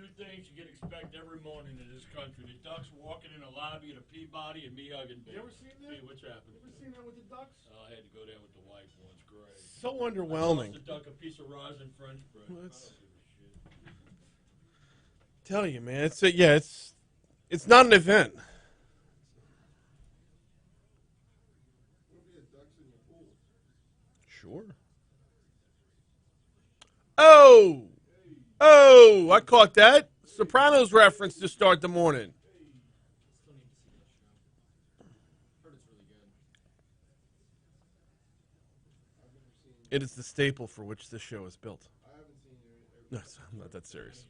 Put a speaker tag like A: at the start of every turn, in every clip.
A: two things you can expect every morning in this country. The Ducks walking in the lobby of the Peabody and me hugging Bill.
B: You ever seen that?
A: Hey, what's happening?
B: You ever seen that with the Ducks?
A: I had to go there with the wife once. Great.
C: So underwhelming.
A: I the duck a piece of rosin French bread.
C: Well,
A: I don't give a shit.
C: Tell you, man. It's not an event. Sure. Oh, I caught that. Sopranos reference to start the morning. It is the staple for which this show is built. No, I'm not that serious.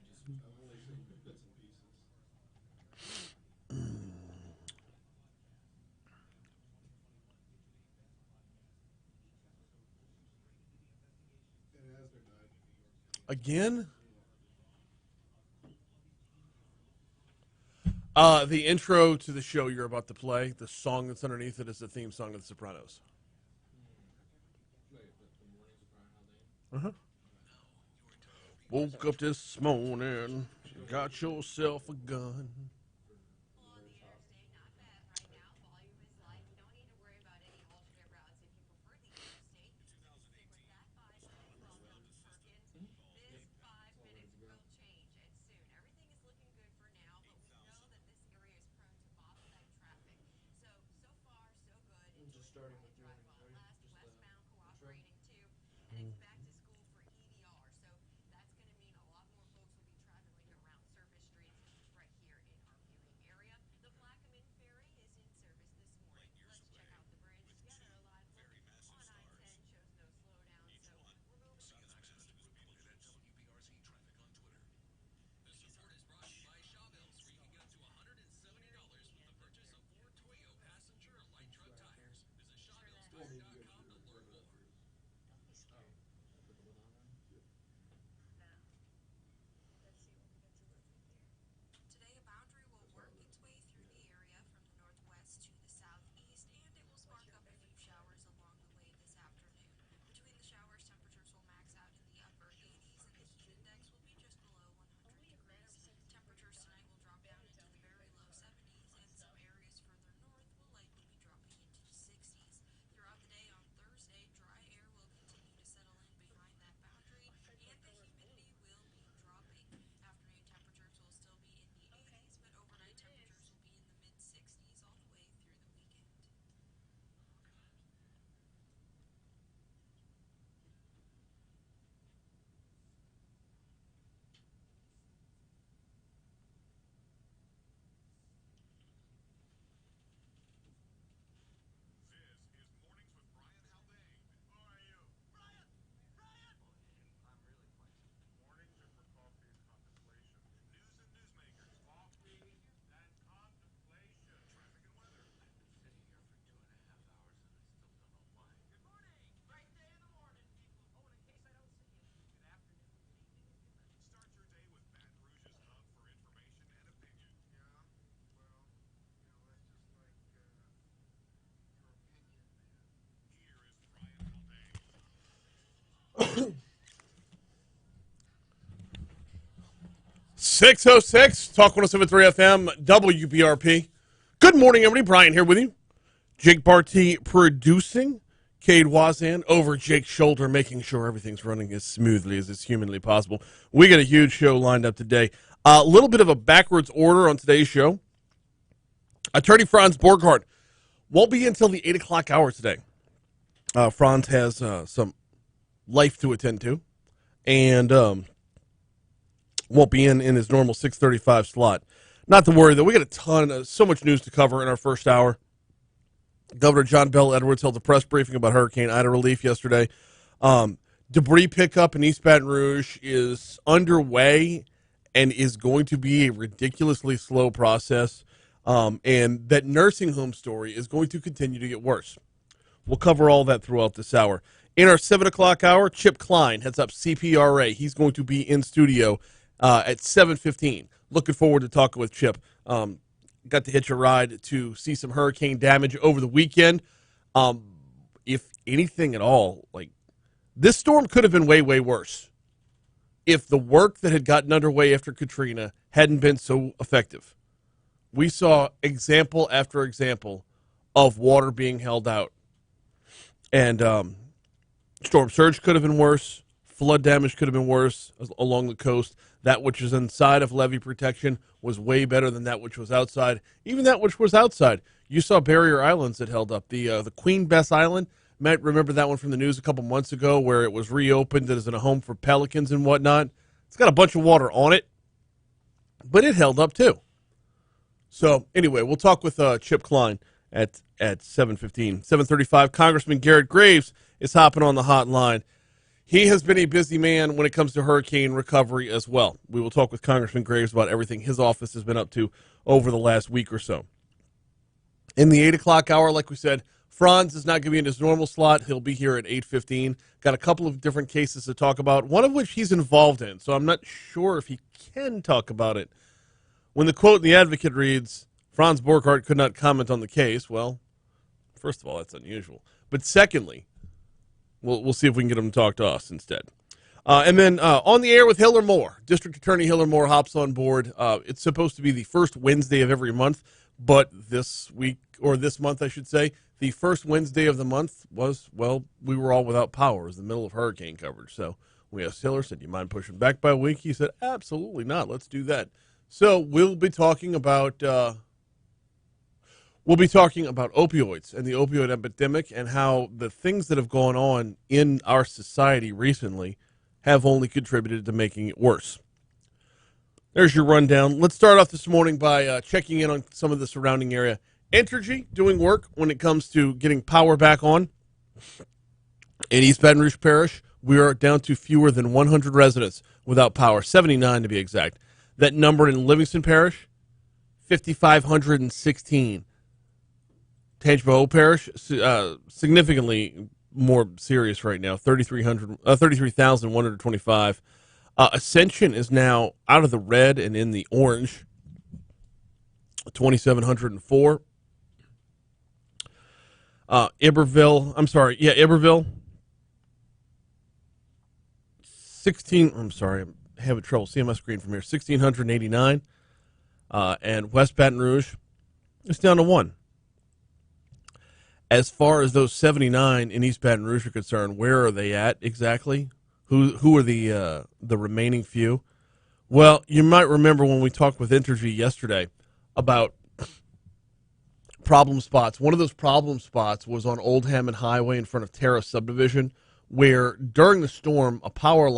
C: Again? The intro to the show you're about to play, the song that's underneath it is the theme song of The Sopranos. Uh-huh. Woke up this morning, got yourself a gun. .606, Talk 107.3 FM, WBRP. Good morning, everybody. Brian here with you. Jake Barty producing. Cade Wazan over Jake's shoulder, making sure everything's running as smoothly as is humanly possible. We got a huge show lined up today. A little bit of a backwards order on today's show. Attorney Franz Borghardt won't be until the 8 o'clock hour today. Franz has some life to attend to, and won't be in his normal 6:35 slot. Not to worry, though. We got so much news to cover in our first hour. Governor John Bell Edwards held a press briefing about Hurricane Ida relief yesterday. Debris pickup in East Baton Rouge is underway and is going to be a ridiculously slow process. And that nursing home story is going to continue to get worse. We'll cover all that throughout this hour. In our 7 o'clock hour, Chip Kline heads up CPRA. He's going to be in studio at 7:15. Looking forward to talking with Chip. Got to hitch a ride to see some hurricane damage over the weekend. If anything at all, like this storm could have been way, way worse. if the work that had gotten underway after Katrina hadn't been so effective. We saw example after example of water being held out. And storm surge could have been worse. Flood damage could have been worse along the coast. That which is inside of levee protection was way better than that which was outside. Even that which was outside. You saw barrier islands that held up. The Queen Bess Island, might remember that one from the news a couple months ago where it was reopened as a home for pelicans and whatnot. It's got a bunch of water on it, but it held up too. So anyway, we'll talk with Chip Kline at 7:15. 7:35, Congressman Garrett Graves is hopping on the hotline. He has been a busy man when it comes to hurricane recovery as well. We will talk with Congressman Graves about everything his office has been up to over the last week or so. In the 8 o'clock hour, like we said, Franz is not going to be in his normal slot. He'll be here at 8:15. Got a couple of different cases to talk about, one of which he's involved in, so I'm not sure if he can talk about it. When the quote in The Advocate reads, Franz Borghardt could not comment on the case, well, first of all, that's unusual. But secondly, we'll see if we can get him to talk to us instead. And then on the air with Hillar Moore. District Attorney Hillar Moore hops on board. It's supposed to be the first Wednesday of every month, but this week, or this month I should say, the first Wednesday of the month was, well, we were all without power. It was the middle of hurricane coverage. So we asked Hillar, said, you mind pushing back by a week? He said, absolutely not. Let's do that. So we'll be talking about opioids and the opioid epidemic and how the things that have gone on in our society recently have only contributed to making it worse. There's your rundown. Let's start off this morning by checking in on some of the surrounding area. Entergy doing work when it comes to getting power back on. In East Baton Rouge Parish, we are down to fewer than 100 residents without power, 79 to be exact. That number in Livingston Parish, 5,516. Tangipahoa Parish, significantly more serious right now, 33,125. Ascension is now out of the red and in the orange, 2,704. Iberville, 16, I'm having trouble seeing my screen from here, 1,689. And West Baton Rouge, it's down to 1. As far as those 79 in East Baton Rouge are concerned, where are they at exactly? Who are the remaining few? Well, you might remember when we talked with Entergy yesterday about problem spots. One of those problem spots was on Old Hammond Highway in front of Terrace Subdivision, where during the storm a power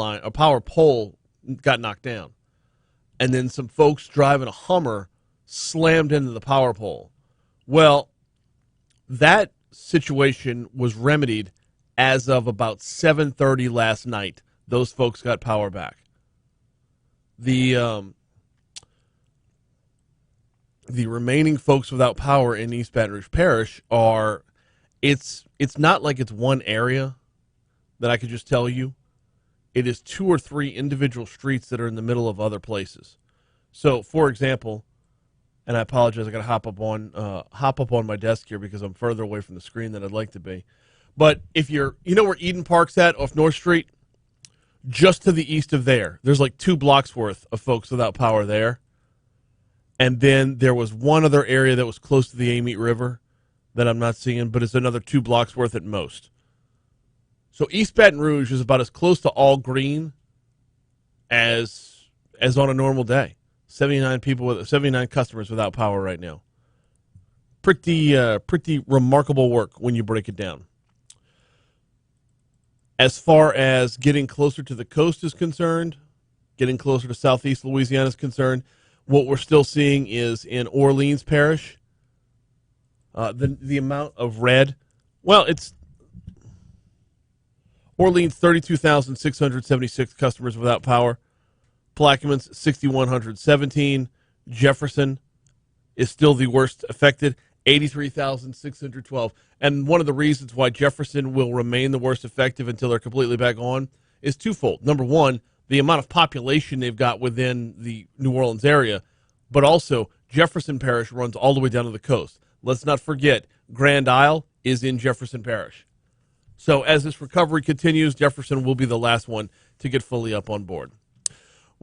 C: pole got knocked down, and then some folks driving a Hummer slammed into the power pole. Well, that situation was remedied as of about 7:30 last night. Those folks got power back. The remaining folks without power in East Baton Rouge Parish are, it's not like it's one area that I could just tell you. It is 2 or 3 individual streets that are in the middle of other places. So, for example, and I apologize, I got to hop up on my desk here because I'm further away from the screen than I'd like to be. But if you know where Eden Park's at off North Street, just to the east of there's like 2 blocks worth of folks without power there. And then there was one other area that was close to the Amite River that I'm not seeing, but it's another 2 blocks worth at most. So East Baton Rouge is about as close to all green as on a normal day. 79 customers without power right now. Pretty remarkable work when you break it down. As far as getting closer to the coast is concerned, getting closer to southeast Louisiana is concerned, what we're still seeing is in Orleans Parish, the amount of red. Well, it's Orleans, 32,676 customers without power. Plaquemines, 6,117. Jefferson is still the worst affected, 83,612. And one of the reasons why Jefferson will remain the worst affected until they're completely back on is twofold. Number one, the amount of population they've got within the New Orleans area, but also Jefferson Parish runs all the way down to the coast. Let's not forget, Grand Isle is in Jefferson Parish. So as this recovery continues, Jefferson will be the last one to get fully up on board.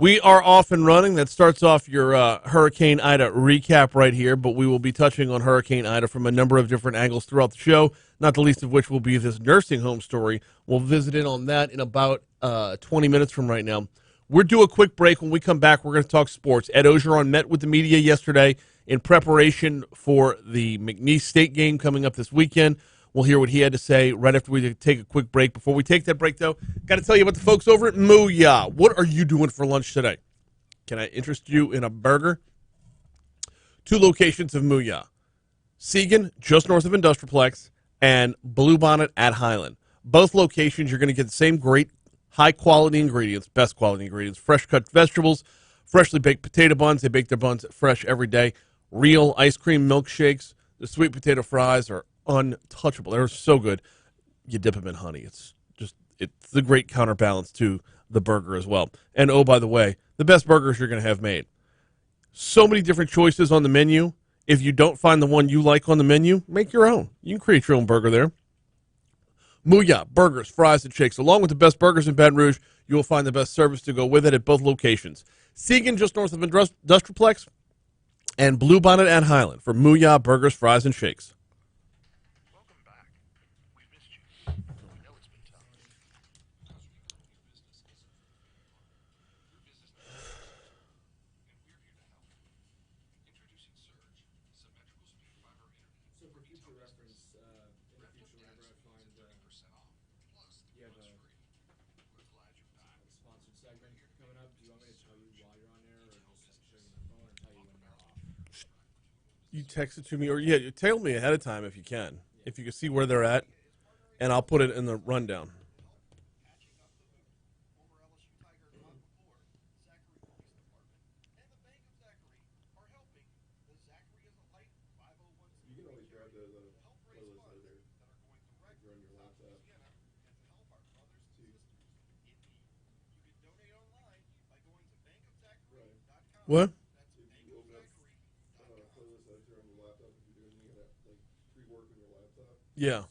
C: We are off and running. That starts off your Hurricane Ida recap right here, but we will be touching on Hurricane Ida from a number of different angles throughout the show, not the least of which will be this nursing home story. We'll visit in on that in about 20 minutes from right now. We'll do a quick break. When we come back, we're going to talk sports. Ed Ogeron met with the media yesterday in preparation for the McNeese State game coming up this weekend. We'll hear what he had to say right after we take a quick break. Before we take that break, though, got to tell you about the folks over at Mooyah. What are you doing for lunch today? Can I interest you in a burger? 2 locations of Mooyah. Seagan, just north of Industrialplex, and Bluebonnet at Highland. Both locations, you're going to get the same great, high-quality ingredients, best quality ingredients, fresh-cut vegetables, freshly baked potato buns. They bake their buns fresh every day. Real ice cream milkshakes. The sweet potato fries are untouchable. They're so good. You dip them in honey. It's the great counterbalance to the burger as well. And oh, by the way, the best burgers you're going to have made. So many different choices on the menu. If you don't find the one you like on the menu, make your own. You can create your own burger there. Mooyah, burgers, fries, and shakes. Along with the best burgers in Baton Rouge, you will find the best service to go with it at both locations. Seagan, just north of Industrialplex, and Bluebonnet at Highland for Mooyah, burgers, fries, and shakes. You text it to me, or you tell me ahead of time if you can. If you can see where they're at, and I'll put it in the rundown. What? Yeah.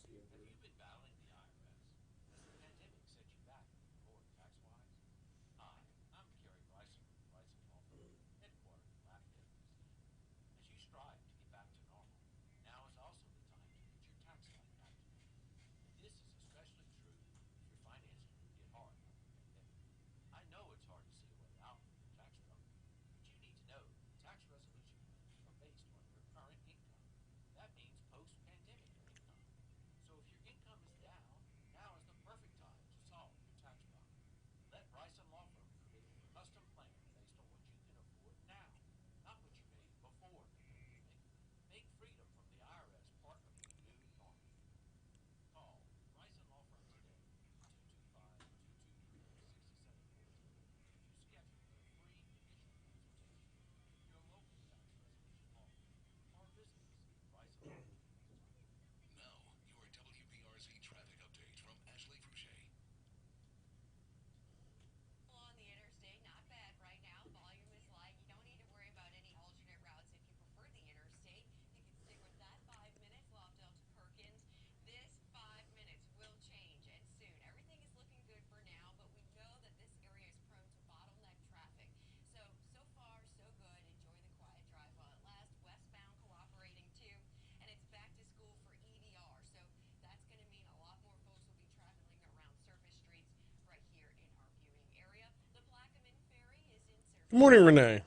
C: Good morning, Renee.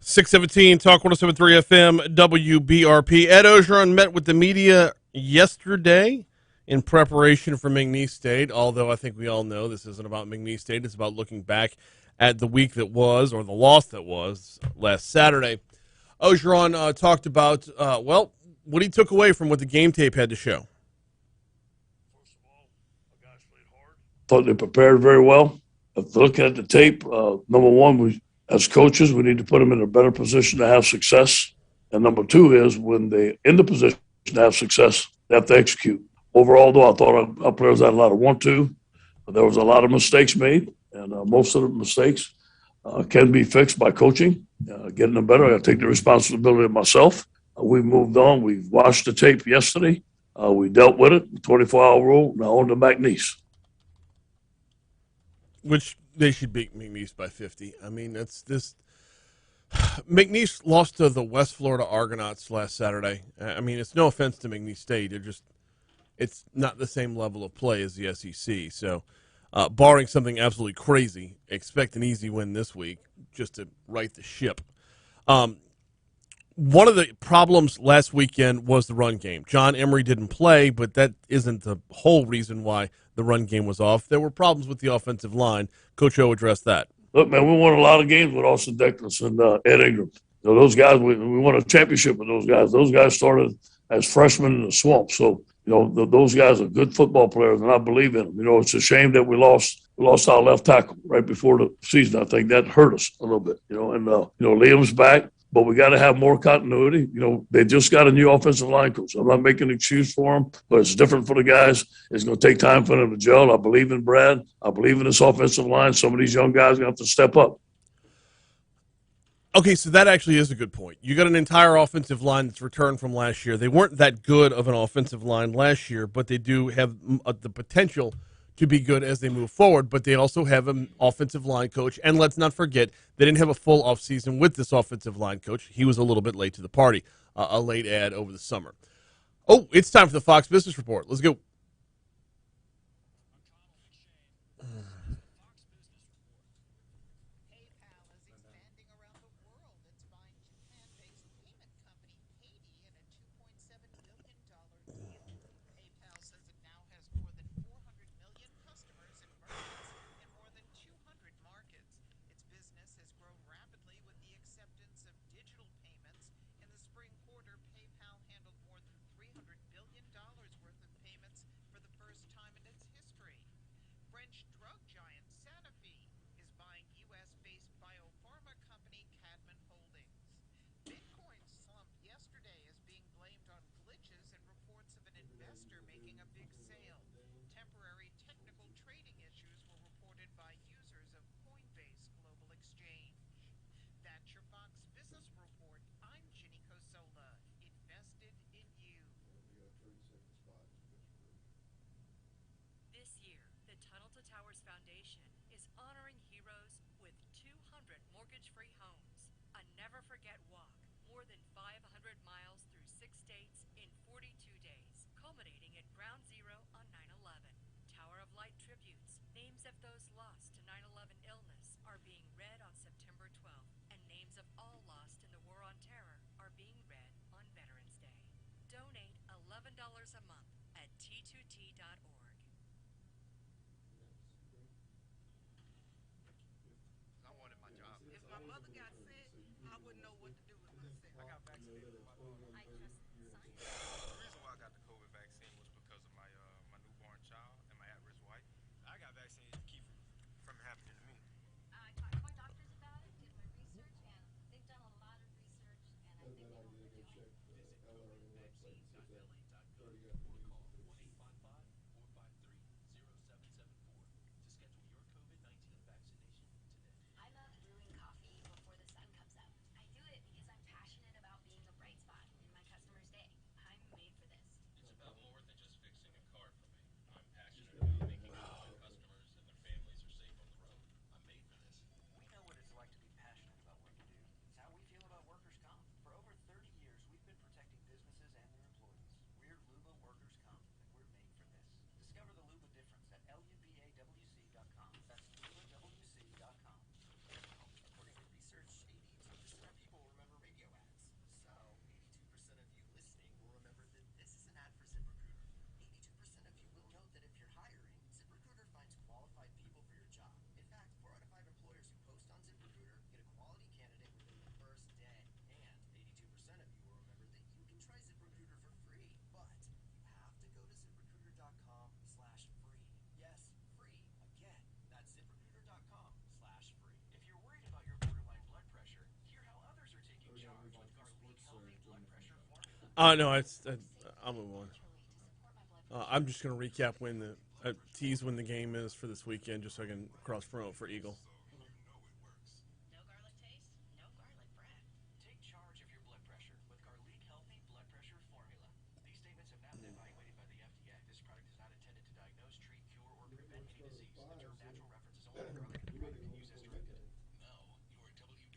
C: .617 Talk 107.3 FM WBRP. Ed Ogeron met with the media yesterday in preparation for McNeese State, although I think we all know this isn't about McNeese State. It's about looking back at the week that was, or the loss that was, last Saturday. Ogeron talked about, what he took away from what the game tape had to show.
B: First of all, our guys played hard. Thought they prepared very well. If looking at the tape, number one, we as coaches, we need to put them in a better position to have success. And number two is when they in the position to have success, they have to execute. Overall, though, I thought our players had a lot of want-to. There was a lot of mistakes made, and most of the mistakes can be fixed by coaching, getting them better. I take the responsibility of myself. We've moved on. We've watched the tape yesterday. We dealt with it, 24-hour rule, now on to McNeese.
C: Which they should beat McNeese by 50. I mean, that's this. McNeese lost to the West Florida Argonauts last Saturday. I mean, it's no offense to McNeese State. It's not the same level of play as the SEC. So, barring something absolutely crazy, expect an easy win this week just to right the ship. One of the problems last weekend was the run game. John Emery didn't play, but that isn't the whole reason why the run game was off. There were problems with the offensive line. Coach O addressed that.
B: Look, man, we won a lot of games with Austin Deckles and Ed Ingram. You know, those guys, we won a championship with those guys. Those guys started as freshmen in the swamp. So, you know, those guys are good football players, and I believe in them. You know, it's a shame that we lost our left tackle right before the season. I think that hurt us a little bit, you know. And, Liam's back. But we got to have more continuity. You know, they just got a new offensive line coach. I'm not making an excuse for them, but it's different for the guys. It's going to take time for them to gel. I believe in Brad. I believe in this offensive line. Some of these young guys are going to have to step up.
C: Okay, so that actually is a good point. You got an entire offensive line that's returned from last year. They weren't that good of an offensive line last year, but they do have the potential to be good as they move forward, but they also have an offensive line coach. And let's not forget, they didn't have a full offseason with this offensive line coach. He was a little bit late to the party, a late ad over the summer. Oh, it's time for the Fox Business Report. Let's go. No, I'll move on. I'm just going to recap tease when the game is for this weekend, just so I can cross promote for Eagle.
D: No garlic taste, no garlic bread.
E: Take charge of your blood pressure with Garlic Healthy Blood Pressure Formula. These statements have not been evaluated by the FDA. This product is not intended to diagnose, treat, cure, or prevent any disease. The term natural references only garlic and the product can use as directed.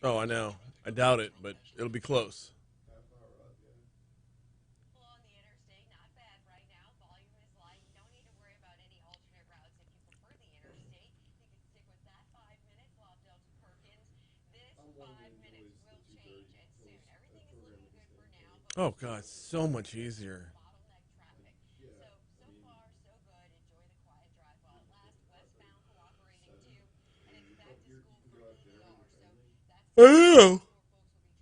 C: Oh, I know. I doubt it, but it'll be close.
D: Well, on the interstate, not bad right now. Volume is light. You don't need to worry about any alternate routes if you prefer the interstate. You can stick with that 5 minutes while Delta Perkins. This 5 minutes will change, and soon. Everything is looking good for now. But
C: Oh, God, so much easier.
D: bottleneck traffic. So far, so good. Enjoy the quiet drive while it lasts. Westbound cooperating too. And it's back to school for DDR. So that's
C: I know.
D: folks will be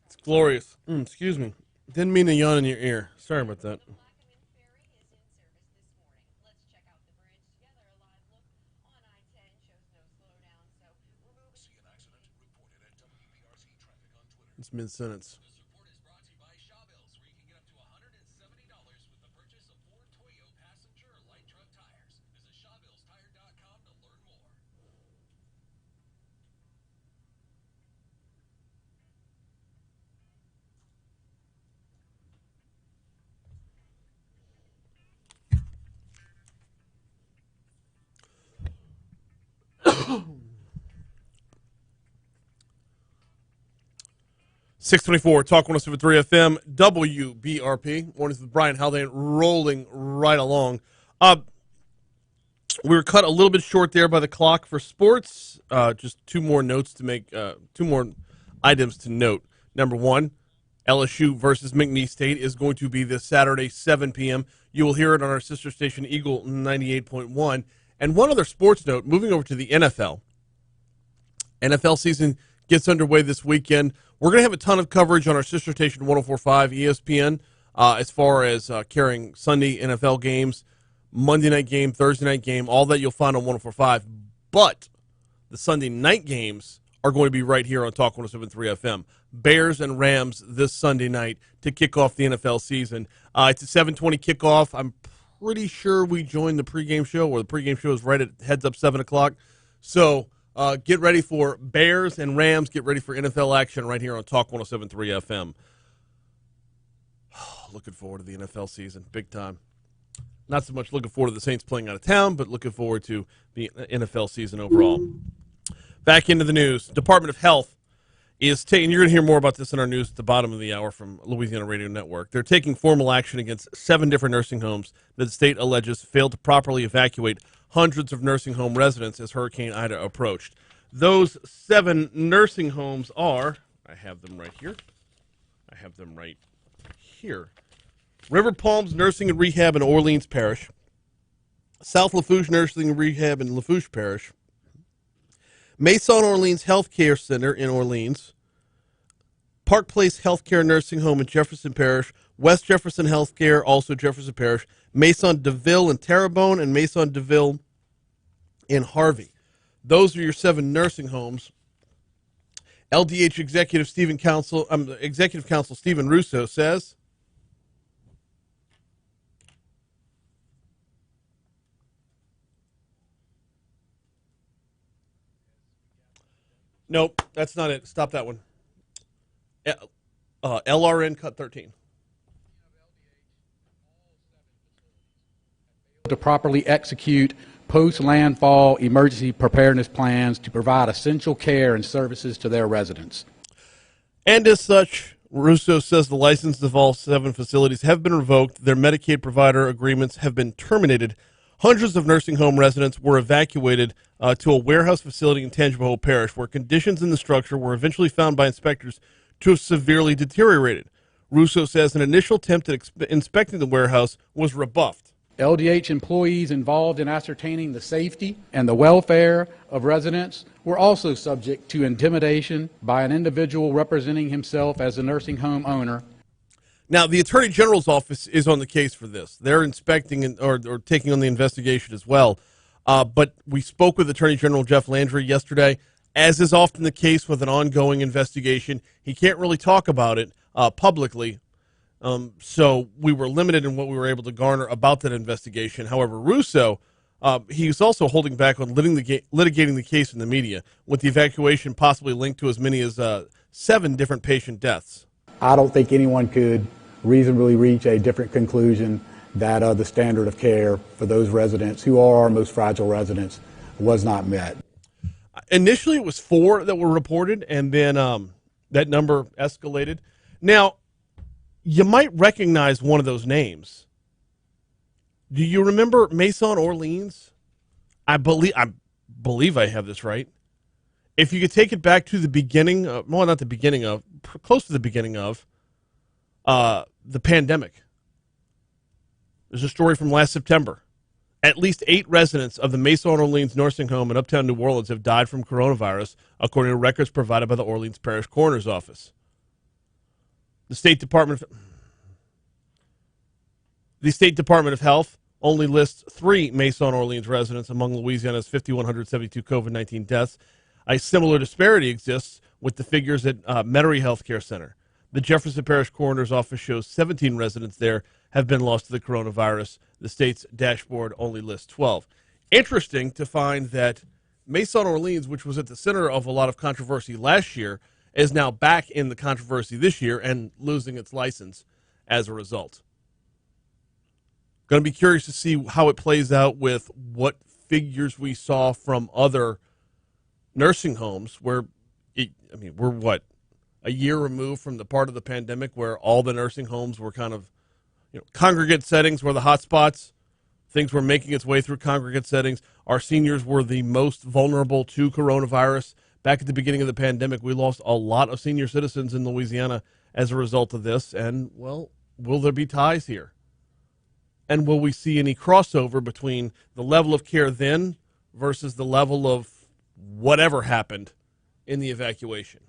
C: It's glorious. Excuse me. Didn't mean to yawn in your ear. Sorry about that.
D: The Plaquemine Ferry is in service this morning. Let's check out the bridge together. A live look on I-10 shows no slowdown. So we're moving.
E: See an accident? Report it at WBRZ Traffic on Twitter.
C: It's mid-sentence.
E: This report is brought to you by Shawbills, where you can get up to $170 with the purchase of 4 Toyo passenger light truck tires. Visit ShawbillsTire.com to learn more.
C: .624 Talk 107.3 FM WBRP. Mornings with Brian Haldane rolling right along. We were cut a little bit short there by the clock for sports. Just two more notes to make. Two more items to note. Number one, LSU versus McNeese State is going to be this Saturday, 7 p.m. You will hear it on our sister station, Eagle 98.1. And one other sports note, moving over to the NFL. NFL season gets underway this weekend. We're going to have a ton of coverage on our sister station, 104.5 ESPN, as far as carrying Sunday NFL games, Monday night game, Thursday night game, all that you'll find on 104.5. But the Sunday night games are going to be right here on Talk 107.3 FM. Bears and Rams this Sunday night to kick off the NFL season. It's a 7:20 kickoff. I'm pretty sure we joined the pregame show, or the pregame show is right at heads up 7 o'clock. So get ready for Bears and Rams. Get ready for NFL action right here on Talk 107.3 FM. Looking forward to the NFL season, big time. Not so much looking forward to the Saints playing out of town, but looking forward to the NFL season overall. Back into the news. Department of Health is taking, you're going to hear more about this in our news at the bottom of the hour from Louisiana Radio Network. They're taking formal action against 7 different nursing homes that the state alleges failed to properly evacuate hundreds of nursing home residents as Hurricane Ida approached. Those 7 nursing homes are, I have them right here. River Palms Nursing and Rehab in Orleans Parish, South Lafourche Nursing and Rehab in Lafourche Parish, Maison Orleans Health Care Center in Orleans, Park Place Healthcare Nursing Home in Jefferson Parish, West Jefferson Healthcare, also Jefferson Parish, Maison DeVille in Terrebonne, and Maison DeVille in Harvey. Those are your 7 nursing homes. LDH Executive Counsel Stephen Russo says, nope, that's not it. Stop that one. LRN cut 13.
F: To properly execute post-landfall emergency preparedness plans to provide essential care and services to their residents.
C: And as such, Russo says the licenses of all 7 facilities have been revoked. Their Medicaid provider agreements have been terminated. Hundreds of nursing home residents were evacuated to a warehouse facility in Tangipahoa Parish, where conditions in the structure were eventually found by inspectors to have severely deteriorated. Russo says an initial attempt at inspecting the warehouse was rebuffed.
F: LDH employees involved in ascertaining the safety and the welfare of residents were also subject to intimidation by an individual representing himself as a nursing home owner.
C: Now, the Attorney General's office is on the case for this. They're inspecting or taking on the investigation as well. But we spoke with Attorney General Jeff Landry yesterday. As is often the case with an ongoing investigation, he can't really talk about it publicly. So we were limited in what we were able to garner about that investigation. However, Russo, he's also holding back on litigating the case in the media, with the evacuation possibly linked to as many as 7 different patient deaths.
F: I don't think anyone could reasonably reach a different conclusion that the standard of care for those residents who are our most fragile residents was not met.
C: Initially, it was 4 that were reported, and then that number escalated. Now, you might recognize one of those names. Do you remember Maison Orleans? I believe I have this right. If you could take it back to the beginning, well, not the beginning of, close to the beginning of the pandemic. There's a story from last September. At least 8 residents of the Maison Orleans nursing home in uptown New Orleans have died from coronavirus, according to records provided by the Orleans Parish Coroner's Office. The State Department of Health only lists 3 Maison Orleans residents among Louisiana's 5,172 COVID-19 deaths. A similar disparity exists with the figures at Metairie Healthcare Center. The Jefferson Parish Coroner's Office shows 17 residents there have been lost to the coronavirus. The state's dashboard only lists 12. Interesting to find that Maison Orleans, which was at the center of a lot of controversy last year, is now back in the controversy this year and losing its license as a result. Going to be curious to see how it plays out with what figures we saw from other nursing homes where, we're what, a year removed from the part of the pandemic where all the nursing homes were kind of, congregate settings were the hot spots. Things were making its way through congregate settings. Our seniors were the most vulnerable to coronavirus. Back at the beginning of the pandemic, we lost a lot of senior citizens in Louisiana as a result of this. And, well, will there be ties here? And will we see any crossover between the level of care then versus the level of whatever happened in the evacuation?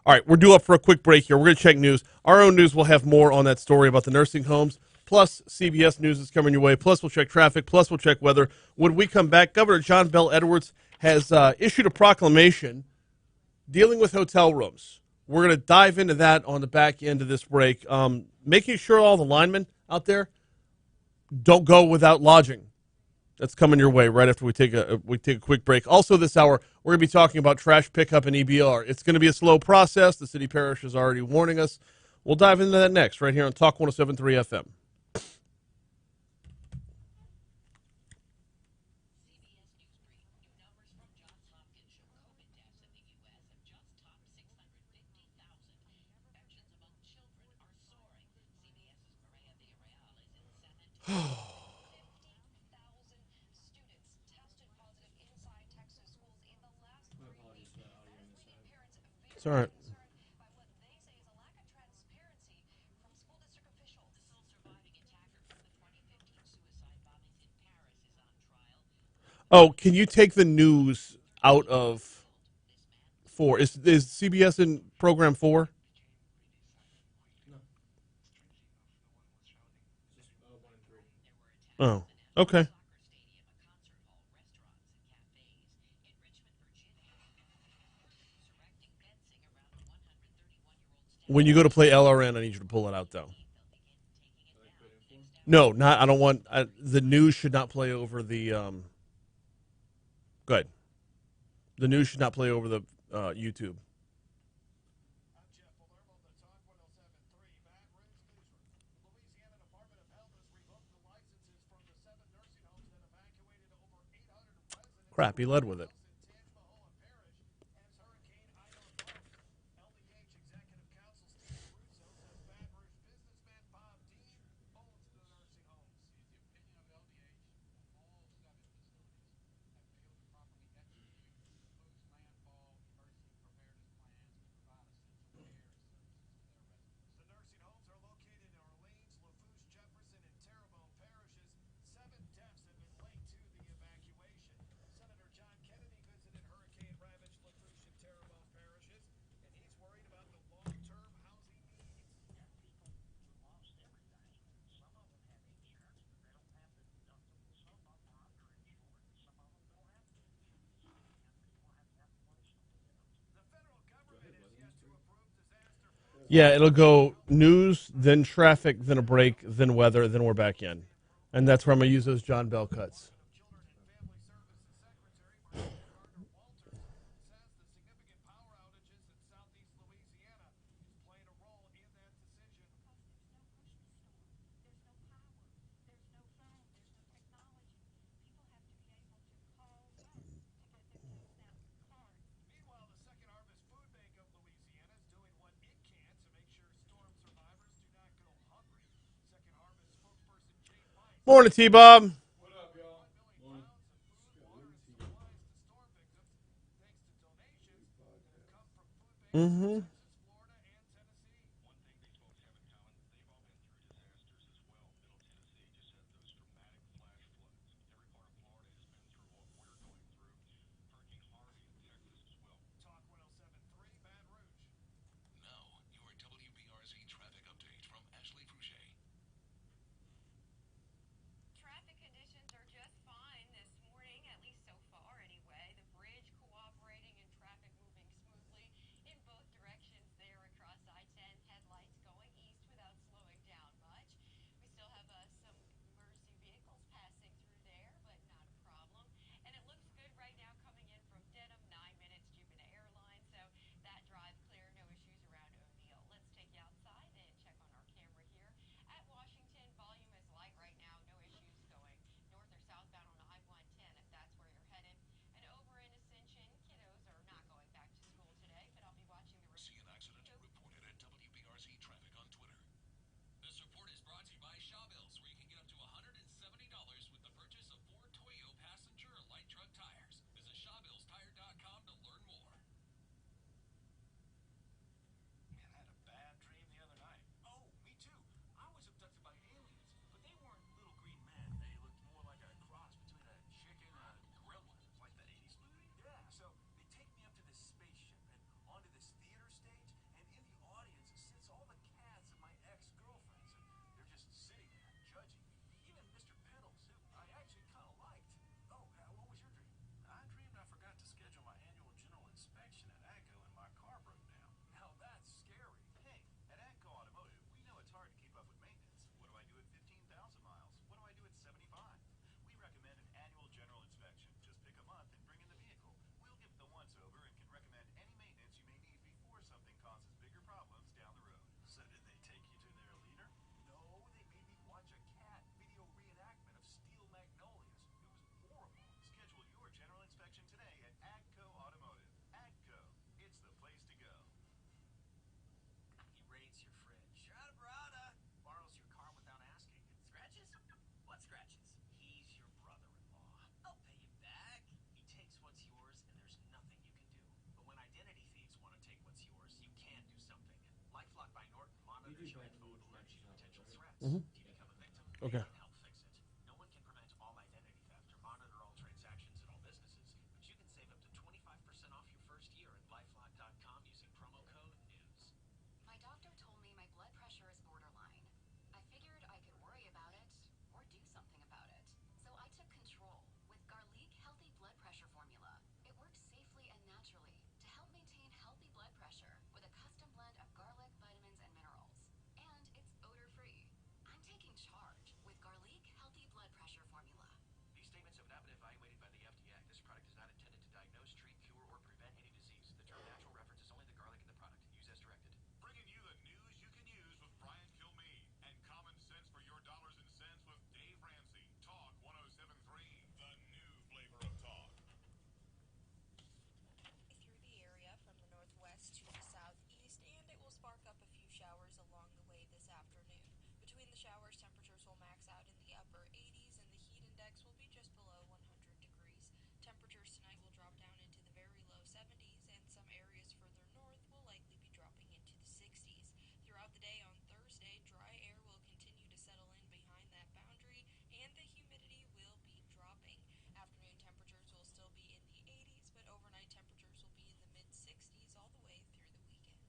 C: All right, we're due up for a quick break here. We're going to check news. Our own news will have more on that story about the nursing homes, plus CBS News is coming your way, plus we'll check traffic, plus we'll check weather. When we come back, Governor John Bel Edwards has issued a proclamation dealing with hotel rooms. We're going to dive into that on the back end of this break, making sure all the linemen out there don't go without lodging. That's coming your way right after we take a quick break. Also this hour, we're going to be talking about trash pickup and EBR. It's going to be a slow process. The city parish is already warning us. We'll dive into that next right here on Talk 107.3 FM. It's all right. Oh, can you take the news out of 4? Is CBS in program 4? Oh, okay. When you go to play LRN, I need you to pull it out, though. No, not. I don't want. The news should not play over the. Go ahead. The news should not play over the YouTube. Crap, he led with it. Yeah, it'll go news, then traffic, then a break, then weather, then we're back in. And that's where I'm going to use those John Bell cuts. Morning, T-Bob.
A: What up, y'all? Morning.
C: Mm-hmm.
E: Now, your WBRZ traffic update from Ashley Fouché.
D: Traffic conditions are just fine this morning, at least so far anyway. The bridge cooperating and traffic moving smoothly in both directions there across I-10. Headlights going east without slowing down much. We still have some emergency vehicles passing through there, but not a problem. And it looks good right now coming in from Denham, 9 minutes Jupiter Airlines. So that drive clear, no issues around O'Neill. Let's take you outside and check on our camera here. At Washington, volume is light right now, no issues going north or southbound on I-110 if that's where you're headed. And over in Ascension, kiddos are not going back to school today, but I'll be watching the
E: See an accident? Reported at WBRZ Traffic on Twitter. This report is brought to you by Shawbills, where you can get up to $170 with the purchase of 4 Toyo passenger light truck tires. Visit ShawbillsTire.com to learn more. Man, I had a bad dream the other night. Oh, me too. I was abducted by aliens, but they weren't little green men. They looked more like a cross between a chicken and a gorilla. Like that 80s movie? Yeah, so they take me up to this spaceship and onto this theater stage, and in the audience sits all the cats of my ex-girlfriends, and they're just sitting there judging me. Even Mr. Pennels, who I actually kind of liked. Oh, what was your dream? I dreamed I forgot to schedule my annual general inspection at AGCO and my car broke down. Now that's scary. Hey, at AGCO Automotive, we know it's hard to keep up with maintenance. What do I do at 15,000 miles? What do I do at 75? We recommend an annual general inspection. Just pick a month and bring in the vehicle. We'll give it the once-over and can recommend any maintenance you may need before something causes bigger problems down the road. So did they take you to their leader? No, they made me watch a cat video reenactment of Steel Magnolias. It was horrible. Schedule your general inspection today at AGCO Automotive. AGCO, it's the place to go. He raids your fridge. Shut brother. Borrows your car without asking. Scratches? What scratches? He's your brother-in-law. I'll pay you back. He takes what's yours and there's nothing you can do. But when identity thieves want to take what's yours, you can do something. LifeLock by Norton monitors your info and alerts you to potential threats. Do you become a victim?
C: Okay.
E: They can help fix it. No one can prevent all identity theft or monitor all transactions at all businesses, but you can save up to 25% off your first year at LifeLock.com using promo code NEWS.
D: My doctor told me my blood pressure is borderline. I figured I could worry about it or do something about it. So I took control with Garlic Healthy Blood Pressure Formula. It works safely and naturally to help maintain healthy blood pressure with a custom blend of garlic, vitamins, and minerals. And it's odor-free. I'm taking charge with Garlic Healthy Blood Pressure Formula.
E: These statements have not been evaluated by the FDA. This product is not intended to diagnose, treat, cure, or prevent any disease. The term natural references only the garlic in the product. Use as directed. Bringing you the news you can use with Brian Kilmeade and common sense for your dollars and cents with Dave Ramsey. Talk 107.3, the new flavor of talk.
G: Through the area from the northwest to the southeast, and it will spark up a few showers along the way this afternoon. Between the showers, temperatures will max out in the upper 80s, and the heat index will be just below 100 degrees. Temperatures tonight will drop down into the very low 70s, and some areas further north will likely be dropping into the 60s. Throughout the day on Thursday, dry air will continue to settle in behind that boundary, and the humidity will be dropping. Afternoon temperatures will still be in the 80s, but overnight temperatures will be in the mid-60s all the way through the weekend.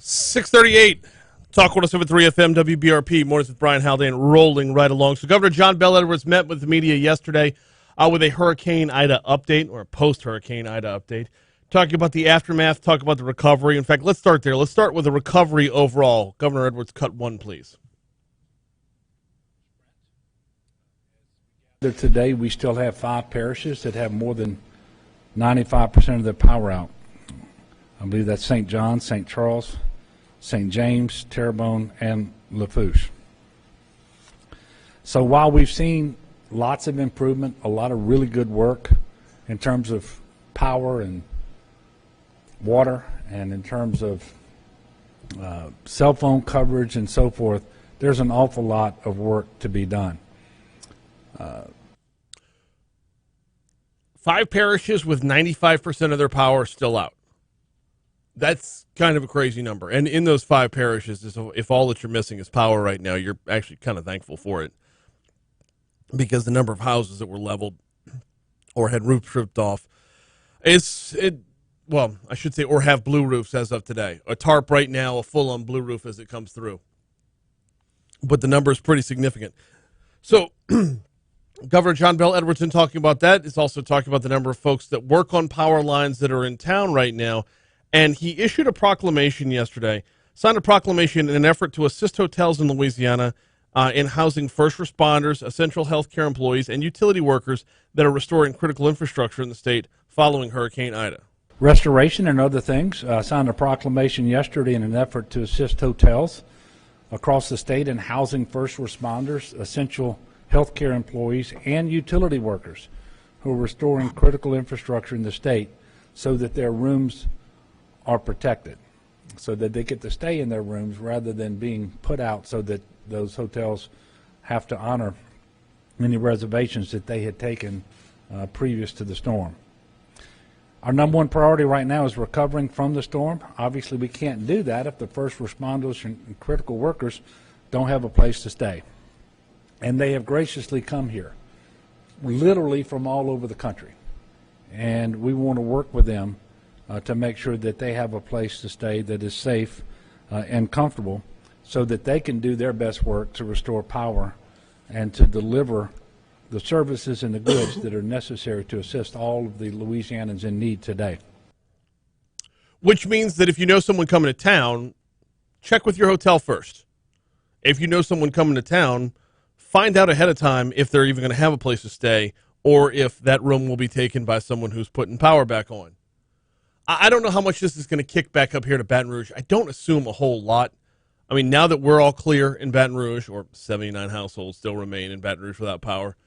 C: 638. Talk 107.3 FM, WBRP. Mornings with Brian Haldane rolling right along. So Governor John Bel Edwards met with the media yesterday with a Hurricane Ida update, or a post-Hurricane Ida update, talking about the aftermath, talking about the recovery. In fact, let's start there. Let's start with the recovery overall. Governor Edwards, cut one, please.
F: Today, we still have 5 parishes that have more than 95% of their power out. I believe that's St. John, St. Charles, St. James, Terrebonne, and Lafourche. So while we've seen lots of improvement, a lot of really good work in terms of power and water, and in terms of cell phone coverage and so forth, there's an awful lot of work to be done.
C: 5 parishes with 95% of their power still out. That's kind of a crazy number. And in those 5 parishes, if all that you're missing is power right now, you're actually kind of thankful for it, because the number of houses that were leveled or had roofs ripped off well, I should say, or have blue roofs as of today. A tarp right now, a full-on blue roof as it comes through. But the number is pretty significant. So Governor John Bel Edwards, in talking about that, is also talking about the number of folks that work on power lines that are in town right now. And he issued a proclamation yesterday, signed a proclamation in an effort to assist hotels in Louisiana in housing first responders, essential healthcare employees, and utility workers that are restoring critical infrastructure in the state following Hurricane Ida.
F: Restoration and other things. Signed a proclamation yesterday in an effort to assist hotels across the state in housing first responders, essential healthcare employees, and utility workers who are restoring critical infrastructure in the state so that their rooms are protected, so that they get to stay in their rooms rather than being put out, so that those hotels have to honor many reservations that they had taken previous to the storm. Our number one priority right now is recovering from the storm. Obviously, we can't do that if the first responders and critical workers don't have a place to stay. And they have graciously come here, literally from all over the country. And we want to work with them to make sure that they have a place to stay that is safe and comfortable, so that they can do their best work to restore power and to deliver the services and the goods that are necessary to assist all of the Louisianans in need today.
C: Which means that if you know someone coming to town, check with your hotel first. If you know someone coming to town, find out ahead of time if they're even going to have a place to stay, or if that room will be taken by someone who's putting power back on. I don't know how much this is going to kick back up here to Baton Rouge. I don't assume a whole lot. I mean, now that we're all clear in Baton Rouge, or 79 households still remain in Baton Rouge without power,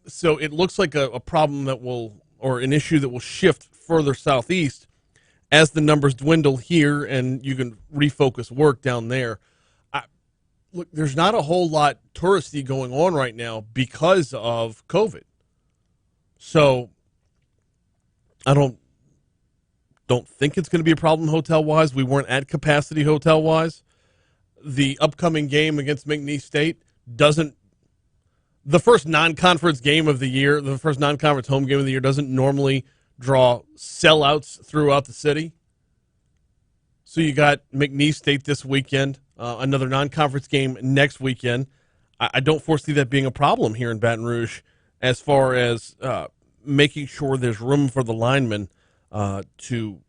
C: so it looks like a problem that will, or an issue that will shift further southeast as the numbers dwindle here and you can refocus work down there. Look, there's not a whole lot touristy going on right now because of COVID. So I don't think it's going to be a problem hotel-wise. We weren't at capacity hotel-wise. The upcoming game against McNeese State the first non-conference game of the year, the first non-conference home game of the year doesn't normally draw sellouts throughout the city. So you got McNeese State this weekend, another non-conference game next weekend. I don't foresee that being a problem here in Baton Rouge as far as making sure there's room for the linemen to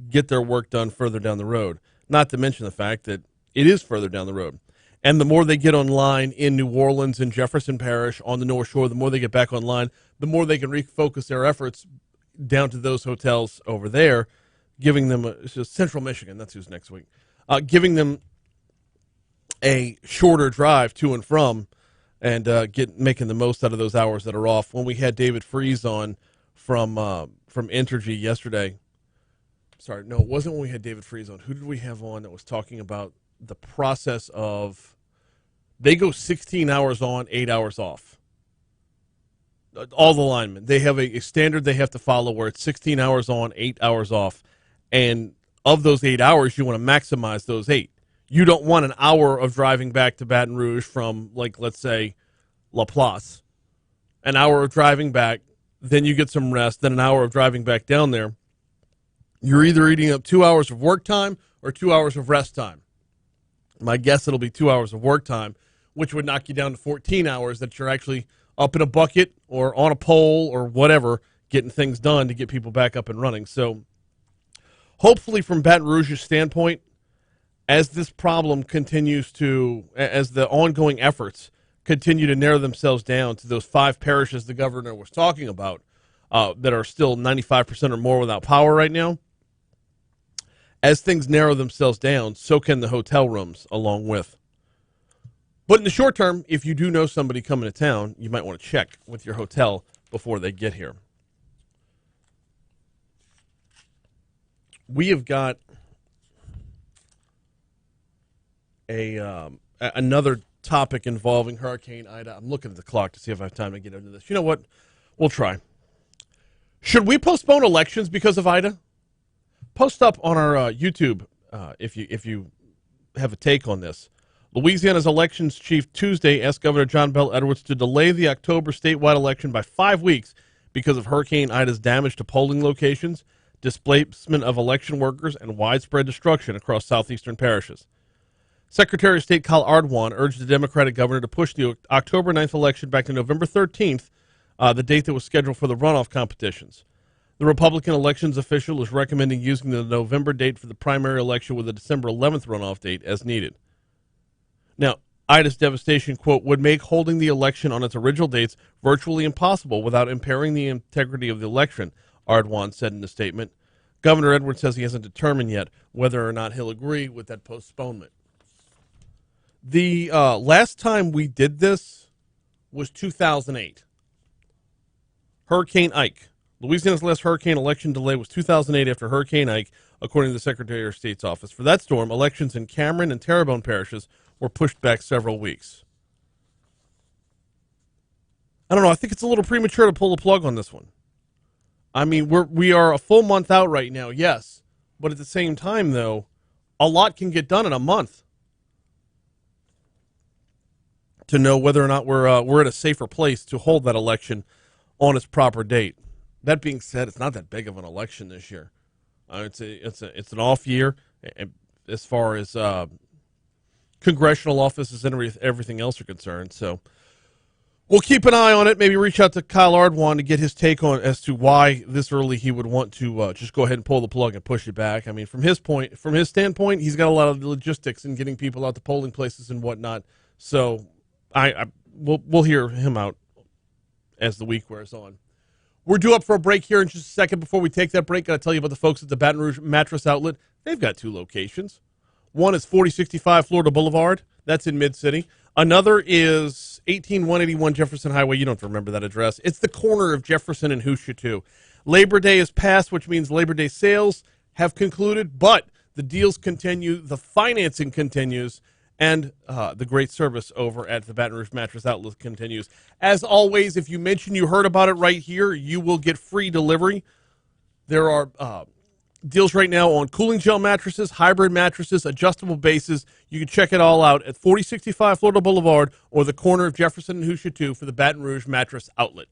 C: get their work done further down the road. Not to mention the fact that it is further down the road. And the more they get online in New Orleans and Jefferson Parish on the North Shore, the more they get back online, the more they can refocus their efforts down to those hotels over there, giving them Central Michigan, that's who's next week, giving them a shorter drive to and from, and making the most out of those hours that are off. When we had David Freeze on from Entergy yesterday, sorry, no, it wasn't when we had David Freeze on. Who did we have on that was talking about the process of, they go 16 hours on, 8 hours off. All the linemen. They have a standard they have to follow where it's 16 hours on, 8 hours off. And of those 8 hours, you want to maximize those 8. You don't want an hour of driving back to Baton Rouge from, like, let's say, Laplace. An hour of driving back, then you get some rest, then an hour of driving back down there. You're either eating up 2 hours of work time or 2 hours of rest time. My guess it'll be 2 hours of work time, which would knock you down to 14 hours that you're actually up in a bucket or on a pole or whatever, getting things done to get people back up and running. So hopefully from Baton Rouge's standpoint, as this problem continues to, as the ongoing efforts continue to narrow themselves down to those 5 parishes the governor was talking about that are still 95% or more without power right now, as things narrow themselves down, so can the hotel rooms along with. But in the short term, if you do know somebody coming to town, you might want to check with your hotel before they get here. We have got another topic involving Hurricane Ida. I'm looking at the clock to see if I have time to get into this. You know what? We'll try. Should we postpone elections because of Ida? Post up on our YouTube if you have a take on this. Louisiana's elections chief Tuesday asked Governor John Bel Edwards to delay the October statewide election by 5 weeks because of Hurricane Ida's damage to polling locations, displacement of election workers, and widespread destruction across southeastern parishes. Secretary of State Kyle Ardoin urged the Democratic governor to push the October 9th election back to November 13th, the date that was scheduled for the runoff competitions. The Republican elections official is recommending using the November date for the primary election with a December 11th runoff date as needed. Now, Ida's devastation, quote, would make holding the election on its original dates virtually impossible without impairing the integrity of the election, Ardoin said in a statement. Governor Edwards says he hasn't determined yet whether or not he'll agree with that postponement. The last time we did this was 2008. Hurricane Ike. Louisiana's last hurricane election delay was 2008 after Hurricane Ike, according to the Secretary of State's office. For that storm, elections in Cameron and Terrebonne parishes were pushed back several weeks. I don't know. I think it's a little premature to pull the plug on this one. I mean, we are a full month out right now, yes. But at the same time, though, a lot can get done in a month to know whether or not we're at a safer place to hold that election on its proper date. That being said, it's not that big of an election this year. It's an off year as far as congressional offices and everything else are concerned. So we'll keep an eye on it. Maybe reach out to Kyle Ardoin to get his take on as to why this early he would want to just go ahead and pull the plug and push it back. I mean, from his standpoint, he's got a lot of logistics in getting people out to polling places and whatnot. So we'll hear him out as the week wears on. We're due up for a break here in just a second. Before we take that break, got to tell you about the folks at the Baton Rouge Mattress Outlet. They've got 2 locations. One is 4065 Florida Boulevard. That's in Mid-City. Another is 18181 Jefferson Highway. You don't have to remember that address. It's the corner of Jefferson and Hoosier, too. Labor Day is past, which means Labor Day sales have concluded, but the deals continue, the financing continues, and the great service over at the Baton Rouge Mattress Outlet continues. As always, if you mention you heard about it right here, you will get free delivery. There are deals right now on cooling gel mattresses, hybrid mattresses, adjustable bases. You can check it all out at 4065 Florida Boulevard or the corner of Jefferson and Hoosier 2 for the Baton Rouge Mattress Outlet.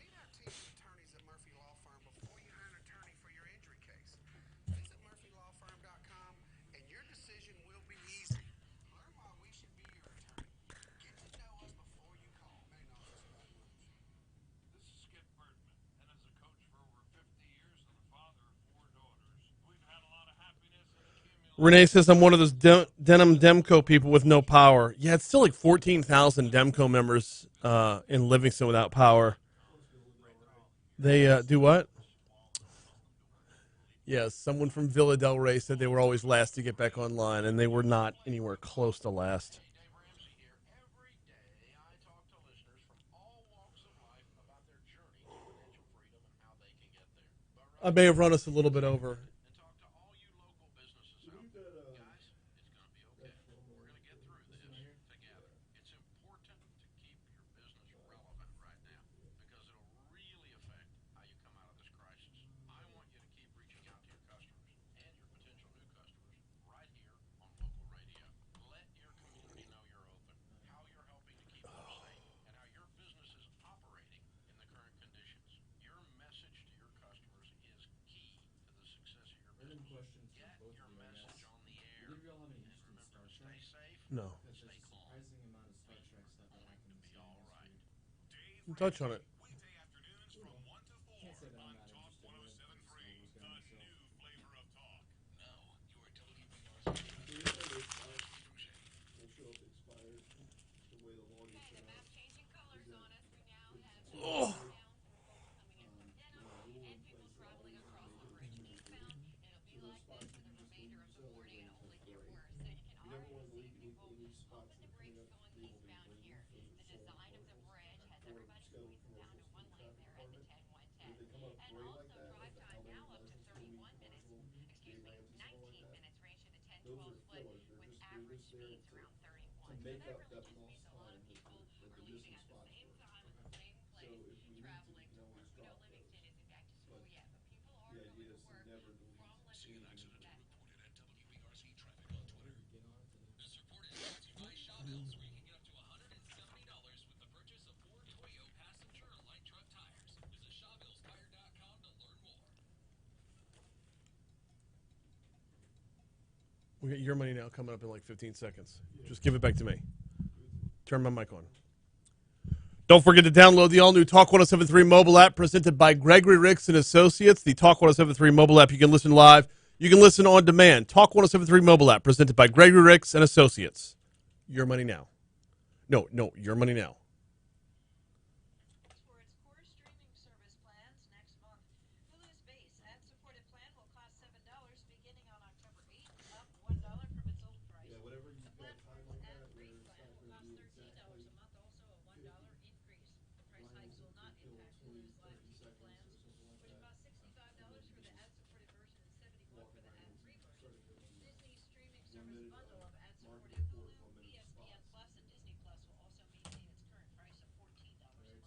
H: Meet our team of attorneys at Murphy Law Firm before you hire an attorney for your injury case. Visit murphylawfirm.com and your decision will be easy. Learn why we should be your attorney. Get to know us before you call. Main office, Baton Rouge.
A: This is Skip Bertman, and as a coach for over 50 years and the father of 4 daughters, we've had a lot of happiness and accumulation.
C: Renee says I'm one of those denim Demco people with no power. Yeah, it's still like 14,000 Demco members in Livingston without power. They do what? Yes, someone from Villa Del Rey said they were always last to get back online, and they were not anywhere close to last.
E: Dave Ramsey here. Every day I talk to listeners from all walks of life about their journey to financial freedom and how they can get there.
C: I may have run us a little bit over.
E: And talk to all you local businesses out there. Guys, it's going to be okay. We're going to get through this together. It's important to keep your business relevant right now because it'll really affect how you come out of this crisis. I want you to keep reaching out to your customers and your potential new customers right here on local radio. Let your community know you're open, how you're helping to keep them safe, and how your business is operating in the current conditions. Your message to your customers is key to the success of
A: Stay safe.
C: No.
I: Because there's a surprising amount of Star Trek stuff that happened in the
A: All right.
C: Touch on it.
A: Weekday afternoons from 1 to 4
I: Can't say that I'm
A: on
I: not
A: Talk
I: interested in it.
A: 107.3,
I: I just
A: the
I: always got myself.
A: new flavor of talk.
E: No, you are WBR's.
D: Okay, the map changing colors on us. We now have
C: Oh.
D: down coming in from Denham and people traveling across the bridge eastbound. It'll be like this for the remainder of the morning and only get worse. So you can already see people pumping the brakes going eastbound here. The design of the bridge has everybody squeezing down to one lane there at the 10-110. And also drive time now up to 31 minutes, 19 minutes range to the 10-12 split with average speeds around 31. So that really just means a lot of people are leaving at the same time at the same place, traveling to work. We know Livingston isn't back to school yet, but people are going to work from Livingston.
E: Reported at WBRZ Traffic on Twitter. This report is brought to you by Shawbills, where you can get up to $170 with the purchase of 4 Toyo passenger light truck tires. Visit ShawbillsTire.com to learn more.
C: We got your money now coming up in like 15 seconds. Just give it back to me. Turn my mic on. Don't forget to download the all-new Talk 1073 mobile app presented by Gregory Ricks and Associates. The Talk 1073 mobile app, you can listen live. You can listen on demand. Talk 1073 mobile app presented by Gregory Ricks and Associates. Your money now. No, your money now.
J: For its core streaming service plans next month. Hulu's base ad-supported plan will cost $7 beginning on October 8th, up $1 from its old price.
I: Yeah, whatever you got time like that,
J: Ad-free
I: where it's
J: plan
I: not
J: will
I: going to
J: cost
I: be
J: $13 a month, also a $1 increase. The price hikes will not impact Hulu's live TV plans, which cost $65 for the ad-supported version and $71 for the ad-free version. Disney's streaming service bundle of ad-supported Hulu, ESPN Plus, and Disney Plus will also maintain its current price of $14 a month.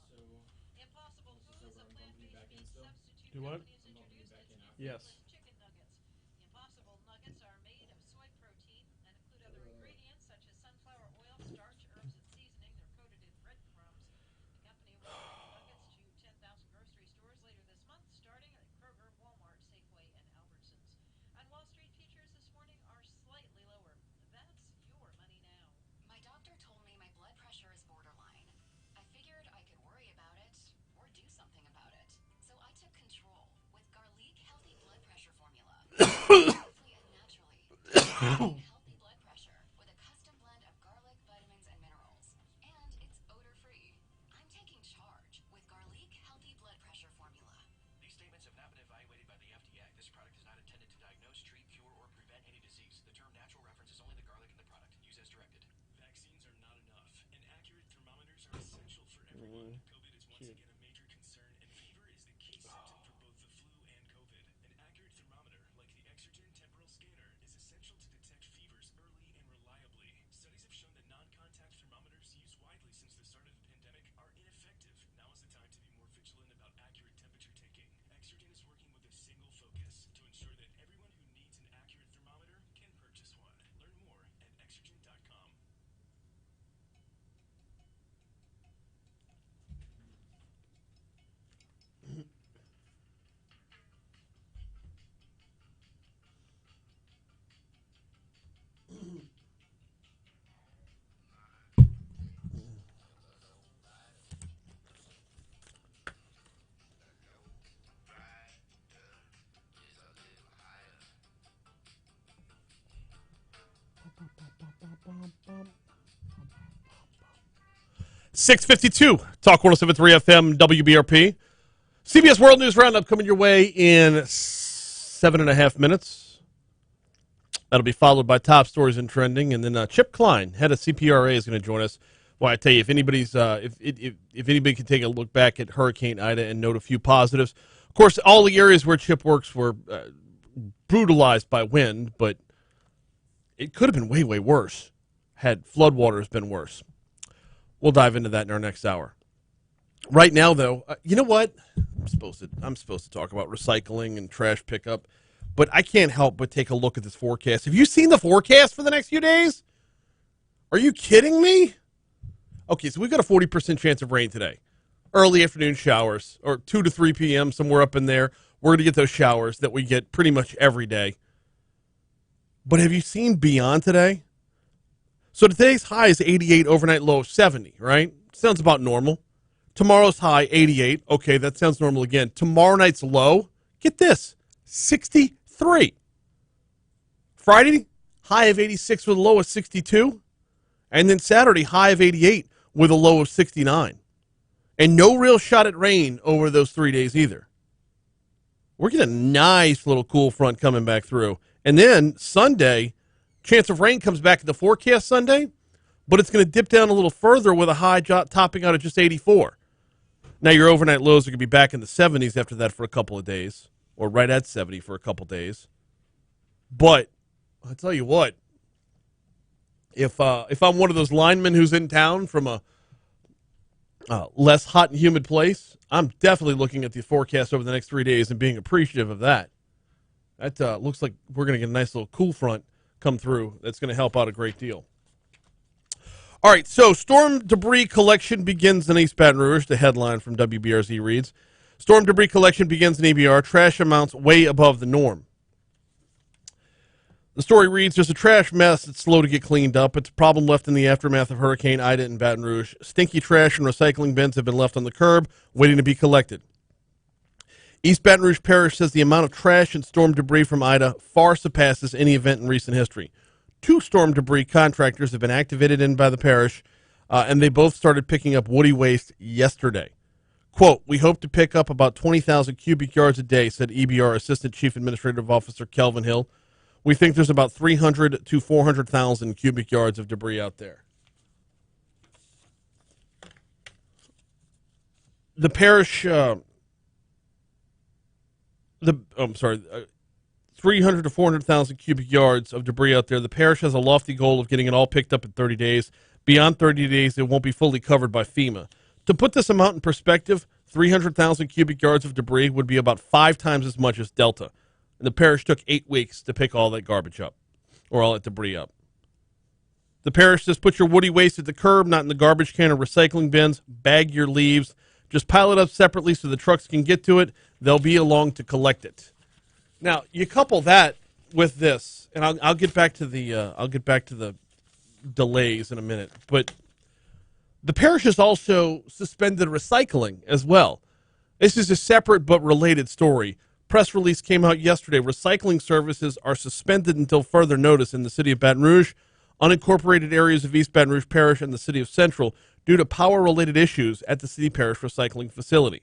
J: Impossible Food is a plant-based meat substitute
C: Do what?
J: company has introduced its new
C: Yes.
J: flavorless chicken nuggets. The Impossible nuggets are made of soy protein and include other ingredients such as sunflower oil, starch, herbs, and seasoning. They're coated in breadcrumbs. The company will bring nuggets to 10,000 grocery stores later this month, starting at Kroger, Walmart, Safeway, and Albertsons. On Wall Street, futures this morning are slightly lower. That's your money now.
D: My doctor told me my blood pressure is borderline. I figured I could worry about it or do something about it. So I took control with Garlic Healthy Blood Pressure Formula. Safely and naturally. Healthy blood pressure with a custom blend of garlic, vitamins, and minerals. And it's odor-free. I'm taking charge with Garlic Healthy Blood Pressure Formula.
E: These statements have not been evaluated by the FDA. This product is not intended to diagnose, treat, cure, or prevent any disease. The term natural references only the garlic in the product. Use as directed.
K: Vaccines are not enough, and accurate thermometers are essential for everyone. COVID is once again a major concern, and fever is the key symptom for both the flu and COVID. An accurate thermometer, like the Exergen temporal scanner, is essential to detect fevers early and reliably. Studies have shown that non-contact thermometers used widely since the start of the pandemic are ineffective. Now is the time to be more vigilant about accurate temperature taking. Exergen is working with a single focus to ensure that everyone who needs an accurate thermometer can purchase one. Learn more at Exergen.com.
C: .652 Talk 1073 FM WBRP. CBS World News Roundup coming your way in 7.5 minutes. That'll be followed by top stories and trending, and then Chip Kline, head of CPRA, is going to join us. Well, I tell you, if anybody's if anybody can take a look back at Hurricane Ida and note a few positives. Of course, all the areas where Chip works were brutalized by wind, but it could have been way, way worse had floodwaters been worse. We'll dive into that in our next hour. Right now, though, you know what? I'm supposed to talk about recycling and trash pickup, but I can't help but take a look at this forecast. Have you seen the forecast for the next few days? Are you kidding me? Okay, so we've got a 40% chance of rain today. Early afternoon showers, or 2 to 3 p.m., somewhere up in there. We're going to get those showers that we get pretty much every day. But have you seen beyond today? So today's high is 88, overnight low of 70, right? Sounds about normal. Tomorrow's high, 88. Okay, that sounds normal again. Tomorrow night's low, get this, 63. Friday, high of 86 with a low of 62. And then Saturday, high of 88 with a low of 69. And no real shot at rain over those 3 days either. We're getting a nice little cool front coming back through. And then Sunday, chance of rain comes back in the forecast Sunday, but it's going to dip down a little further with a high topping out at just 84. Now your overnight lows are going to be back in the 70s after that for a couple of days, or right at 70 for a couple of days. But I'll tell you what, if I'm one of those linemen who's in town from a less hot and humid place, I'm definitely looking at the forecast over the next 3 days and being appreciative of that. That looks like we're going to get a nice little cool front come through. That's going to help out a great deal. All right, so storm debris collection begins in East Baton Rouge. The headline from WBRZ reads, storm debris collection begins in EBR. Trash amounts way above the norm. The story reads, there's a trash mess that's slow to get cleaned up. It's a problem left in the aftermath of Hurricane Ida in Baton Rouge. Stinky trash and recycling bins have been left on the curb, waiting to be collected. East Baton Rouge Parish says the amount of trash and storm debris from Ida far surpasses any event in recent history. 2 storm debris contractors have been activated in by the parish, and they both started picking up woody waste yesterday. Quote, we hope to pick up about 20,000 cubic yards a day, said EBR Assistant Chief Administrative Officer Kelvin Hill. We think there's about 300 to 400,000 cubic yards of debris out there. The parish, 300 to 400,000 cubic yards of debris out there. The parish has a lofty goal of getting it all picked up in 30 days. Beyond 30 days, it won't be fully covered by FEMA. To put this amount in perspective, 300,000 cubic yards of debris would be about 5 times as much as Delta. And the parish took 8 weeks to pick all that garbage up, or all that debris up. The parish says put your woody waste at the curb, not in the garbage can or recycling bins. Bag your leaves. Just pile it up separately so the trucks can get to it. They'll be along to collect it. Now, you couple that with this, and I'll get back to the delays in a minute. But the parish has also suspended recycling as well. This is a separate but related story. Press release came out yesterday. Recycling services are suspended until further notice in the city of Baton Rouge, unincorporated areas of East Baton Rouge Parish, and the city of Central due to power-related issues at the city parish recycling facility.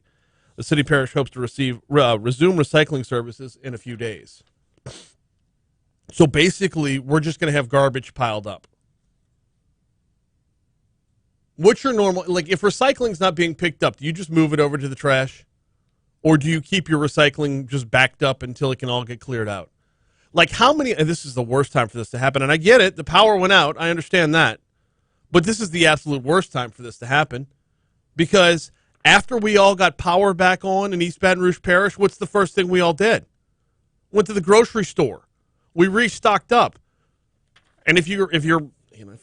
C: The city parish hopes to resume recycling services in a few days. So basically, we're just going to have garbage piled up. What's your normal, like if recycling's not being picked up, do you just move it over to the trash? Or do you keep your recycling just backed up until it can all get cleared out? Like how many, and this is the worst time for this to happen, and I get it, the power went out, I understand that. But this is the absolute worst time for this to happen. Because after we all got power back on in East Baton Rouge Parish, what's the first thing we all did? Went to the grocery store. We restocked up. And if you're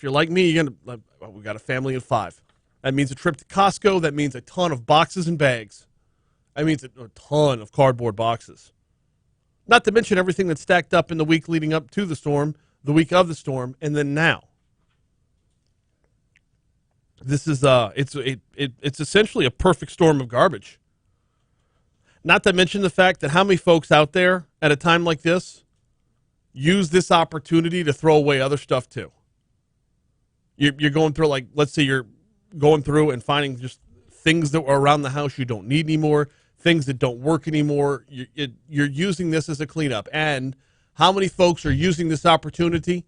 C: like me, we got a family of 5. That means a trip to Costco. That means a ton of boxes and bags. That means a ton of cardboard boxes. Not to mention everything that's stacked up in the week leading up to the storm, the week of the storm, and then now. This is it's essentially a perfect storm of garbage. Not to mention the fact that how many folks out there at a time like this use this opportunity to throw away other stuff too. You're going through, like, let's say you're going through and finding just things that are around the house you don't need anymore, things that don't work anymore. You're using this as a cleanup. And how many folks are using this opportunity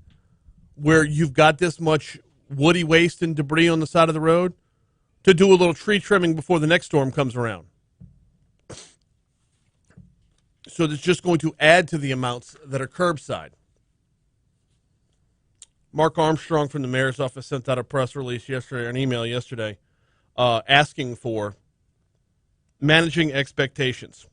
C: where you've got this much woody waste and debris on the side of the road to do a little tree trimming before the next storm comes around? So it's just going to add to the amounts that are curbside. Mark Armstrong from the mayor's office sent out a press release yesterday, or an email yesterday, asking for managing expectations.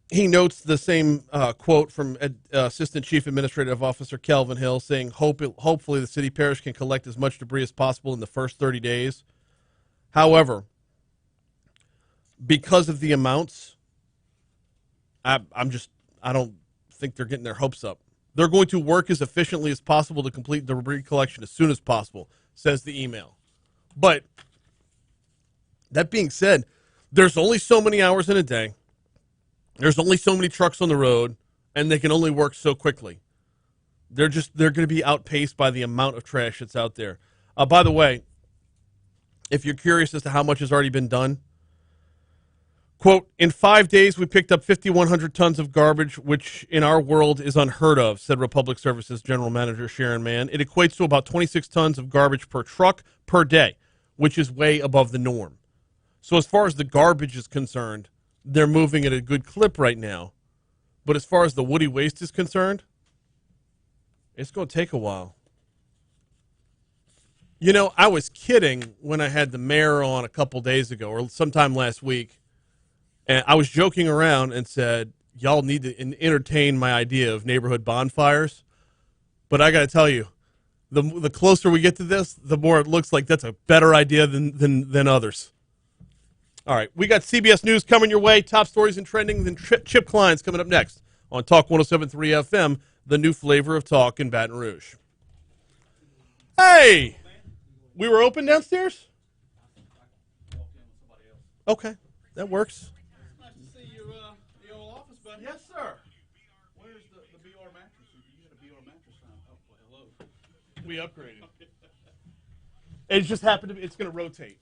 C: He notes the same quote from Assistant Chief Administrative Officer Kelvin Hill saying, hopefully the city parish can collect as much debris as possible in the first 30 days. However, because of the amounts, I don't think they're getting their hopes up They're going to work as efficiently as possible to complete the debris collection as soon as possible, says the email. But that being said, there's only so many hours in a day. There's only so many trucks on the road, and they can only work so quickly. They're going to be outpaced by the amount of trash that's out there. By the way, if you're curious as to how much has already been done, quote, in 5 days, we picked up 5,100 tons of garbage, which in our world is unheard of, said Republic Services General Manager Sharon Mann. It equates to about 26 tons of garbage per truck per day, which is way above the norm. So as far as the garbage is concerned, they're moving at a good clip right now. But as far as the woody waste is concerned, it's going to take a while. You know, I was kidding when I had the mayor on a couple days ago or sometime last week. And I was joking around and said, y'all need to entertain my idea of neighborhood bonfires. But I got to tell you, the closer we get to this, the more it looks like that's a better idea than others. All right, we got CBS News coming your way. Top stories and trending. Then Chip Kline's coming up next on Talk 107.3 FM, the new flavor of talk in Baton Rouge. Hey, we were open downstairs? Okay, that works.
L: Nice to see you, the old office, buddy.
C: Yes, sir.
L: Where's the BR mattress? You had a BR mattress on. Oh, well, hello.
C: We upgraded. It just happened to be, it's going to rotate.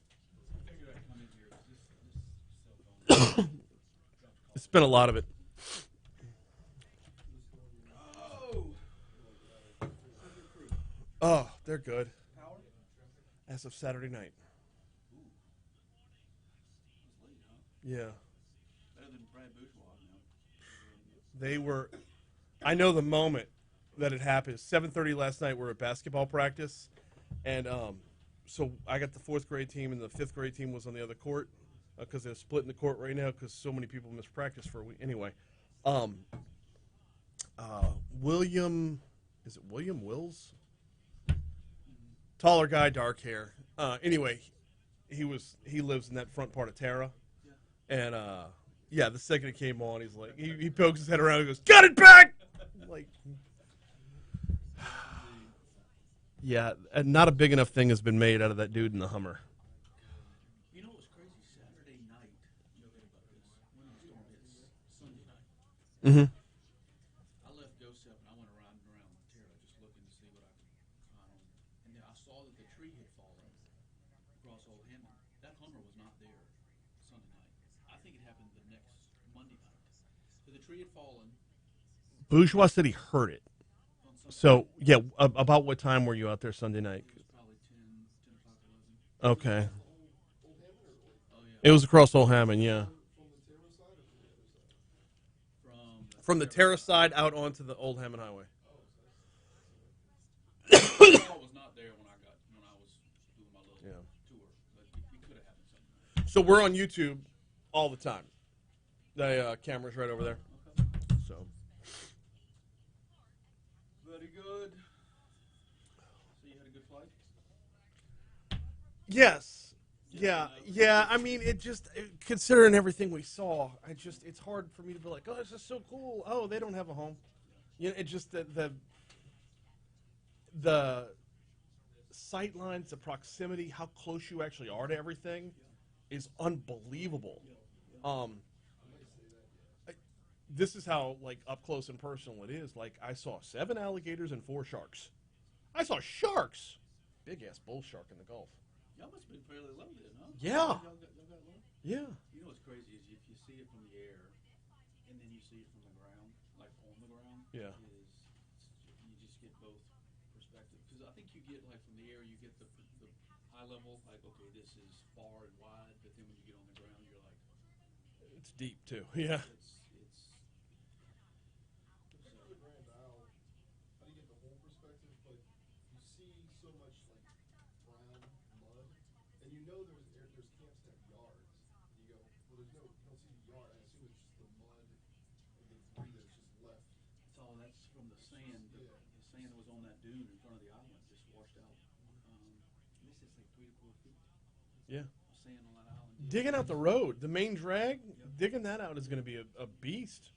C: Spent a lot of it. Oh, they're good. As of Saturday night. Yeah.
L: Better than Brad Bourgeois now.
C: They were, I know the moment that it happened. 7:30 last night, we're at basketball practice. And so I got the 4th grade team and the 5th grade team was on the other court. Because they're splitting the court right now because so many people miss practice for a week. Anyway, William Wills? Taller guy, dark hair. Anyway, he lives in that front part of Tara. And, the second it came on, he's like, he pokes his head around and goes, "Got it back!" Like, yeah, not a big enough thing has been made out of that dude in the Hummer. Mm-hmm.
L: I left Joseph and I went around Terra just looking to see what I could find. And then I saw that the tree had fallen across Old Hammond. That Hummer was not there Sunday night. I think it happened the next Monday night. So the tree had fallen.
C: Bourgeois said he heard it. So, yeah, about what time were you out there Sunday night?
L: It was probably 10 o'clock, 11.
C: Okay. It was across Old Hammond, yeah. From the Terrace side out onto the Old Hammond Highway.
L: I was not there when I was doing my little tour, but it could have happened something.
C: So we're on YouTube all the time. The camera's right over there.
L: Okay.
C: So.
L: Very good. So you had a good flight?
C: Yes. Yeah. I mean, considering everything we saw, it's hard for me to be like, oh, this is so cool. Oh, they don't have a home. You know, it just the sight lines, the proximity, how close you actually are to everything is unbelievable. This is how up close and personal it is. Like, I saw 7 alligators and 4 sharks. I saw sharks. Big ass bull shark in the Gulf.
L: Y'all must have been fairly low then, huh?
C: Yeah.
L: Y'all got low?
C: Yeah.
L: You know what's crazy is if you see it from the air and then you see it from the ground, like on the ground,
C: Yeah.
L: you just get both perspectives. Because I think you get, like, from the air, you get the high level, like, okay, this is far and wide, but then when you get on the ground, you're like...
C: It's deep, too. Yeah.
L: It's
M: How do you get the whole perspective? But you see so much brown mud, and you know there's camps that have yards. And you go, well, you don't see the yard. I assume it's just the mud and the debris that's just left.
L: that's from the sand.
M: Yeah.
L: The sand that was on that dune in front of the island just washed out. This is like 3 to 4 feet.
C: Yeah.
L: Sand on that island.
C: Digging out the road, the main drag, digging that out is going to be a beast.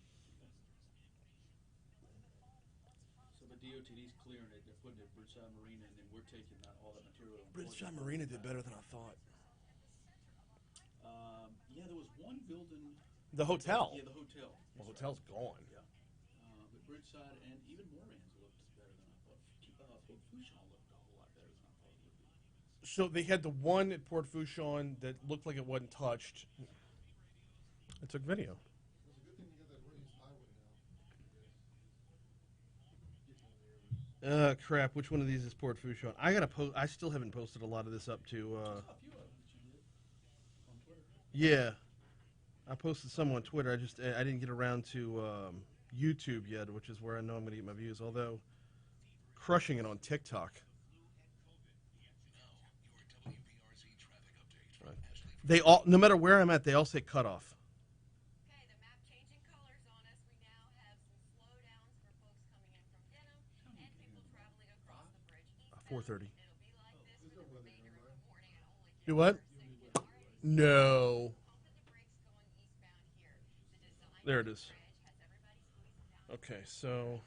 L: DOTD's clearing it, they're putting it at Bridgeside Marina, and then we're taking all that material. and putting
C: Bridgeside
L: it-
C: Marina did better than I thought.
L: Yeah, there was one building.
C: The hotel.
L: Yeah, the hotel.
C: The hotel's gone.
L: Yeah. But Bridgeside and even Moran's looked better than I thought. Port Fourchon looked a whole lot better than I thought it would be.
C: So they had the one at Port Fourchon that looked like it wasn't touched. I took video.
M: It's a good thing you got that raised highway now.
C: Crap. Which one of these is Port Fourchon? I gotta post. I still haven't posted a lot of this up to.
L: A few of them that you did on Twitter.
C: Yeah, I posted some on Twitter. I didn't get around to YouTube yet, which is where I know I'm gonna get my views. Although, crushing it on TikTok. Right. They all, no matter where I'm at, they all say cutoff.
D: Okay, the map changing colors on us. We now have some slowdowns for folks coming in from Denham and people traveling across the bridge eastbound.
C: 4:30.
D: It'll be like this for the remainder of the morning and only
C: Do what? No.
D: pump at the brakes going eastbound here. The design
C: There it is.
D: bridge has everybody squeezing down.
C: Okay, so,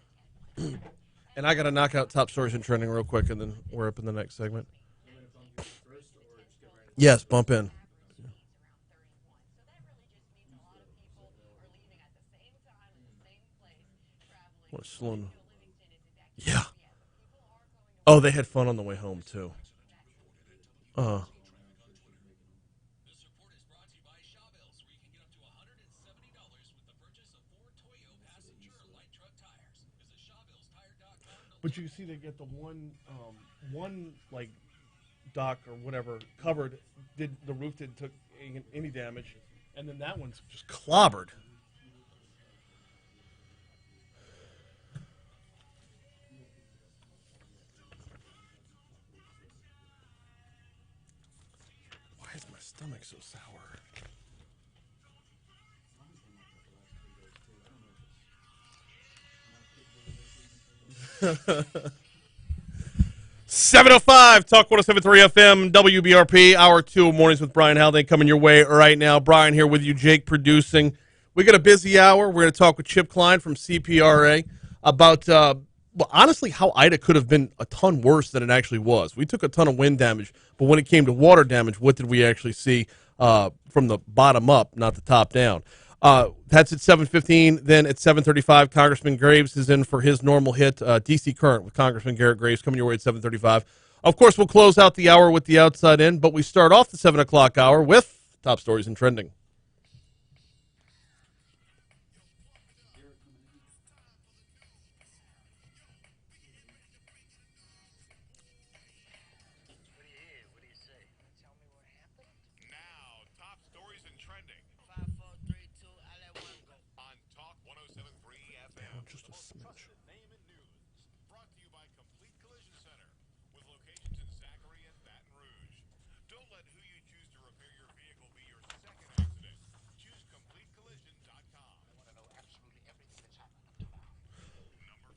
C: and I got to knock out top stories and trending real quick, and then we're up in the next segment. Yes, bump in. What a slow. Yeah. Oh, they had fun on the way home too.
K: This report is brought to you by Shawbills, where you can get up to $170 with the purchase of 4 Toyo passenger light truck tires. Visit ShawbillsTire.com.
C: But you can see they get the one like dock or whatever covered. The roof didn't took any damage, and then that one's just clobbered. Why is my stomach so sour? 7:05, Talk 107.3 FM, WBRP, Hour 2 of Mornings with Brian Haldane coming your way right now. Brian here with you, Jake producing. We got a busy hour. We're going to talk with Chip Kline from CPRA about, honestly, how Ida could have been a ton worse than it actually was. We took a ton of wind damage, but when it came to water damage, what did we actually see from the bottom up, not the top down? That's at 7:15. Then at 7:35, Congressman Graves is in for his normal hit, DC Current with Congressman Garrett Graves coming your way at 7:35. Of course, we'll close out the hour with the outside in, but we start off the 7 o'clock hour with top stories and trending.
A: Now, top stories and trending
H: 5, 4, 3, 2, I let one go.
A: on Talk 107.3 FM.
C: Just a smidge.
A: Name and news. Brought to you by Complete Collision Center with locations in Zachary and Baton Rouge. Don't let who you choose to repair your vehicle be your second accident. Choose CompleteCollision.com. I want to know absolutely everything that's happened up to now. Number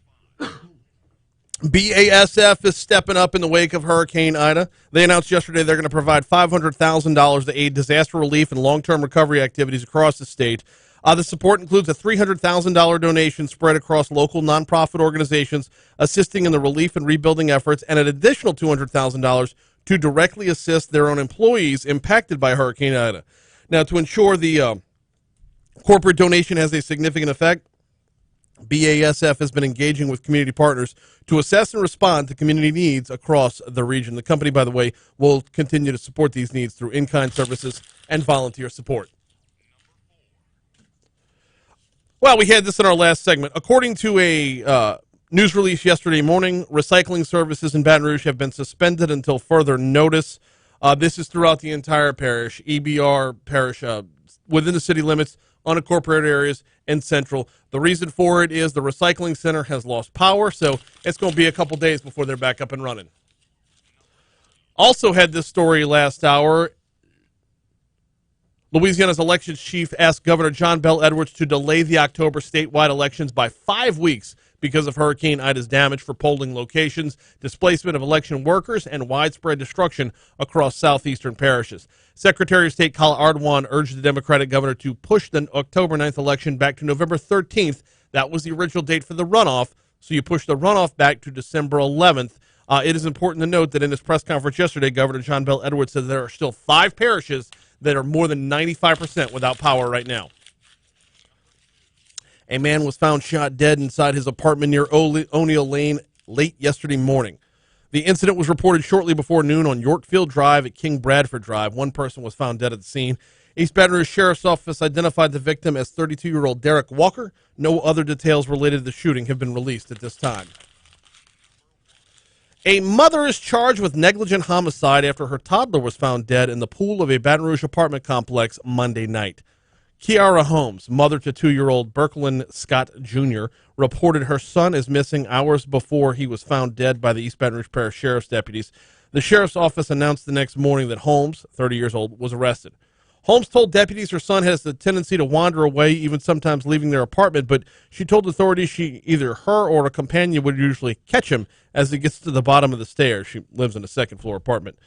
A: 5.
C: BASF is stepping up in the wake of Hurricane Ida. They announced yesterday they're going to provide $500,000 to aid disaster relief and long-term recovery activities across the state. The support includes a $300,000 donation spread across local nonprofit organizations assisting in the relief and rebuilding efforts, and an additional $200,000 to directly assist their own employees impacted by Hurricane Ida. Now, to ensure the corporate donation has a significant effect, BASF has been engaging with community partners to assess and respond to community needs across the region. The company, by the way, will continue to support these needs through in-kind services and volunteer support. Well, we had this in our last segment. According to a news release yesterday morning, recycling services in Baton Rouge have been suspended until further notice. This is throughout the entire parish, EBR parish, within the city limits, unincorporated areas, and central. The reason for it is the recycling center has lost power, so it's going to be a couple days before they're back up and running. Also had this story last hour. Louisiana's elections chief asked Governor John Bel Edwards to delay the October statewide elections by 5 weeks because of Hurricane Ida's damage for polling locations, displacement of election workers, and widespread destruction across southeastern parishes. Secretary of State Kala Ardoin urged the Democratic governor to push the October 9th election back to November 13th. That was the original date for the runoff, So you push the runoff back to December 11th. It is important to note that in his press conference yesterday, Governor John Bel Edwards said there are still 5 parishes that are more than 95% without power right now. A man was found shot dead inside his apartment near O'Neill Lane late yesterday morning. The incident was reported shortly before noon on Yorkfield Drive at King Bradford Drive. One person was found dead at the scene. East Baton Rouge Sheriff's Office identified the victim as 32-year-old Derek Walker. No other details related to the shooting have been released at this time. A mother is charged with negligent homicide after her toddler was found dead in the pool of a Baton Rouge apartment complex Monday night. Kiara Holmes, mother to 2-year-old Berkelin Scott Jr., reported her son is missing hours before he was found dead by the East Baton Rouge Parish Sheriff's deputies. The Sheriff's Office announced the next morning that Holmes, 30 years old, was arrested. Holmes told deputies her son has the tendency to wander away, even sometimes leaving their apartment, but she told authorities either her or a companion would usually catch him as he gets to the bottom of the stairs. She lives in a second-floor apartment.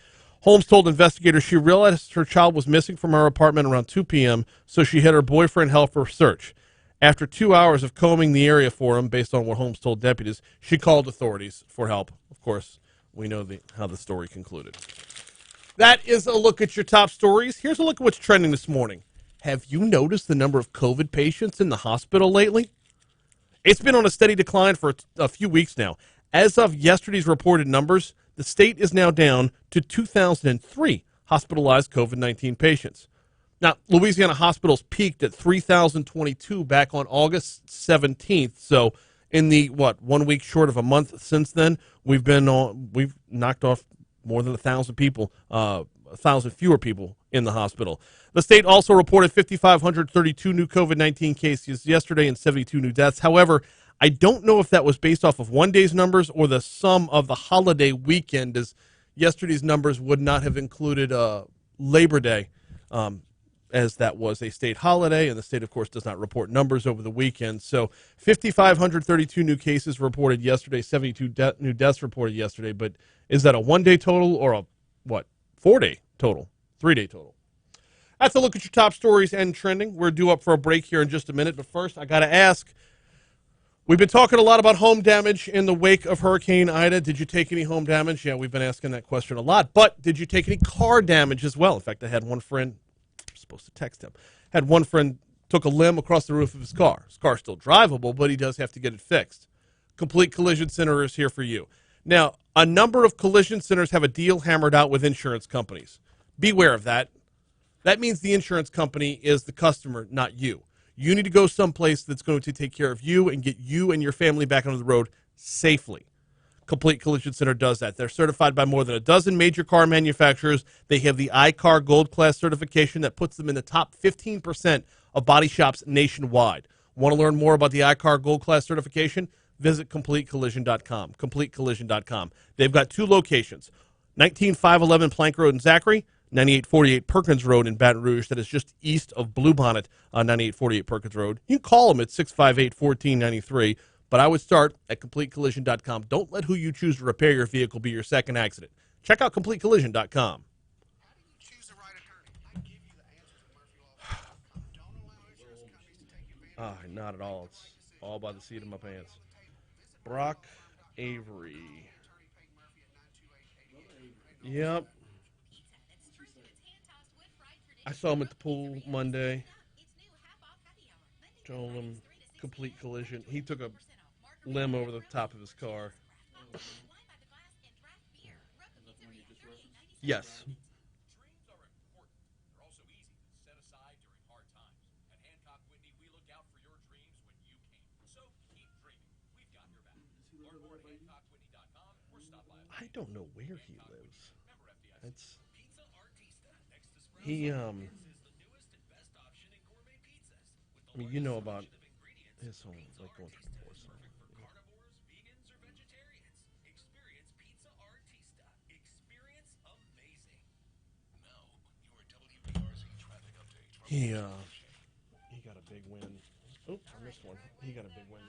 C: Holmes told investigators she realized her child was missing from her apartment around 2 p.m., so she had her boyfriend help her search. After 2 hours of combing the area for him, based on what Holmes told deputies, she called authorities for help. Of course, we know how the story concluded. That is a look at your top stories. Here's a look at what's trending this morning. Have you noticed the number of COVID patients in the hospital lately? It's been on a steady decline for a few weeks now. As of yesterday's reported numbers, the state is now down to 2,003 hospitalized COVID-19 patients. Now, Louisiana hospitals peaked at 3,022 back on August 17th. So in the, 1 week short of a month since then, we've knocked off more than 1,000 people, 1,000 fewer people in the hospital. The state also reported 5,532 new COVID-19 cases yesterday and 72 new deaths. However, I don't know if that was based off of one day's numbers or the sum of the holiday weekend, as yesterday's numbers would not have included Labor Day, as that was a state holiday, and the state, of course, does not report numbers over the weekend. So 5,532 new cases reported yesterday, 72 new deaths reported yesterday, but is that a one-day total or a, 4-day total, 3-day total? That's a look at your top stories and trending. We're due up for a break here in just a minute, but first I got to ask, we've been talking a lot about home damage in the wake of Hurricane Ida. Did you take any home damage? Yeah, we've been asking that question a lot, but did you take any car damage as well? In fact, I had one friend, I'm supposed to text him, had one friend took a limb across the roof of his car. His car's still drivable, but he does have to get it fixed. Complete Collision Center is here for you. Now, a number of collision centers have a deal hammered out with insurance companies. Beware of that. That means the insurance company is the customer, not you. You need to go someplace that's going to take care of you and get you and your family back on the road safely. Complete Collision Center does that. They're certified by more than a dozen major car manufacturers. They have the iCar Gold Class certification that puts them in the top 15% of body shops nationwide. Want to learn more about the iCar Gold Class certification? Visit CompleteCollision.com. CompleteCollision.com. They've got 2 locations, 19511 Plank Road in Zachary, 9848 Perkins Road in Baton Rouge, that is just east of Bluebonnet on 9848 Perkins Road. You can call them at 658-1493, but I would start at CompleteCollision.com. Don't let who you choose to repair your vehicle be your second accident. Check out CompleteCollision.com.
H: How do you choose the right attorney? I give you the answers at MurphyLawFirm.com. Don't allow insurance companies to take advantage of you.
C: Not at all. It's all by the seat of my pants. Brock Avery. Yep. I saw him at the pool Monday. Told him Complete Collision. He took a limb over the top of his car. Yes.
E: Dreams are important. They're also easy to set aside during hard times. At Hancock Whitney, we looked out for your dreams when you came. So keep dreaming. We've got your back. Learn more at HancockWhitney.com or stop by.
C: I don't know where he lives.
E: Member FDIC.
C: It's
E: Pizza Artista next to Sprouts
C: he
E: is the newest and best option in gourmet pizzas. With the
C: I mean, you know about
E: ingredients.
C: his whole like going through divorce.
E: Perfect for carnivores, vegans, or vegetarians. Experience Pizza Artista. Experience amazing.
A: Now, your WBRZ traffic update.
C: He got a big win. Oh, I missed one. He got a big win.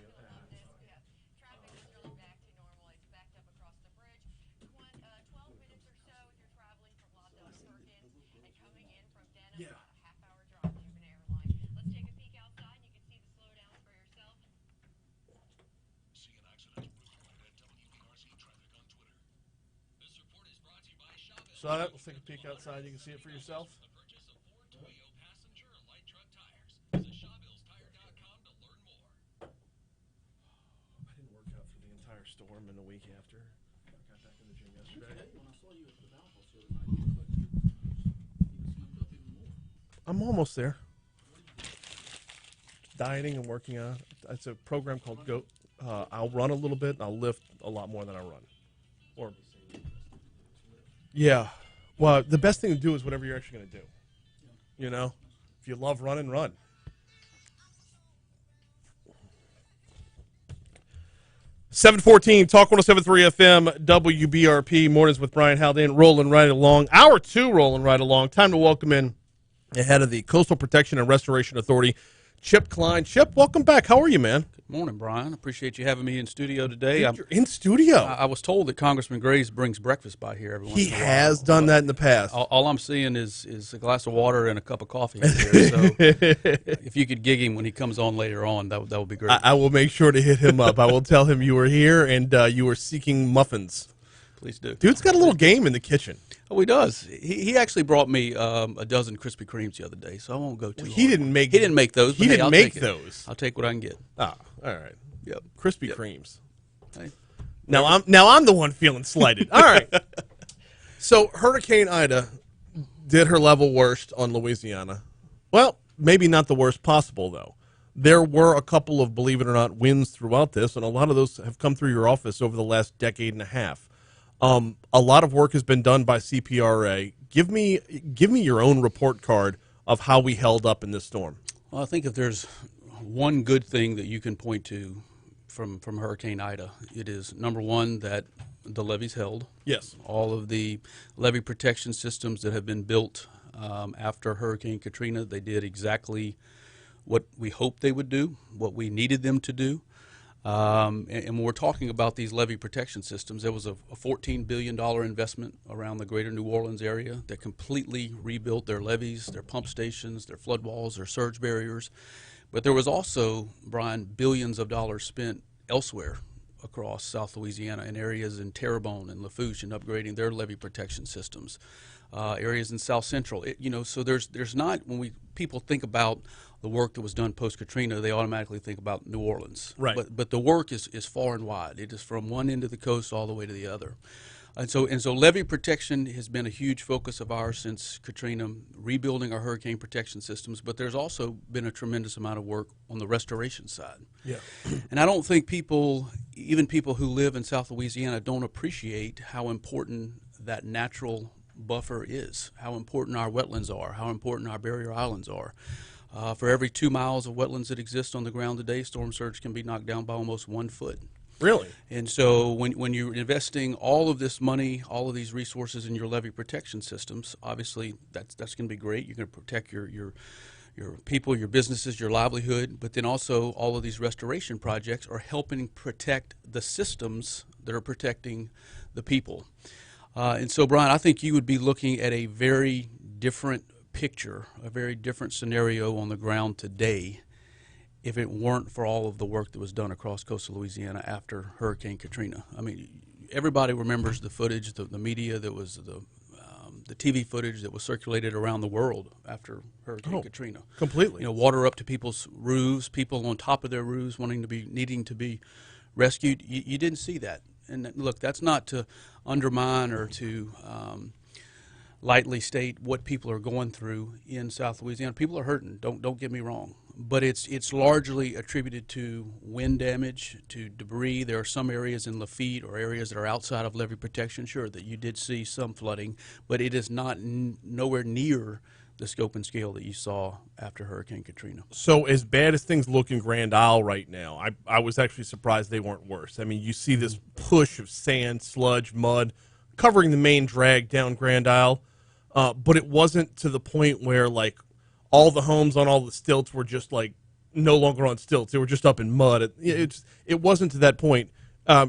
D: Traffic is really back to normal. It's backed up across the bridge. 12 minutes or so if you're traveling from Lobdell to Perkins and coming in from Denham.
C: Yeah.
D: About a half-hour drive to an airline. Let's take a peek outside. You can see the slowdowns for yourself.
A: See an accident
C: Saw that? Let's take a peek outside. You can see it for yourself. I didn't work out for the entire storm in the week after. I got back in the gym yesterday.
L: When I saw you at the Valpo the other night, you looked like you slimmed up even more.
C: I'm almost there. Dieting and working out. It's a program called Go. I'll run a little bit, and I'll lift a lot more than I run. Or, yeah. Well, the best thing to do is whatever you're actually going to do. You know, if you love running, run. $7:14, Talk 107.3 FM, WBRP, Mornings with Brian Haldane, rolling right along. Hour 2 rolling right along. Time to welcome in the head of the Coastal Protection and Restoration Authority, Chip Kline. Chip, welcome back. How are you, man?
N: Good morning, Brian. Appreciate you having me in studio today.
C: Dude, you're in studio.
N: I was told that Congressman Graves brings breakfast by here every once
C: He
N: in a while.
C: has done that in the past.
N: All I'm seeing is a glass of water and a cup of coffee in here. So if you could gig him when he comes on later on, that would be great.
C: I will make sure to hit him up. I will tell him you were here and you were seeking muffins.
N: Please do.
C: Dude's got a little game in the kitchen.
N: Oh, he does. He actually brought me a dozen Krispy Kremes the other day, so I won't go too hard.
C: He didn't make
N: those.
C: He
N: but hey,
C: didn't
N: I'll
C: make
N: take it.
C: those.
N: I'll take what I can get.
C: Ah, all right.
N: Yep.
C: Krispy Kremes.
N: Hey.
C: Now I'm the one feeling slighted. All right. So Hurricane Ida did her level worst on Louisiana. Well, maybe not the worst possible though. There were a couple of, believe it or not, wins throughout this, and a lot of those have come through your office over the last decade and a half. A lot of work has been done by CPRA. Give me your own report card of how we held up in this storm.
N: Well, I think if there's one good thing that you can point to from Hurricane Ida, it is, number one, that the levees held.
C: Yes.
N: All of the levee protection systems that have been built after Hurricane Katrina, they did exactly what we hoped they would do, what we needed them to do. And when we're talking about these levee protection systems, there was a $14 billion investment around the greater New Orleans area that completely rebuilt their levees, their pump stations, their flood walls, their surge barriers. But there was also, Brian, billions of dollars spent elsewhere across South Louisiana in areas in Terrebonne and Lafourche and upgrading their levee protection systems. Areas in South Central, so there's not, when people think about the work that was done post-Katrina, they automatically think about New Orleans.
C: Right.
N: But the work is far and wide. It is from one end of the coast all the way to the other. And so levee protection has been a huge focus of ours since Katrina, rebuilding our hurricane protection systems, but there's also been a tremendous amount of work on the restoration side.
C: Yeah.
N: And I don't think people, even people who live in South Louisiana, don't appreciate how important that natural buffer is, how important our wetlands are, how important our barrier islands are. For every 2 miles of wetlands that exist on the ground today, storm surge can be knocked down by almost 1 foot.
C: Really?
N: And so when you're investing all of this money, all of these resources in your levee protection systems, obviously that's going to be great. You're going to protect your people, your businesses, your livelihood, but then also all of these restoration projects are helping protect the systems that are protecting the people. And so, Brian, I think you would be looking at a very different picture, a very different scenario on the ground today if it weren't for all of the work that was done across coastal Louisiana after Hurricane Katrina. I mean, everybody remembers the footage, the media that was the TV footage that was circulated around the world after Hurricane Katrina.
C: Completely.
N: Water up to people's roofs, people on top of their roofs needing to be rescued. You didn't see that. And look, that's not to undermine or to lightly state what people are going through in South Louisiana. People are hurting. Don't get me wrong, but it's largely attributed to wind damage, to debris. There are some areas in Lafitte or areas that are outside of levee protection, sure, that you did see some flooding, but it is not nowhere near the scope and scale that you saw after Hurricane Katrina.
C: So as bad as things look in Grand Isle right now, I was actually surprised they weren't worse. I mean, you see this push of sand, sludge, mud covering the main drag down Grand Isle, but it wasn't to the point where, like, all the homes on all the stilts were just, like, no longer on stilts. They were just up in mud. It wasn't to that point.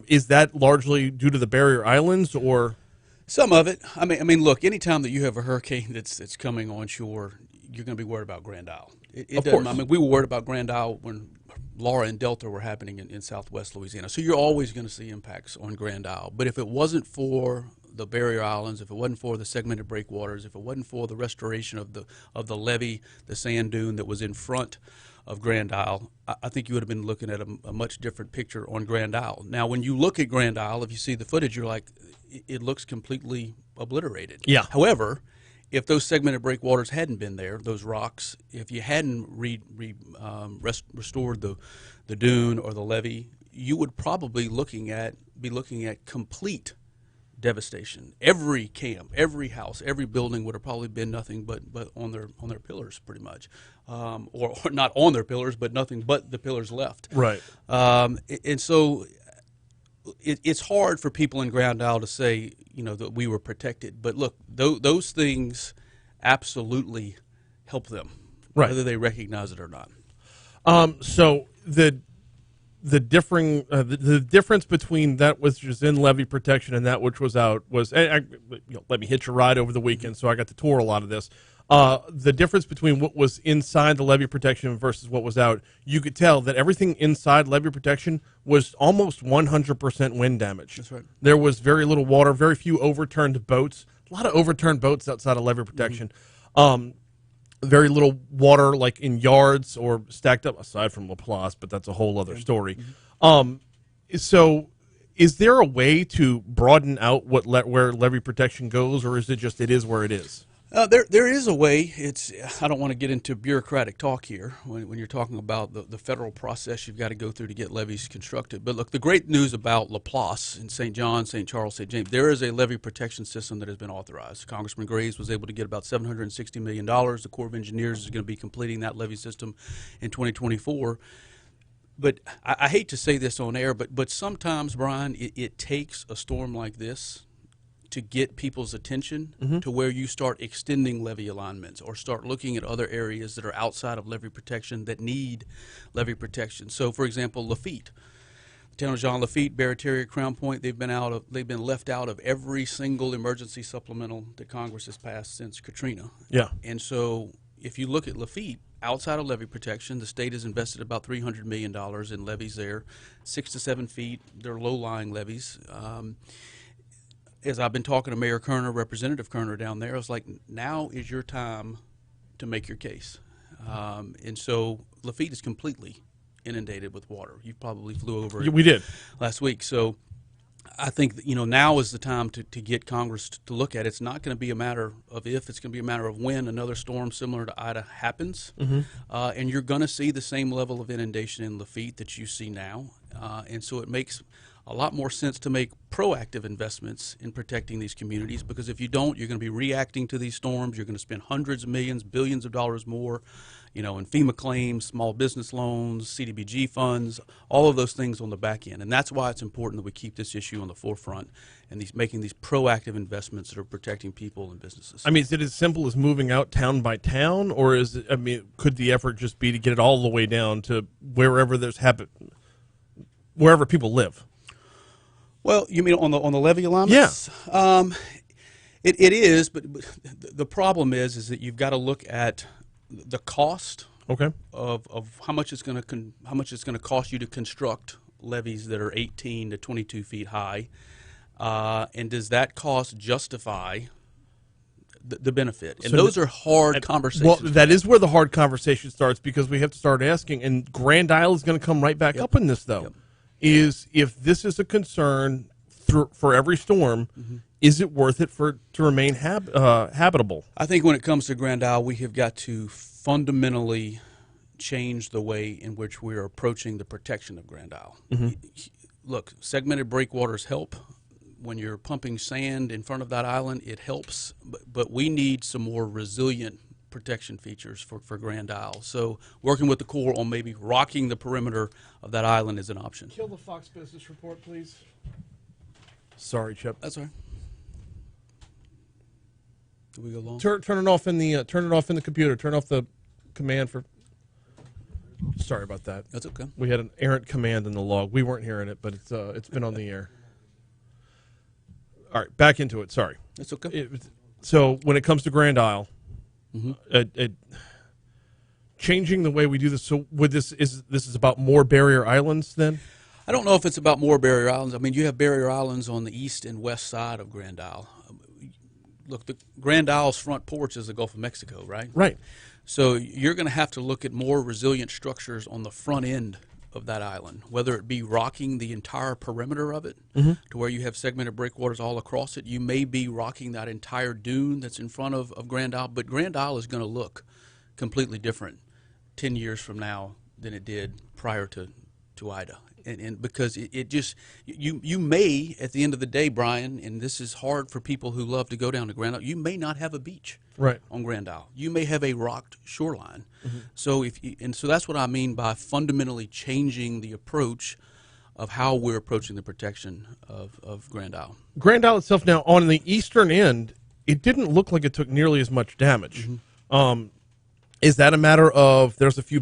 C: Is that largely due to the barrier islands, or...?
N: Some of it. I mean, look. Anytime that you have a hurricane that's coming on shore, you're going to be worried about Grand Isle.
C: Of course.
N: I mean, we were worried about Grand Isle when Laura and Delta were happening in Southwest Louisiana. So you're always going to see impacts on Grand Isle. But if it wasn't for the barrier islands, if it wasn't for the segmented breakwaters, if it wasn't for the restoration of the levee, the sand dune that was in front of Grand Isle, I think you would have been looking at a much different picture on Grand Isle. Now, when you look at Grand Isle, if you see the footage, you're like, it looks completely obliterated.
C: Yeah.
N: However, if those segmented breakwaters hadn't been there, those rocks, if you hadn't restored the dune or the levee, you would probably be looking at complete devastation. Every camp, every house, every building would have probably been nothing but on their pillars, pretty much, or not on their pillars, but nothing but the pillars left.
C: Right.
N: And so it's hard for people in Grand Isle to say, that we were protected. But look, those things absolutely help them,
C: right,
N: whether they recognize it or not.
C: So the difference between that which was in levee protection and that which was out was, let me hitch a ride over the weekend, so I got to tour a lot of this. The difference between what was inside the levee protection versus what was out, you could tell that everything inside levee protection was almost 100% wind damage.
N: That's right.
C: There was very little water, very few overturned boats, a lot of overturned boats outside of levee protection. Very little water, like in yards or stacked up, aside from Laplace, but that's a whole other story. So is there a way to broaden out where levee protection goes, or is it just it is where it is?
N: There is a way. I don't want to get into bureaucratic talk here. When you're talking about the federal process you've got to go through to get levees constructed. But look, the great news about Laplace in St. John, St. Charles, St. James, there is a levee protection system that has been authorized. Congressman Graves was able to get about $760 million. The Corps of Engineers is going to be completing that levee system in 2024. But I hate to say this on air, but sometimes, Brian, it takes a storm like this to get people's attention to where you start extending levee alignments or start looking at other areas that are outside of levee protection that need levee protection. So, for example, Lafitte, the town of Jean Lafitte, Barataria, Crown Point, they've been left out of every single emergency supplemental that Congress has passed since Katrina.
C: Yeah.
N: And so, if you look at Lafitte, outside of levee protection, the state has invested about $300 million in levees there, 6 to 7 feet. They're low-lying levees. As I've been talking to Mayor Kerner, Representative Kerner down there, I was like, now is your time to make your case. And so Lafitte is completely inundated with water. You probably flew over it.
C: We did
N: last week. So I think that, now is the time to get Congress to look at it. It's not going to be a matter of if, it's going to be a matter of when another storm similar to Ida happens. And you're going to see the same level of inundation in Lafitte that you see now. And so it makes a lot more sense to make proactive investments in protecting these communities, because if you don't, you're going to be reacting to these storms. You're going to spend hundreds of millions, billions of dollars more, in FEMA claims, small business loans, CDBG funds, all of those things on the back end. And that's why it's important that we keep this issue on the forefront and making these proactive investments that are protecting people and businesses.
C: I mean, is it as simple as moving out town by town, or is it, could the effort just be to get it all the way down to wherever wherever people live?
N: Well, you mean on the levee alignments?
C: Yeah.
N: It is, but the problem is that you've got to look at the cost of how much it's going to cost you to construct levees that are 18 to 22 feet high, and does that cost justify the benefit? And those are hard conversations.
C: Well, that is where the hard conversation starts, because we have to start asking, and Grand Isle is going to come right back up in this, though. Is if this is a concern for every storm, is it worth it to remain habitable?
N: I think when it comes to Grand Isle, we have got to fundamentally change the way in which we are approaching the protection of Grand Isle. Look, segmented breakwaters help. When you're pumping sand in front of that island, it helps, but we need some more resilient protection features for Grand Isle. So working with the Corps on maybe rocking the perimeter of that island is an option.
C: Kill the Fox Business Report, please. Sorry, Chip.
N: That's all right. Do we go long?
C: Turn it off in the computer. Turn off the command for. Sorry about that.
N: That's okay.
C: We had an errant command in the log. We weren't hearing it, but it's been on the air. All right, back into it. Sorry.
N: That's okay.
C: So when it comes to Grand Isle, changing the way we do this. So this is about more barrier islands then?
N: I don't know if it's about more barrier islands. I mean, you have barrier islands on the east and west side of Grand Isle. Look, the Grand Isle's front porch is the Gulf of Mexico, right?
C: Right.
N: So you're going to have to look at more resilient structures on the front end of that island, whether it be rocking the entire perimeter of it to where you have segmented breakwaters all across it. You may be rocking that entire dune that's in front of Grand Isle, but Grand Isle is going to look completely different 10 years from now than it did prior to Ida. And because it just, you may, at the end of the day, Brian, and this is hard for people who love to go down to Grand Isle, you may not have a beach on Grand Isle. You may have a rocked shoreline. So so that's what I mean by fundamentally changing the approach of how we're approaching the protection of Grand Isle.
C: Grand Isle itself now, on the eastern end, it didn't look like it took nearly as much damage. Is that a matter of there's a few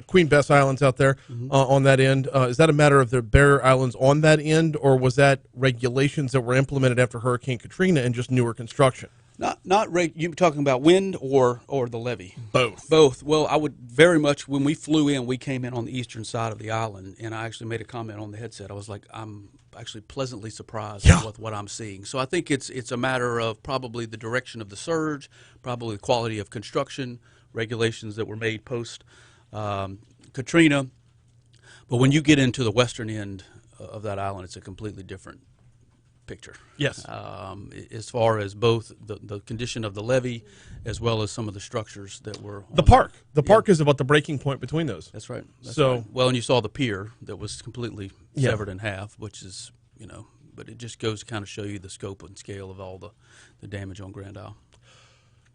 C: Queen Bess Islands out there on that end? Is that a matter of the barrier islands on that end, or was that regulations that were implemented after Hurricane Katrina and just newer construction?
N: You talking about wind or the levee?
C: Both.
N: Both. Well, I would very much, when we flew in, we came in on the eastern side of the island, and I actually made a comment on the headset. I was like, I'm actually pleasantly surprised with what I'm seeing. So I think it's a matter of probably the direction of the surge, probably the quality of construction, regulations that were made post Katrina. But when you get into the western end of that island, it's a completely different picture.
C: Yes.
N: As far as both the condition of the levee as well as some of the structures that were
C: the park. The park is about the breaking point between those.
N: That's right.
C: Well,
N: and you saw the pier that was completely severed in half, which is, but it just goes to kind of show you the scope and scale of all the damage on Grand Isle.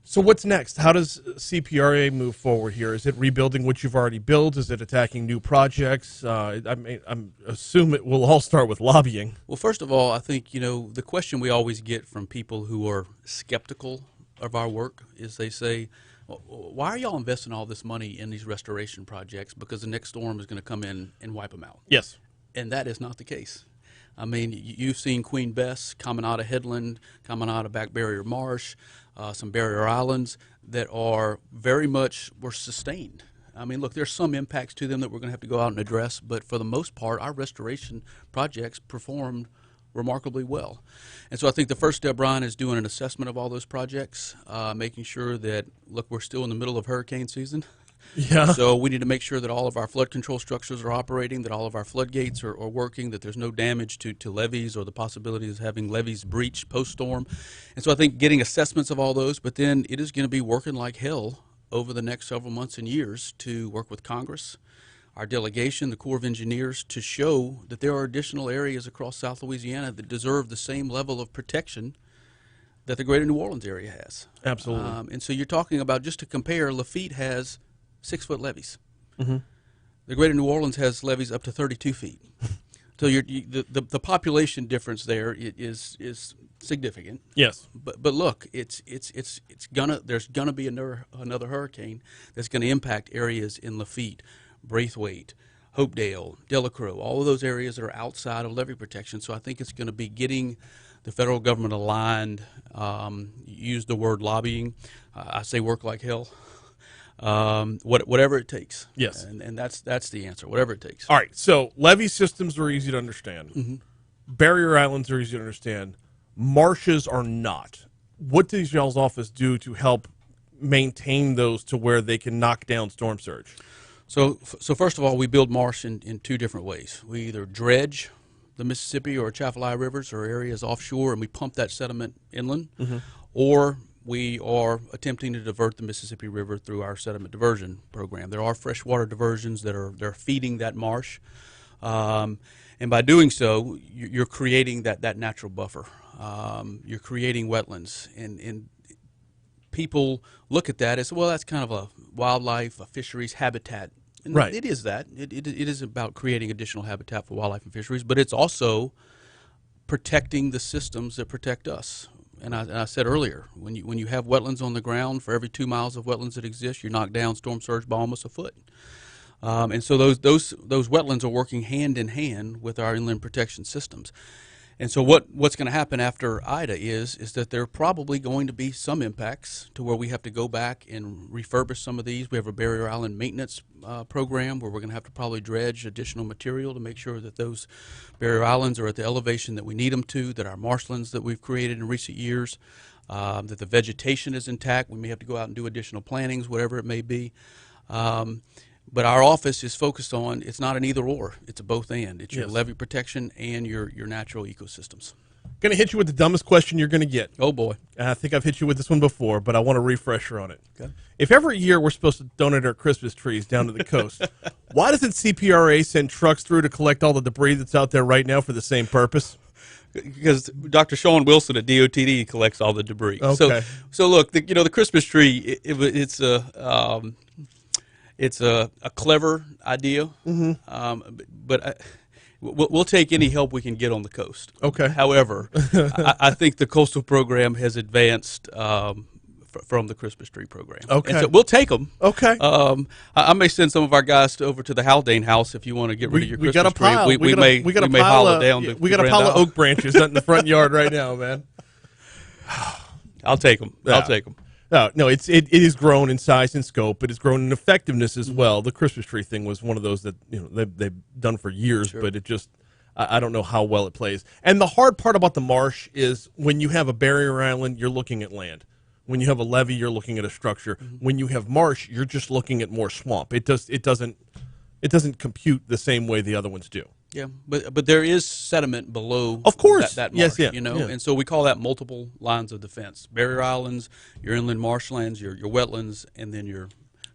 C: So what's next? How does CPRA move forward here? Is it rebuilding what you've already built? Is it attacking new projects? I assume it will all start with lobbying.
N: Well, first of all, I think, the question we always get from people who are skeptical of our work is they say, why are y'all investing all this money in these restoration projects? Because the next storm is going to come in and wipe them out.
C: Yes.
N: And that is not the case. I mean, you've seen Queen Bess, Caminada Headland, Caminada Back Barrier Marsh, some barrier islands that are very much were sustained. I mean, look, there's some impacts to them that we're going to have to go out and address, but for the most part, our restoration projects performed remarkably well. And so I think the first step, Brian, is doing an assessment of all those projects, making sure that, look, we're still in the middle of hurricane season.
C: Yeah.
N: So we need to make sure that all of our flood control structures are operating, that all of our floodgates are working, that there's no damage to levees or the possibility of having levees breach post-storm. And so I think getting assessments of all those, but then it is going to be working like hell over the next several months and years to work with Congress, our delegation, the Corps of Engineers, to show that there are additional areas across South Louisiana that deserve the same level of protection that the greater New Orleans area has.
C: Absolutely.
N: And so you're talking about, just to compare, Lafitte has 6-foot levees. The greater New Orleans has levees up to 32 feet. So the population difference there is significant.
C: Yes.
N: But look, there's gonna be another hurricane that's gonna impact areas in Lafitte, Braithwaite, Hopedale, Delacroix, all of those areas that are outside of levee protection. So I think it's going to be getting the federal government aligned. Use the word lobbying. I say work like hell. Whatever it takes.
C: Yes.
N: And that's the answer. Whatever it takes.
C: All right. So levee systems are easy to understand. Barrier islands are easy to understand. Marshes are not. What does y'all's office do to help maintain those to where they can knock down storm surge?
N: So first of all, we build marsh in two different ways. We either dredge the Mississippi or Atchafalaya rivers or areas offshore, and we pump that sediment inland, or we are attempting to divert the Mississippi River through our sediment diversion program. There are freshwater diversions they're feeding that marsh, and by doing so, you're creating that natural buffer. You're creating wetlands, and people look at that as, well, that's kind of a wildlife, a fisheries habitat. And
C: right.
N: It is that. It is about creating additional habitat for wildlife and fisheries, but it's also protecting the systems that protect us. And I said earlier, when you have wetlands on the ground, for every 2 miles of wetlands that exist, you knock down storm surge by almost a foot. And so those wetlands are working hand in hand with our inland protection systems. And so what's going to happen after Ida is that there are probably going to be some impacts to where we have to go back and refurbish some of these. We have a barrier island maintenance program where we're going to have to probably dredge additional material to make sure that those barrier islands are at the elevation that we need them to, that our marshlands that we've created in recent years, that the vegetation is intact. We may have to go out and do additional plantings, whatever it may be. But our office is focused on, it's not an either or, it's a both and. It's your levee protection and your natural ecosystems.
C: Going to hit you with the dumbest question you're going to get.
N: Oh, boy.
C: I think I've hit you with this one before, but I want a refresher on it.
N: Okay.
C: If every year we're supposed to donate our Christmas trees down to the coast, why doesn't CPRA send trucks through to collect all the debris that's out there right now for the same purpose?
N: Because Dr. Sean Wilson at DOTD collects all the debris.
C: Okay.
N: So look, the Christmas tree, it's a clever idea, but we'll take any help we can get on the coast.
C: Okay.
N: However, I think the coastal program has advanced from the Christmas tree program.
C: Okay.
N: And so we'll take them.
C: Okay.
N: I may send some of our guys over to the Haldane house if you want to get rid of your Christmas tree. We may haul it down.
C: We got a pile of oak branches out in the front yard right now, man.
N: I'll take them.
C: Yeah.
N: I'll take them.
C: No, it has grown in size and scope. It has grown in effectiveness as well. The Christmas tree thing was one of those that they've done for years, but it just I don't know how well it plays. And the hard part about the marsh is when you have a barrier island, you're looking at land. When you have a levee, you're looking at a structure. When you have marsh, you're just looking at more swamp. It doesn't compute the same way the other ones do.
N: Yeah, but there is sediment below.
C: Of course,
N: that marsh,
C: yes,
N: and so we call that multiple lines of defense: barrier islands, your inland marshlands, your wetlands, and then your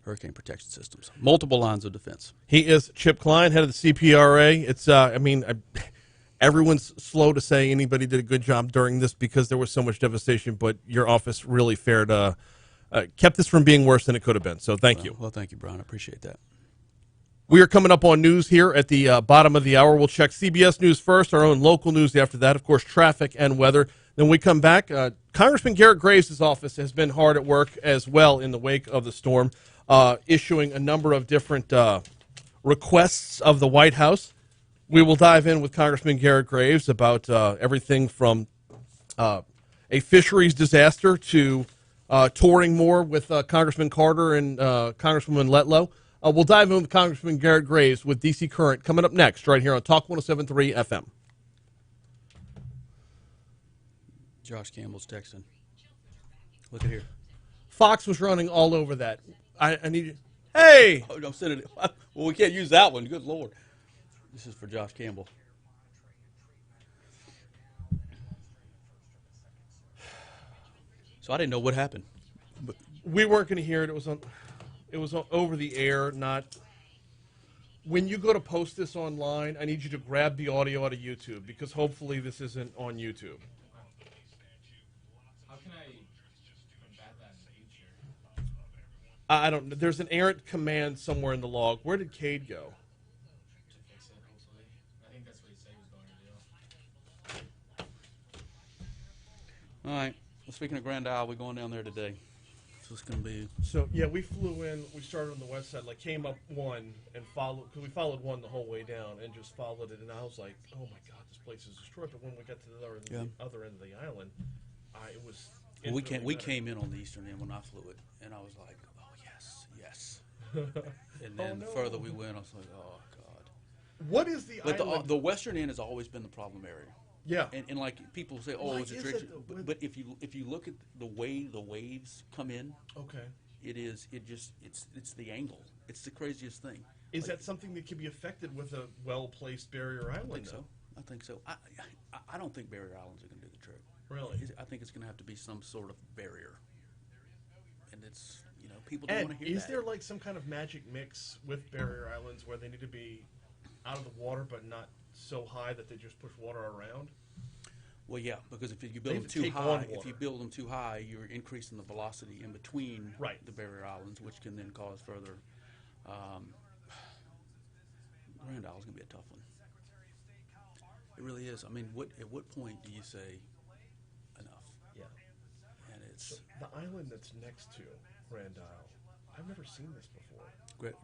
N: hurricane protection systems. Multiple lines of defense.
C: He is Chip Kline, head of the CPRA. It's everyone's slow to say anybody did a good job during this because there was so much devastation, but your office really kept this from being worse than it could have been. So thank you.
N: Well, thank you, Brian. I appreciate that.
C: We are coming up on news here at the bottom of the hour. We'll check CBS News first, our own local news after that, of course, traffic and weather. Then we come back. Congressman Garrett Graves' office has been hard at work as well in the wake of the storm, issuing a number of different requests of the White House. We will dive in with Congressman Garrett Graves about everything from a fisheries disaster to touring more with Congressman Carter and Congresswoman Letlow. We'll dive in with Congressman Garrett Graves with D.C. Current coming up next right here on Talk 107.3 FM.
N: Josh Campbell's texting. Look at here.
C: Fox was running all over that. I need you. Hey!
N: Oh, I'm sending it. Well, we can't use that one. Good Lord. This is for Josh Campbell. So I didn't know what happened. But
C: we weren't going to hear it. It was over the air, not. When you go to post this online, I need you to grab the audio out of YouTube because hopefully this isn't on YouTube.
I: How can I combat that in the future?
C: I don't. There's an errant command somewhere in the log. Where did Cade go?
I: To fix it, hopefully. I think that's what he said he was going to do.
N: all right. Well, speaking of Grand Isle, we're going down there today. So it's going to be.
C: So yeah, we flew in. We started on the west side, came up one and followed because we followed one the whole way down and just followed it. And I was like, oh my God, this place is destroyed. But when we got to the other end of the island, it was.
N: Well, we came in on the eastern end when I flew it, and I was like, oh yes. And then the further we went, I was like, oh God.
C: What is the
N: But
C: island?
N: the western end has always been the problem area.
C: Yeah.
N: And like people say, oh, it's a dredge. But if you look at the way the waves come in,
C: Okay.
N: it's the angle. It's the craziest thing.
C: Is that something that can be affected with a well-placed barrier island?
N: I think so. I don't think barrier islands are going to do the trick.
C: Really?
N: I think it's going to have to be some sort of barrier. And it's, people don't want to hear that.
C: Is there some kind of magic mix with barrier islands where they need to be out of the water but not so high that they just push water around?
N: Well, yeah, because if you build them too high, you're increasing the velocity in between the barrier islands, which can then cause further. Grand Isle's going to be a tough one. It really is. I mean, at what point do you say enough?
C: Yeah.
N: And it's
C: the island that's next to Grand Isle. I've never seen this before.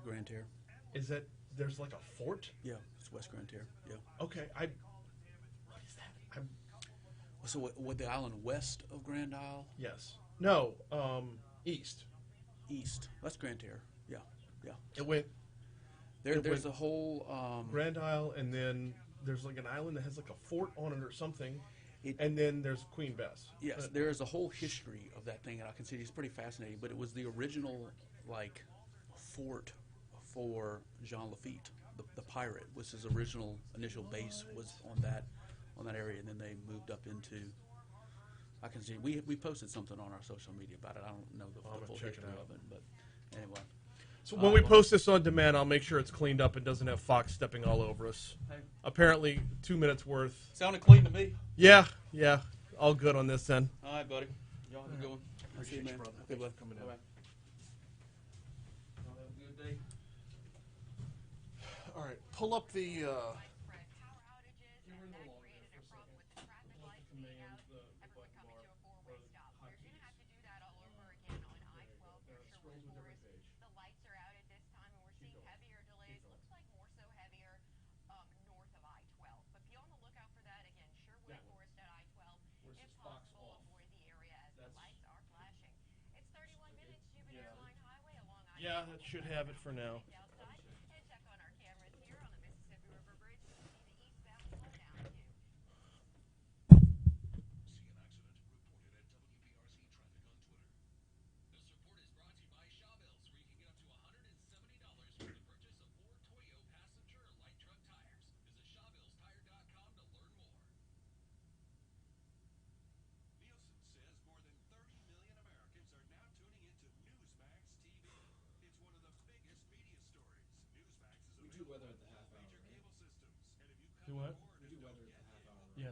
N: Grand Terre.
C: Is that there's a fort?
N: Yeah, it's West Grand Terre. Yeah.
C: Okay, what is that?
L: So what the island west of Grand Isle?
C: Yes. No, east.
L: East. That's Grand Terre. Yeah, yeah.
C: It went
L: There's a whole
C: Grand Isle, and then there's like an island that has like a fort on it or something, and then there's Queen Bess.
L: Yes, there is a whole history of that thing, and I can see it's pretty fascinating. But it was the original like fort for Jean Lafitte, the pirate. Was his original initial base was on that area, and then they moved up into. I can see we posted something on our social media about it. I don't know the full history of it, but anyway.
C: So when we post this on demand, I'll make sure it's cleaned up and doesn't have Fox stepping all over us.
L: Hey.
C: Apparently, 2 minutes worth.
L: Sounded clean to me.
C: Yeah, all good on this end.
L: All right, buddy. Y'all have a good one.
C: Appreciate you, brother.
L: Good luck
C: Coming in.
L: Bye-bye. Y'all have a good day.
C: All right, pull up the. Yeah, that should have it for now. Do what? Yes.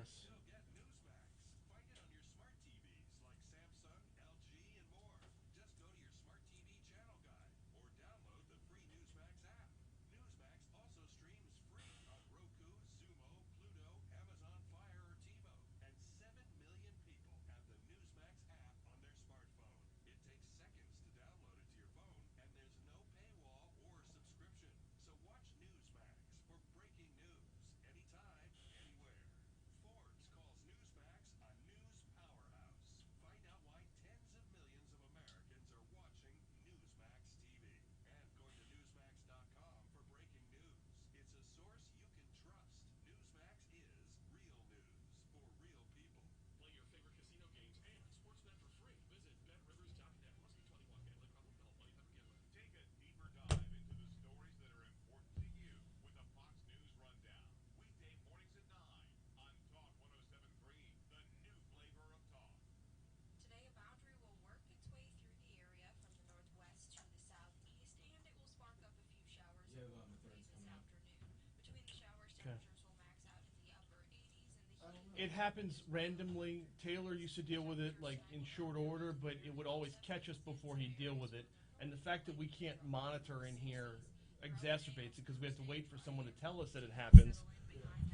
C: It happens randomly. Taylor used to deal with it like in short order, but it would always catch us before he'd deal with it. And the fact that we can't monitor in here exacerbates it because we have to wait for someone to tell us that it happens.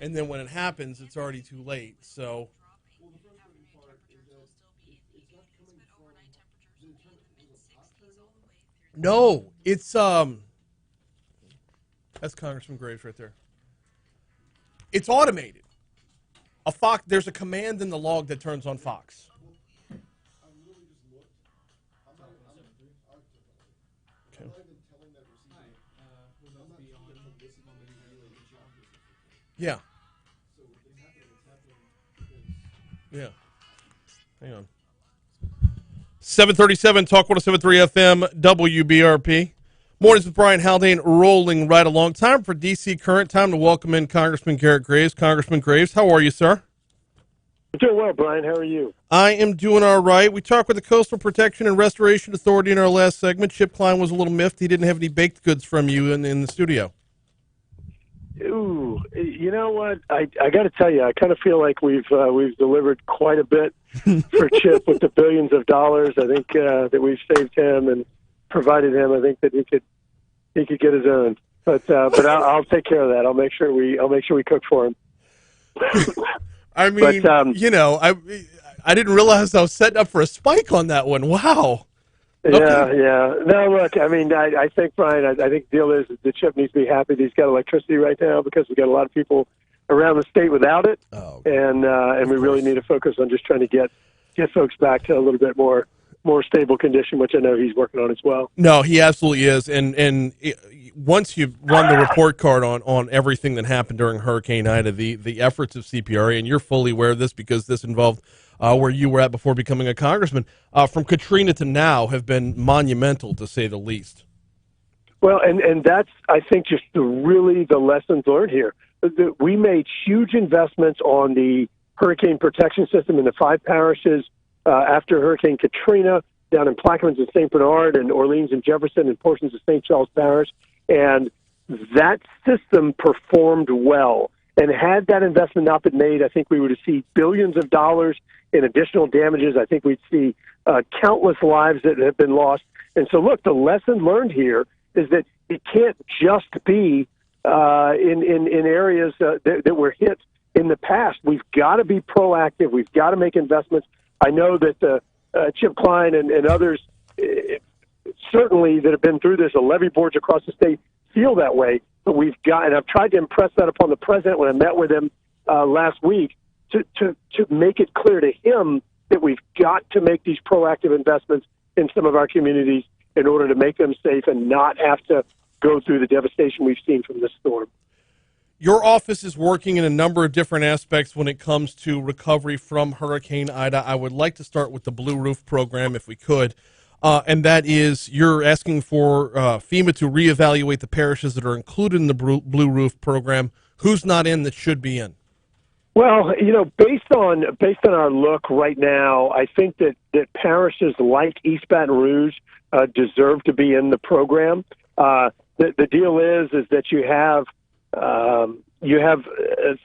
C: And then when it happens, it's already too late. So.
M: Well, the frustrating part is that it's not coming from the
C: No, it's that's Congressman Graves right there. It's automated. A Fox, there's a command in the log that turns on Fox.
M: I literally just looked. I'm not even telling that receiver. I'm not telling them to listen to the relay the job business.
C: Yeah.
M: So it's happening because.
C: Yeah. Hang on. 737 Talk 107.3 FM WBRP. Mornings with Brian Haldane rolling right along. Time for DC Current. Time to welcome in Congressman Garrett Graves. Congressman Graves, how are you, sir?
O: I'm doing well, Brian. How are you?
C: I am doing all right. We talked with the Coastal Protection and Restoration Authority in our last segment. Chip Kline was a little miffed. He didn't have any baked goods from you in the studio.
O: Ooh, you know what? I got to tell you, I kind of feel like we've delivered quite a bit for Chip with the billions of dollars. I think that we've saved him and provided him. I think that he could get his own. But I'll take care of that. I'll make sure we cook for him.
C: I mean, but, I didn't realize I was setting up for a spike on that one. Wow.
O: Yeah, okay. Yeah. No, look, I mean, I think, Brian, I think the deal is the Chip needs to be happy that he's got electricity right now because we've got a lot of people around the state without it,
C: Oh,
O: and we really need to focus on just trying to get folks back to a little bit more stable condition, which I know he's working on as well.
C: No, he absolutely is. And once you run the report card on everything that happened during Hurricane Ida, the efforts of CPRA, and you're fully aware of this because this involved where you were at before becoming a congressman, from Katrina to now have been monumental, to say the least.
O: Well, and that's, I think, just the lessons learned here. We made huge investments on the hurricane protection system in the 5 parishes after Hurricane Katrina, down in Plaquemines and St. Bernard and Orleans and Jefferson and portions of St. Charles Parish. And that system performed well. And had that investment not been made, I think we would have seen billions of dollars in additional damages. I think we'd see countless lives that have been lost. And so, look, the lesson learned here is that it can't just be in areas that were hit in the past. We've got to be proactive. We've got to make investments. I know that Chip Kline and others certainly that have been through this, the levee boards across the state feel that way. But we've got, and I've tried to impress that upon the president when I met with him last week, to make it clear to him that we've got to make these proactive investments in some of our communities in order to make them safe and not have to go through the devastation we've seen from this storm.
C: Your office is working in a number of different aspects when it comes to recovery from Hurricane Ida. I would like to start with the Blue Roof program, if we could, and that is you're asking for FEMA to reevaluate the parishes that are included in the Blue Roof program. Who's not in that should be in?
O: Well, you know, based on our look right now, I think that parishes like East Baton Rouge deserve to be in the program. The deal is that you have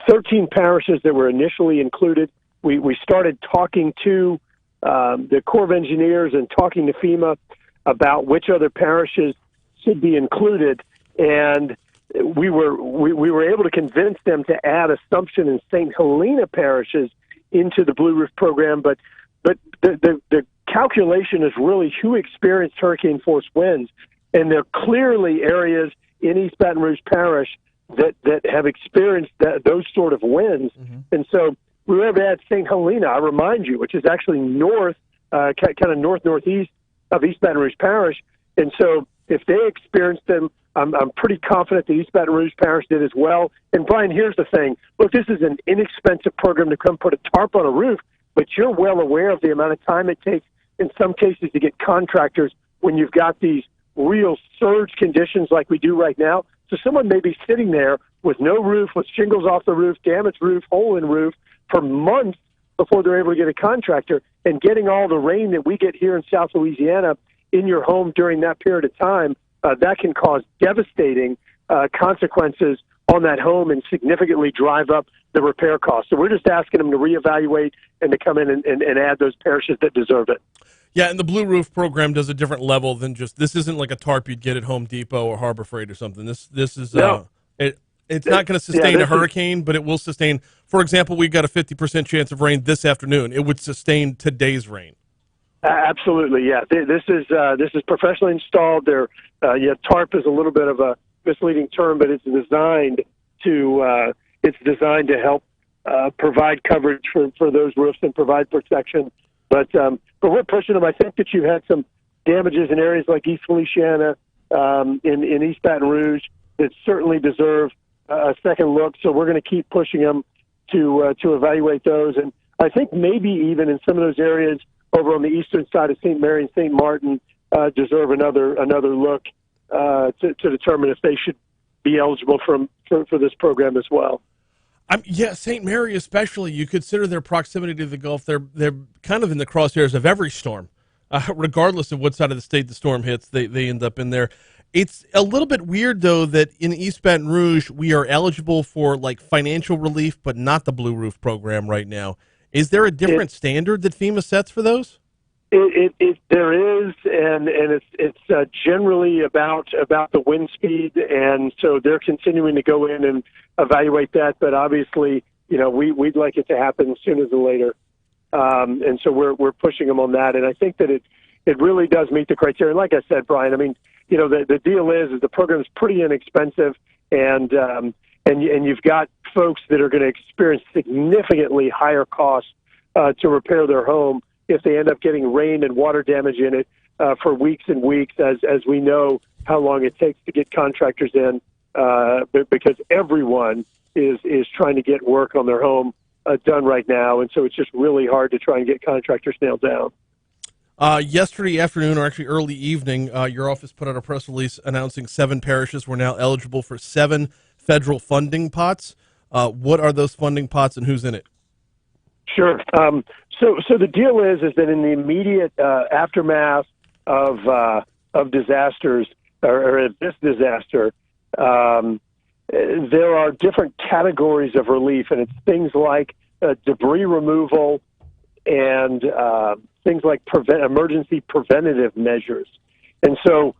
O: 13 parishes that were initially included. We started talking to the Corps of Engineers and talking to FEMA about which other parishes should be included, and we were able to convince them to add Assumption and St. Helena parishes into the Blue Roof program. But the calculation is really who experienced hurricane force winds, and there are clearly areas in East Baton Rouge Parish that have experienced those sort of winds. Mm-hmm. And so we were able to add St. Helena, I remind you, which is actually north, kind of northeast of East Baton Rouge Parish. And so if they experienced them, I'm pretty confident the East Baton Rouge Parish did as well. And, Brian, here's the thing. Look, this is an inexpensive program to come put a tarp on a roof, but you're well aware of the amount of time it takes in some cases to get contractors when you've got these real surge conditions like we do right now. So someone may be sitting there with no roof, with shingles off the roof, damaged roof, hole in roof for months before they're able to get a contractor, and getting all the rain that we get here in South Louisiana in your home during that period of time, that can cause devastating consequences on that home and significantly drive up the repair costs. So we're just asking them to reevaluate and to come in and add those parishes that deserve it.
C: Yeah, and the Blue Roof program does a different level than just, this isn't like a tarp you'd get at Home Depot or Harbor Freight or something. This is
O: no.
C: It's not going to sustain a hurricane, but it will sustain. For example, we've got a 50% chance of rain this afternoon. It would sustain today's rain.
O: Absolutely, yeah. This is professionally installed. Tarp is a little bit of a misleading term, but it's designed to help provide coverage for those roofs and provide protection. But we're pushing them. I think that you've had some damages in areas like East Feliciana, in East Baton Rouge that certainly deserve a second look. So we're going to keep pushing them to evaluate those. And I think maybe even in some of those areas over on the eastern side of St. Mary and St. Martin deserve another look to determine if they should be eligible for this program as well.
C: Yeah, St. Mary especially. You consider their proximity to the Gulf. They're kind of in the crosshairs of every storm, regardless of what side of the state the storm hits. They end up in there. It's a little bit weird though that in East Baton Rouge we are eligible for like financial relief, but not the Blue Roof program right now. Is there a different standard that FEMA sets for those?
O: There is, and it's generally about the wind speed, and so they're continuing to go in and evaluate that. But obviously, you know, we'd like it to happen sooner than later, and so we're pushing them on that. And I think that it really does meet the criteria. Like I said, Brian, I mean, you know, the deal is the program is pretty inexpensive, and and you've got folks that are going to experience significantly higher costs to repair their home if they end up getting rain and water damage in it for weeks and weeks, as we know how long it takes to get contractors in, because everyone is trying to get work on their home done right now, and so it's just really hard to try and get contractors nailed down.
C: Yesterday afternoon, or actually early evening, your office put out a press release announcing 7 parishes were now eligible for 7 federal funding pots. What are those funding pots and who's in it?
O: Sure. So the deal is that in the immediate aftermath of disasters or this disaster, there are different categories of relief, and it's things like debris removal and things like emergency preventative measures. And so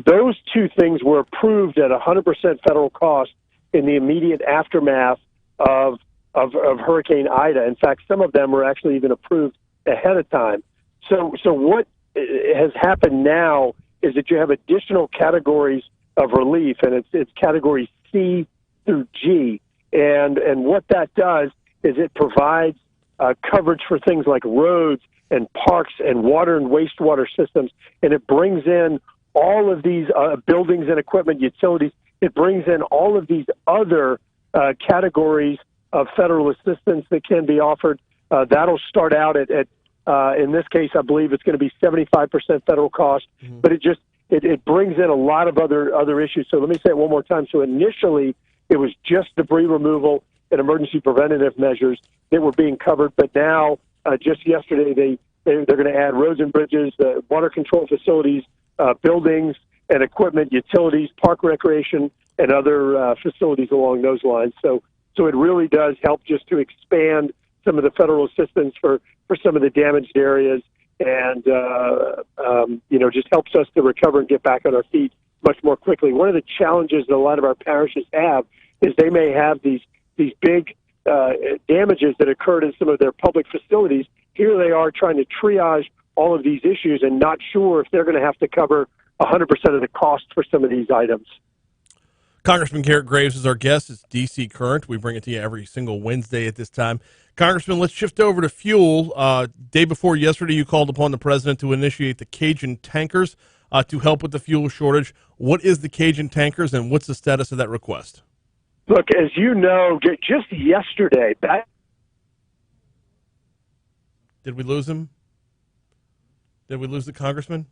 O: those two things were approved at 100% federal cost in the immediate aftermath of Hurricane Ida. In fact, some of them were actually even approved ahead of time. So what has happened now is that you have additional categories of relief, and it's categories C through G. And what that does is it provides coverage for things like roads and parks and water and wastewater systems, and it brings in all of these buildings and equipment, utilities. It brings in all of these other categories of federal assistance that can be offered. That'll start out at in this case, I believe it's going to be 75% federal cost, but it brings in a lot of other issues. So let me say it one more time. So initially, it was just debris removal and emergency preventative measures that were being covered, but now, just yesterday, they're going to add roads and bridges, water control facilities, buildings and equipment, utilities, park recreation, and other facilities along those lines. So it really does help just to expand some of the federal assistance for some of the damaged areas, and just helps us to recover and get back on our feet much more quickly. One of the challenges that a lot of our parishes have is they may have these big damages that occurred in some of their public facilities. Here they are trying to triage all of these issues and not sure if they're going to have to cover 100% of the cost for some of these items.
C: Congressman Garrett Graves is our guest. It's D.C. Current. We bring it to you every single Wednesday at this time. Congressman, let's shift over to fuel. Day before yesterday, you called upon the president to initiate the Cajun tankers to help with the fuel shortage. What is the Cajun tankers, and what's the status of that request?
O: Look, as you know, just yesterday,
C: Did we lose him? Did we lose the congressman?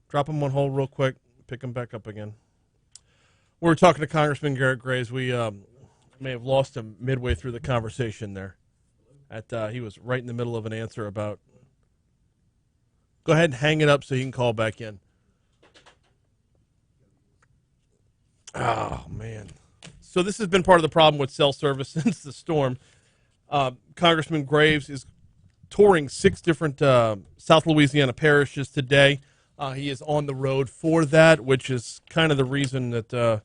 C: Drop him on hold real quick. Pick him back up again. We were talking to Congressman Garrett Graves. We may have lost him midway through the conversation there. He was right in the middle of an answer about... Go ahead and hang it up so he can call back in. Oh, man. So this has been part of the problem with cell service since the storm. Congressman Graves is touring 6 different South Louisiana parishes today. He is on the road for that, which is kind of the reason that,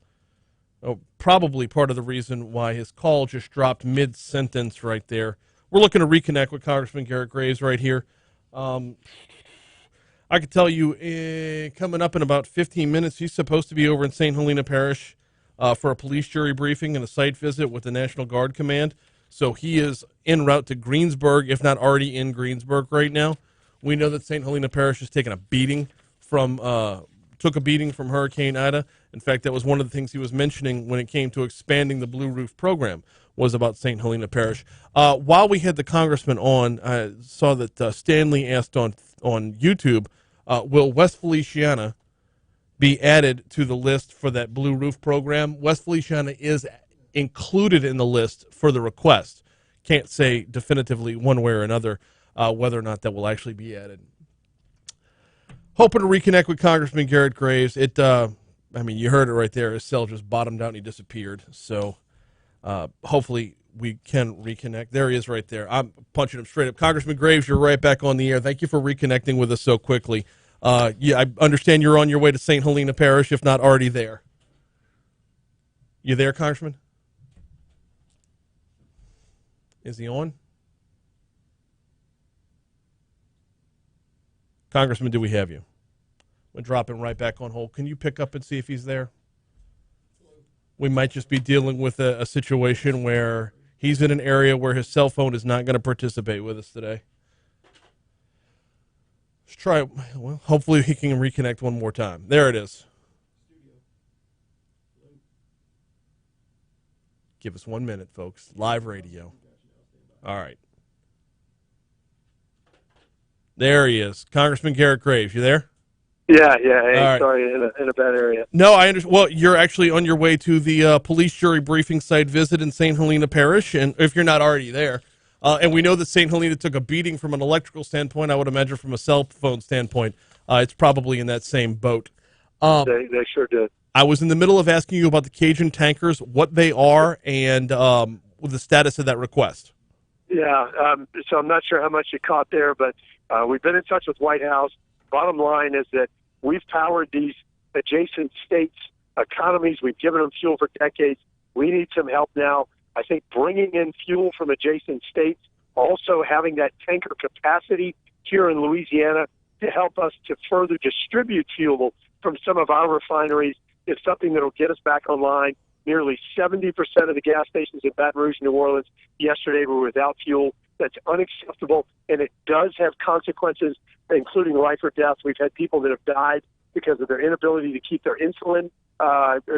C: probably part of the reason why his call just dropped mid-sentence right there. We're looking to reconnect with Congressman Garrett Graves right here. I could tell you, coming up in about 15 minutes, he's supposed to be over in St. Helena Parish for a police jury briefing and a site visit with the National Guard Command. So he is en route to Greensburg, if not already in Greensburg right now. We know that St. Helena Parish has taken a beating from Hurricane Ida. In fact, that was one of the things he was mentioning when it came to expanding the Blue Roof program, was about St. Helena Parish. While we had the congressman on, I saw that Stanley asked on YouTube, will West Feliciana be added to the list for that Blue Roof program? West Feliciana is included in the list for the request. Can't say definitively one way or another whether or not that will actually be added. Hoping to reconnect with Congressman Garrett Graves. You heard it right there. His cell just bottomed out and he disappeared. So hopefully we can reconnect. There he is right there. I'm punching him straight up. Congressman Graves, you're right back on the air. Thank you for reconnecting with us so quickly. I understand you're on your way to St. Helena Parish, if not already there. You there, Congressman? Is he on? Congressman, do we have you? We'll drop him right back on hold. Can you pick up and see if he's there? We might just be dealing with a situation where he's in an area where his cell phone is not going to participate with us today. Let's try. Well, hopefully he can reconnect one more time. There it is. Give us 1 minute, folks. Live radio. All right. There he is. Congressman Garrett Graves. You there?
O: Yeah. Hey,
C: All right.
O: sorry, in a bad area.
C: No, I understand. Well, you're actually on your way to the police jury briefing site visit in St. Helena Parish, and if you're not already there. And we know that St. Helena took a beating from an electrical standpoint. I would imagine from a cell phone standpoint, it's probably in that same boat.
O: They sure did.
C: I was in the middle of asking you about the Cajun tankers, what they are, and the status of that request.
O: Yeah, so I'm not sure how much you caught there, but we've been in touch with White House. Bottom line is that we've powered these adjacent states' economies. We've given them fuel for decades. We need some help now. I think bringing in fuel from adjacent states, also having that tanker capacity here in Louisiana to help us to further distribute fuel from some of our refineries is something that will get us back online. Nearly 70% of the gas stations in Baton Rouge, New Orleans, yesterday were without fuel. That's unacceptable, and it does have consequences, including life or death. We've had people that have died because of their inability to keep their insulin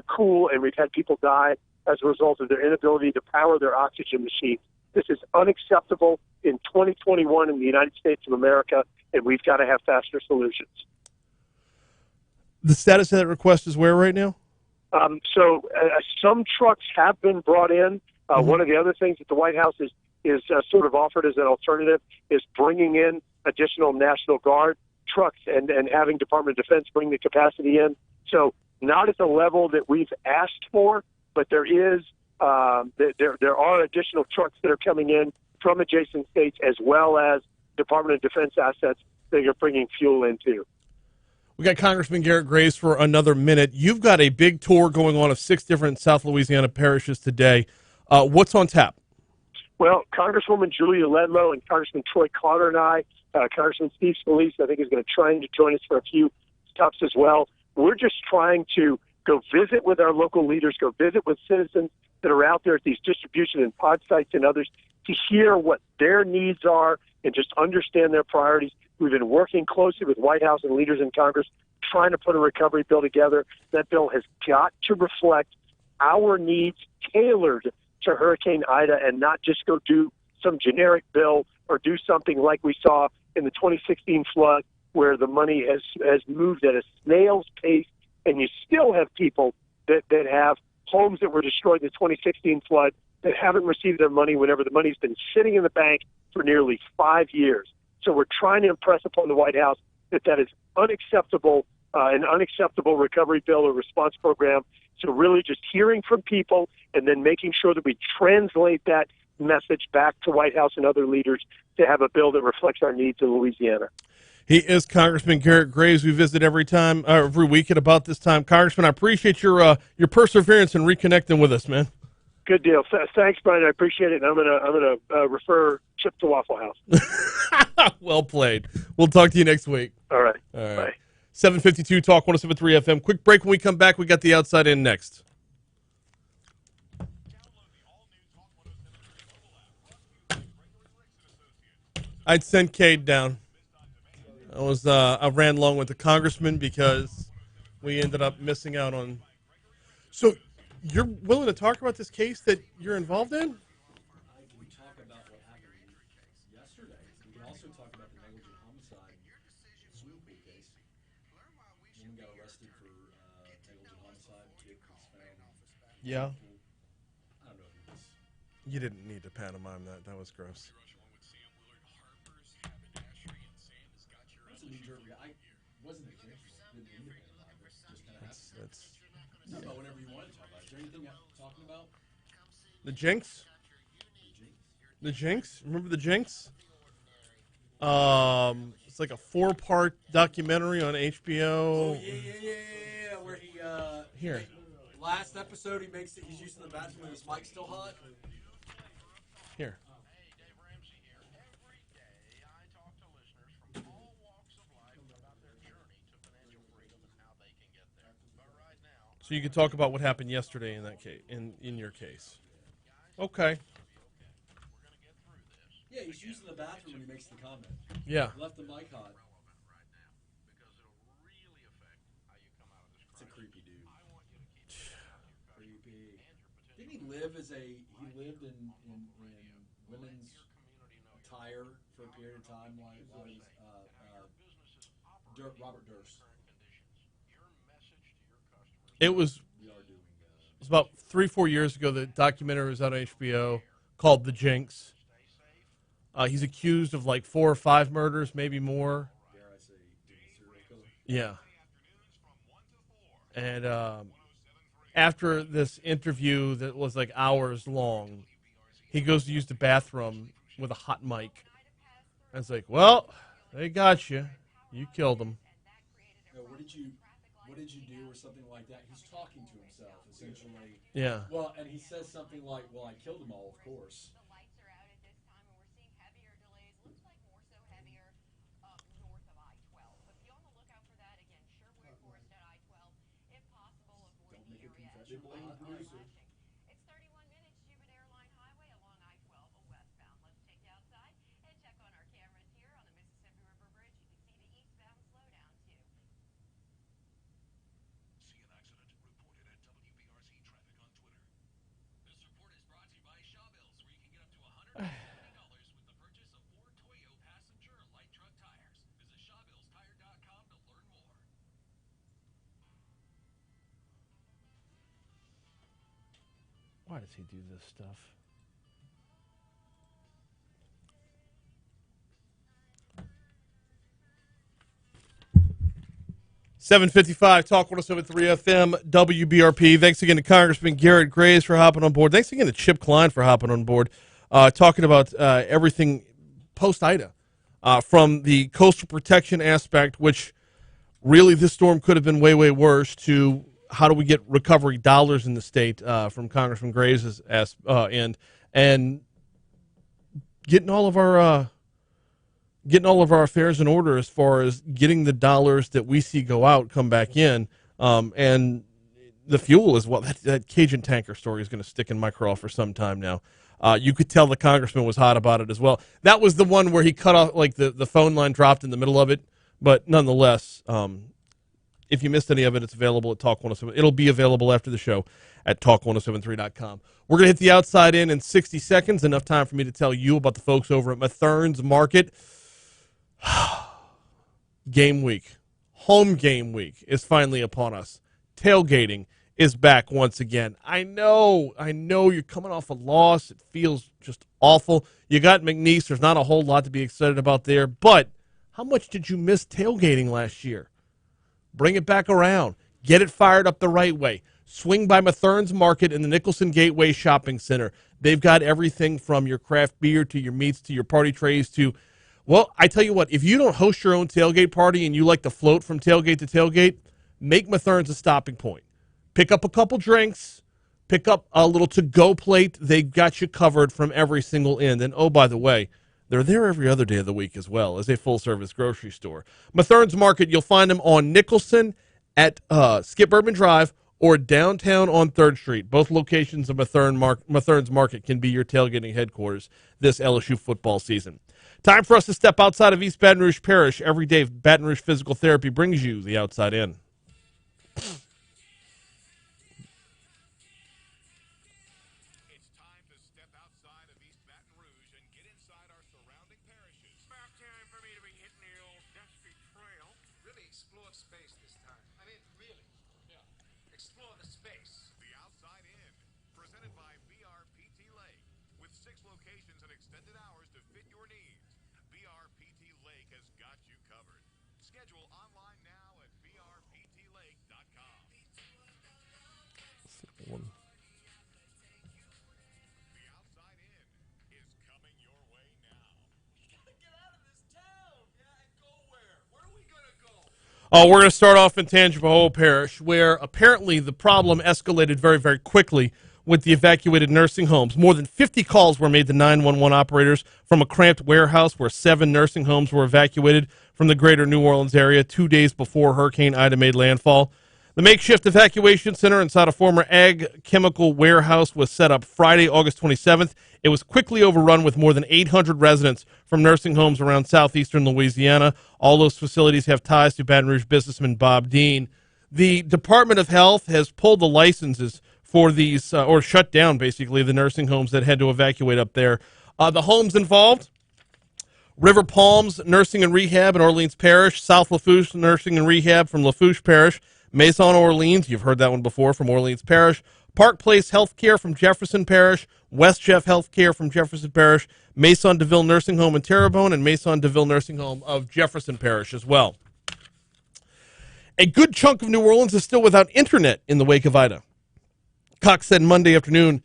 O: cool, and we've had people die as a result of their inability to power their oxygen machines. This is unacceptable in 2021 in the United States of America, and we've got to have faster solutions.
C: The status of that request is where right now?
O: So some trucks have been brought in. One of the other things that the White House is sort of offered as an alternative is bringing in additional National Guard trucks and having Department of Defense bring the capacity in. So not at the level that we've asked for, but there is there are additional trucks that are coming in from adjacent states as well as Department of Defense assets that you're bringing fuel into.
C: We got Congressman Garrett Graves for another minute. You've got a big tour going on of 6 different South Louisiana parishes today. What's on tap?
O: Well, Congresswoman Julia Ledlow and Congressman Troy Carter and I, Congressman Steve Scalise, I think, is going to try and join us for a few stops as well. We're just trying to go visit with our local leaders, go visit with citizens that are out there at these distribution and pod sites and others to hear what their needs are and just understand their priorities. We've been working closely with White House and leaders in Congress trying to put a recovery bill together. That bill has got to reflect our needs tailored to Hurricane Ida and not just go do some generic bill or do something like we saw in the 2016 flood where the money has moved at a snail's pace, and you still have people that have homes that were destroyed in the 2016 flood that haven't received their money whenever the money's been sitting in the bank for nearly 5 years. So we're trying to impress upon the White House that is unacceptable, an unacceptable recovery bill or response program. So really just hearing from people and then making sure that we translate that message back to White House and other leaders to have a bill that reflects our needs in Louisiana.
C: He is Congressman Garrett Graves. We visit every week at about this time. Congressman, I appreciate your perseverance in reconnecting with us, man.
O: Good deal. Thanks, Brian. I appreciate it. And I'm gonna refer Chip to Waffle House.
C: Well played. We'll talk to you next week.
O: All right.
C: Bye. 752 Talk 107.3 FM. Quick break. When we come back, we got the Outside In next. I'd sent Cade down. I ran long with the congressman because we ended up missing out on. So you're willing to talk about this case that you're involved in?
L: We talk about what happened yesterday. We can also talk about the negligent homicide swimming pool case. Woman got arrested for negligent homicide. Kid was found.
C: Yeah.
L: I don't know who this.
C: You didn't need to pantomime that. That was gross.
L: That's a New Jersey. I wasn't a judge. Didn't mean to pantomime. Just kind of happened. Talk about whatever you want to talk about. Is there anything I'm talking about?
C: The Jinx? The Jinx? Remember the Jinx? It's like a 4-part documentary on HBO.
P: Oh, yeah. Where he,
C: Here.
P: Last episode, he's using the bathroom and his mic's still hot.
C: Here. So you could talk about what happened yesterday in that case, in your case. Okay.
P: Yeah, he's using the bathroom when he makes the comment.
C: Yeah.
P: Left the mic hot. It's a creepy dude. Creepy. Didn't he live as he lived in women's attire for a period of time while he was Robert Durst?
C: It was about 3-4 years ago. The documentary was out on HBO called The Jinx. He's accused of like 4 or 5 murders, maybe more.
P: Dare I say, serial killer?
C: Yeah. And after this interview that was like hours long, he goes to use the bathroom with a hot mic. And it's like, well, they got you. You killed him.
P: What did you do or something like that? He's talking to himself, essentially.
C: Yeah.
P: Well, and he says something like, well, I killed them all, of course. Don't make a confession.
D: It's 31 minutes, Cuban Airline Highway along I-12 westbound. Let's take you outside and check on our cameras here on the Mississippi River Bridge. You can see the eastbound slowdown too.
E: See an accident? Report it at WBRC Traffic on Twitter. This report is brought to you by Shawbills, where you can get up to $170 with the purchase of 4 Toyo passenger light truck tires. Visit ShawbillsTire.com to learn more.
C: Why does he do this stuff? $7:55, Talk 107.3 FM, WBRP. Thanks again to Congressman Garrett Graves for hopping on board. Thanks again to Chip Kline for hopping on board, talking about everything post-Ida, from the coastal protection aspect, which really this storm could have been way, way worse, to how do we get recovery dollars in the state, from Congressman Graves' end, and getting all of our affairs in order as far as getting the dollars that we see go out come back in, and the fuel is what that Cajun tanker story is going to stick in my craw for some time now. You could tell the congressman was hot about it as well. That was the one where he cut off, like the phone line dropped in the middle of it, but nonetheless, if you missed any of it, it's available at Talk 107. It'll be available after the show at talk1073.com. We're going to hit the outside in 60 seconds, enough time for me to tell you about the folks over at Mathern's Market. Game week, home game week is finally upon us. Tailgating is back once again. I know you're coming off a loss. It feels just awful. You got McNeese. There's not a whole lot to be excited about there, but how much did you miss tailgating last year? Bring it back around. Get it fired up the right way. Swing by Mathern's Market in the Nicholson Gateway Shopping Center. They've got everything from your craft beer to your meats to your party trays to, well, I tell you what, if you don't host your own tailgate party and you like to float from tailgate to tailgate, make Mathern's a stopping point. Pick up a couple drinks, pick up a little to-go plate. They've got you covered from every single end. And, oh, by the way, they're there every other day of the week as well as a full-service grocery store. Mathern's Market, you'll find them on Nicholson at Skip Urban Drive or downtown on 3rd Street. Both locations of Mathern's Market can be your tailgating headquarters this LSU football season. Time for us to step outside of East Baton Rouge Parish. Every day, Baton Rouge Physical Therapy brings you the outside in.
A: It's time to step outside of East Baton Rouge and get inside our surrounding parishes.
H: About time for me to be hitting the old dusty trail. Really explore space this time. I mean, really. Yeah. Explore the space.
A: The Outside In, presented by BRPT Lake, with 6 locations and extended hours to fit your needs. BRPT Lake has got you covered. Schedule online now at brptlake.com. The Outside In is coming your way now.
P: Get out of this town. Yeah, and go where? Where are we going to go?
C: Oh, we're going to start off in Tangipahoa Parish, where apparently the problem escalated very, very quickly with the evacuated nursing homes. More than 50 calls were made to 911 operators from a cramped warehouse where 7 nursing homes were evacuated from the greater New Orleans area 2 days before Hurricane Ida made landfall. The makeshift evacuation center inside a former ag chemical warehouse was set up Friday, August 27th. It was quickly overrun with more than 800 residents from nursing homes around southeastern Louisiana. All those facilities have ties to Baton Rouge businessman Bob Dean. The Department of Health has pulled the licenses for these, or shut down, basically, the nursing homes that had to evacuate up there. The homes involved: River Palms Nursing and Rehab in Orleans Parish, South Lafourche Nursing and Rehab from Lafourche Parish, Maison Orleans, you've heard that one before, from Orleans Parish, Park Place Healthcare from Jefferson Parish, West Jeff Healthcare from Jefferson Parish, Maison DeVille Nursing Home in Terrebonne, and Maison DeVille Nursing Home of Jefferson Parish as well. A good chunk of New Orleans is still without internet in the wake of Ida. Cox said Monday afternoon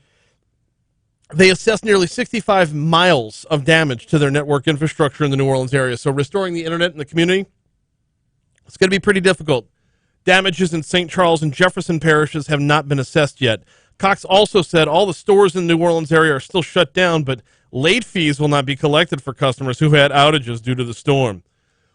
C: they assessed nearly 65 miles of damage to their network infrastructure in the New Orleans area. So restoring the internet in the community, it's going to be pretty difficult. Damages in St. Charles and Jefferson parishes have not been assessed yet. Cox also said all the stores in the New Orleans area are still shut down, but late fees will not be collected for customers who had outages due to the storm.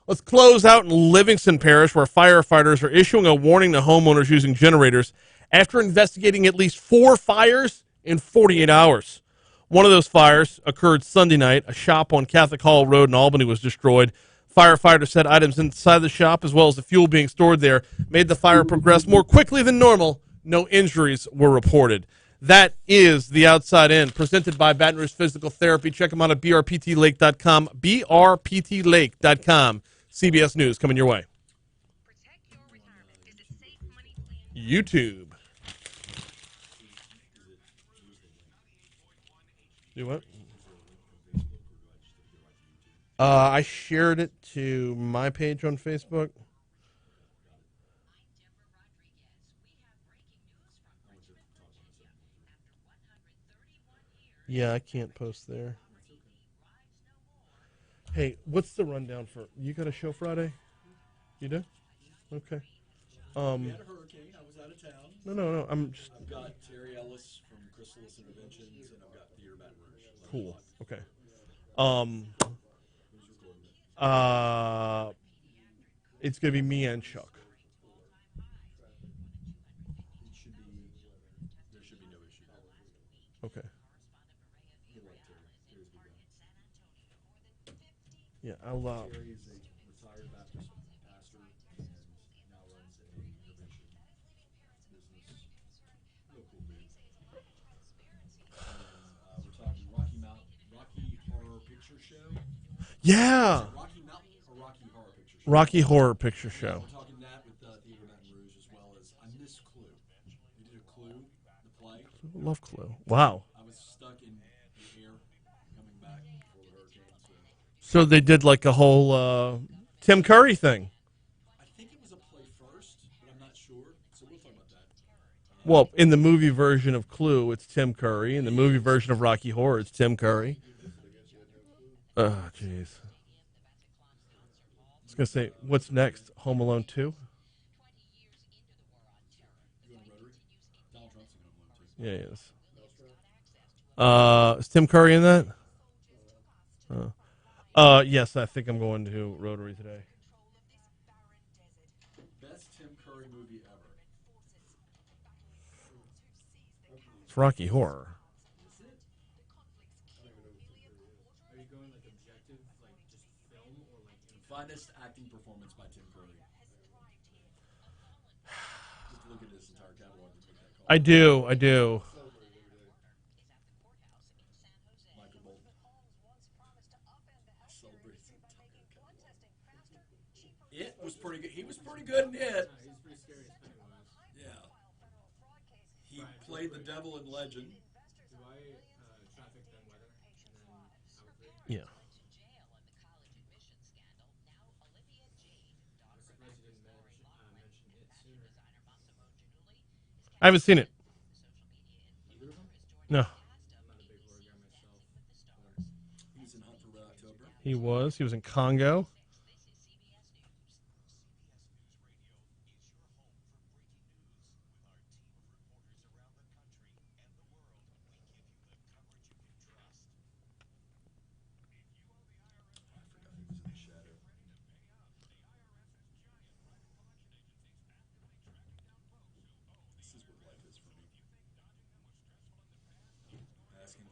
C: Let's close out in Livingston Parish, where firefighters are issuing a warning to homeowners using generators after investigating at least 4 fires in 48 hours. One of those fires occurred Sunday night. A shop on Catholic Hall Road in Albany was destroyed. Firefighters said items inside the shop, as well as the fuel being stored there, made the fire progress more quickly than normal. No injuries were reported. That is The Outside In, presented by Baton Rouge Physical Therapy. Check them out at brptlake.com, brptlake.com. CBS News coming your way. YouTube. Do what? I shared it to my page on Facebook. Yeah, I can't post there. Hey, what's the rundown for? You got a show Friday? You do? Okay.
P: We had a hurricane. I was out of town.
C: No. I'm just.
P: I've got Terry Ellis from Chrysalis Interventions, and I've got Theater Baton Rouge.
C: Cool. Okay. It's gonna be me and Chuck.
P: There should be no issue.
C: Okay. Yeah, I'll.
P: Terry is a retired Baptist pastor and now runs a intervention business. Real cool dude. And we're talking Rocky Horror Picture Show.
C: Yeah.
P: Rocky Mountain or Rocky Horror Picture Show?
C: Rocky Horror Picture Show.
P: We're talking that with Theater Baton Rouge, as well as I miss Clue. We did a Clue, the play.
C: Love Clue. Wow.
P: I was stuck in the air coming back before the hurricane.
C: So they did like a whole Tim Curry thing.
P: I think it was a play first, but I'm not sure. So we'll talk about that.
C: Well, in the movie version of Clue, it's Tim Curry. In the movie version of Rocky Horror, it's Tim Curry. Oh, jeez. I was going to say, what's next? Home Alone 2? Yeah, he is. Is Tim Curry in that? Yes, I think I'm going to Rotary today.
P: Best Tim Curry movie ever.
C: It's Rocky Horror.
I: Are you going like objective, like just film, or like
P: Finest acting performance by Tim Curry. Just look at this entire catalog to make that call.
C: I do.
P: Michael Bolton. It was pretty good. He was pretty good in it.
I: he's pretty scary as Pennywise.
P: Yeah. He played the devil in Legend.
I: Do I traffic then weather and then hour 3?
C: Yeah.
I: I'm surprised you didn't mention it sooner.
C: I haven't seen it.
I: Either of them?
C: No.
I: I'm not a big horror guy myself.
P: He was in Hunt for Red October.
C: He was. He was in Congo.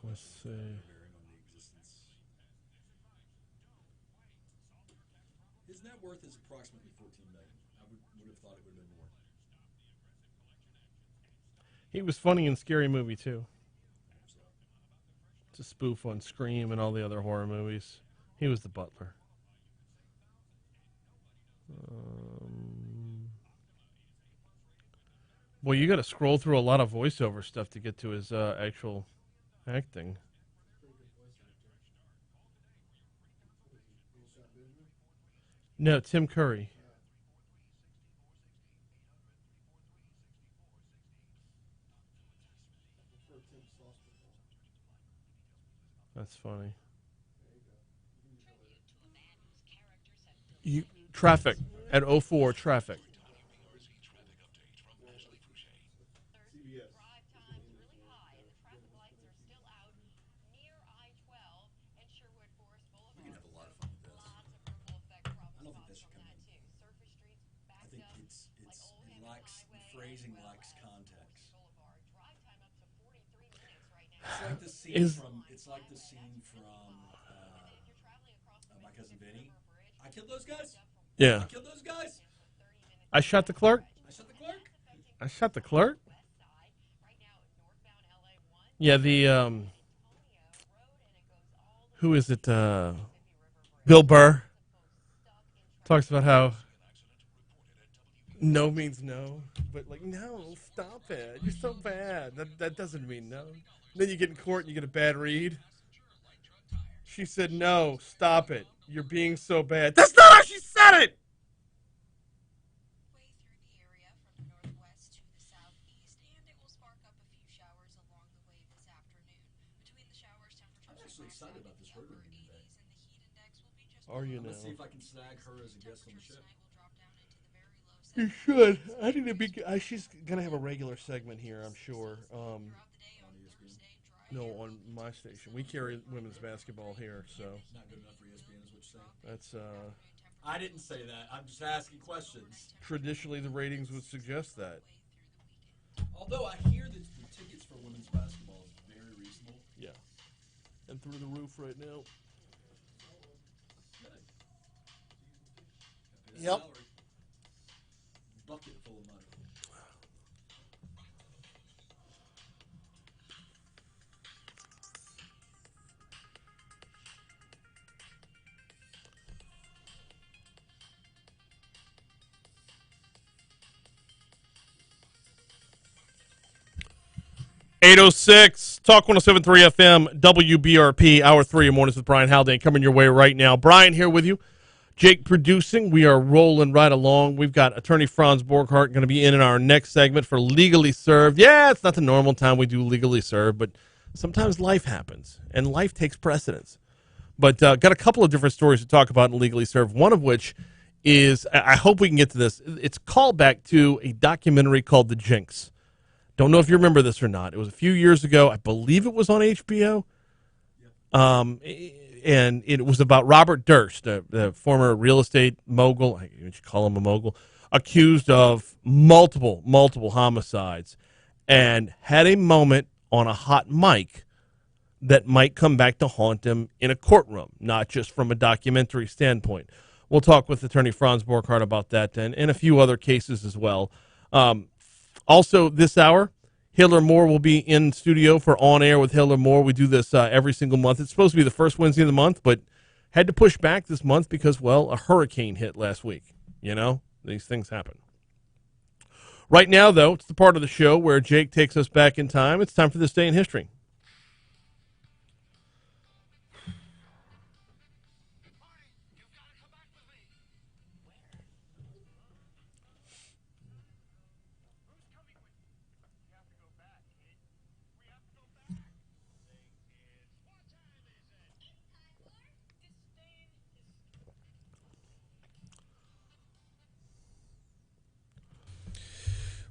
C: Let's see.
P: bearing on the existence. His net worth is approximately $14 million. I would have thought it would have been more.
C: He was funny in Scary Movie too. It's a spoof on Scream and all the other horror movies. He was the butler. Well, you got to scroll through a lot of voiceover stuff to get to his actual acting. No, Tim Curry. That's funny. You traffic at 04 traffic.
P: We can have a lot of fun with this. I don't think that should come in. I think it lacks, the phrasing lacks context. It's like the scene from My Cousin Vinny. I killed those guys.
C: Yeah.
P: I killed those guys.
C: I shot the clerk.
P: I shot the clerk.
C: I shot the clerk. Yeah, the who is it? Bill Burr talks about how no means no, but like no, stop it. You're so bad. That doesn't mean no. Then you get in court and you get a bad read. She said no, stop it. You're being so bad. That's not how she said it.
G: Way through the area from the northwest to the southeast, and it will spark up a few showers along the way this afternoon. Between the showers, temperatures
P: I'm actually excited about this road review today.
G: and the heat index will be just
C: Are you
P: Let's see
C: now?
P: if I can snag her as a guest on the show.
C: You should. I need to be. She's gonna have a regular segment here, I'm sure.
P: On ESPN.
C: No, on my station. We carry women's basketball here, so
P: Not good enough for ESPN is what you're saying.
C: that's
P: I didn't say that. I'm just asking questions.
C: traditionally the ratings would suggest that.
P: Although I hear that the tickets for women's basketball is very reasonable.
C: Yeah, and through the roof right now.
P: Good. Pay the
C: Yep.
P: salary. Bucket full of money.
C: .806 Talk 107.3 FM WBRP Hour 3 of Mornings with Brian Haldane coming your way right now. Brian here with you. Jake producing. We are rolling right along. We've got attorney Franz Borghardt going to be in our next segment for Legally Served. Yeah, it's not the normal time we do Legally Served, but sometimes life happens, and life takes precedence. But got a couple of different stories to talk about in Legally Served, one of which is, I hope we can get to this, it's called back to a documentary called The Jinx. Don't know if you remember this or not. It was a few years ago. I believe it was on HBO. And it was about Robert Durst, the former real estate mogul, I should call him a mogul, accused of multiple homicides, and had a moment on a hot mic that might come back to haunt him in a courtroom, not just from a documentary standpoint. We'll talk with attorney Franz Borghardt about that and a few other cases as well. Also, this hour, Hillar Moore will be in studio for On Air with Hillar Moore. We do this every single month. It's supposed to be the first Wednesday of the month, but had to push back this month because, well, a hurricane hit last week. You know, these things happen. Right now, though, it's the part of the show where Jake takes us back in time. It's time for This Day in History.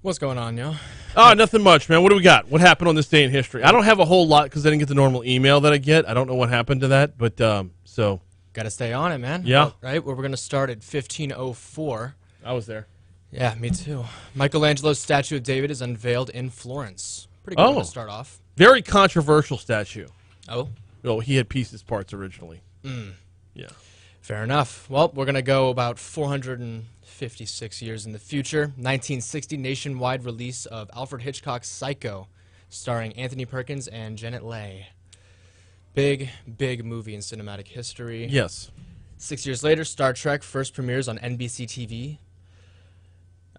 Q: What's going on, yo?
C: Oh, nothing much, man. What do we got? What happened on this day in history? I don't have a whole lot because I didn't get the normal email that I get. I don't know what happened to that, but so.
Q: Got to stay on it, man.
C: Yeah.
Q: Right? Where we're going to start at 1504.
C: I was there.
Q: Yeah, me too. Michelangelo's statue of David is unveiled in Florence. Pretty good one to start off.
C: Very controversial statue.
Q: Oh.
C: Well, he had pieces parts originally. Yeah.
Q: Fair enough. Well, we're going to go about 456 years in the future. 1960 nationwide release of Alfred Hitchcock's Psycho, starring Anthony Perkins and Janet Leigh. Big, big movie in cinematic history.
C: Yes.
Q: 6 years later, Star Trek first premieres on NBC TV.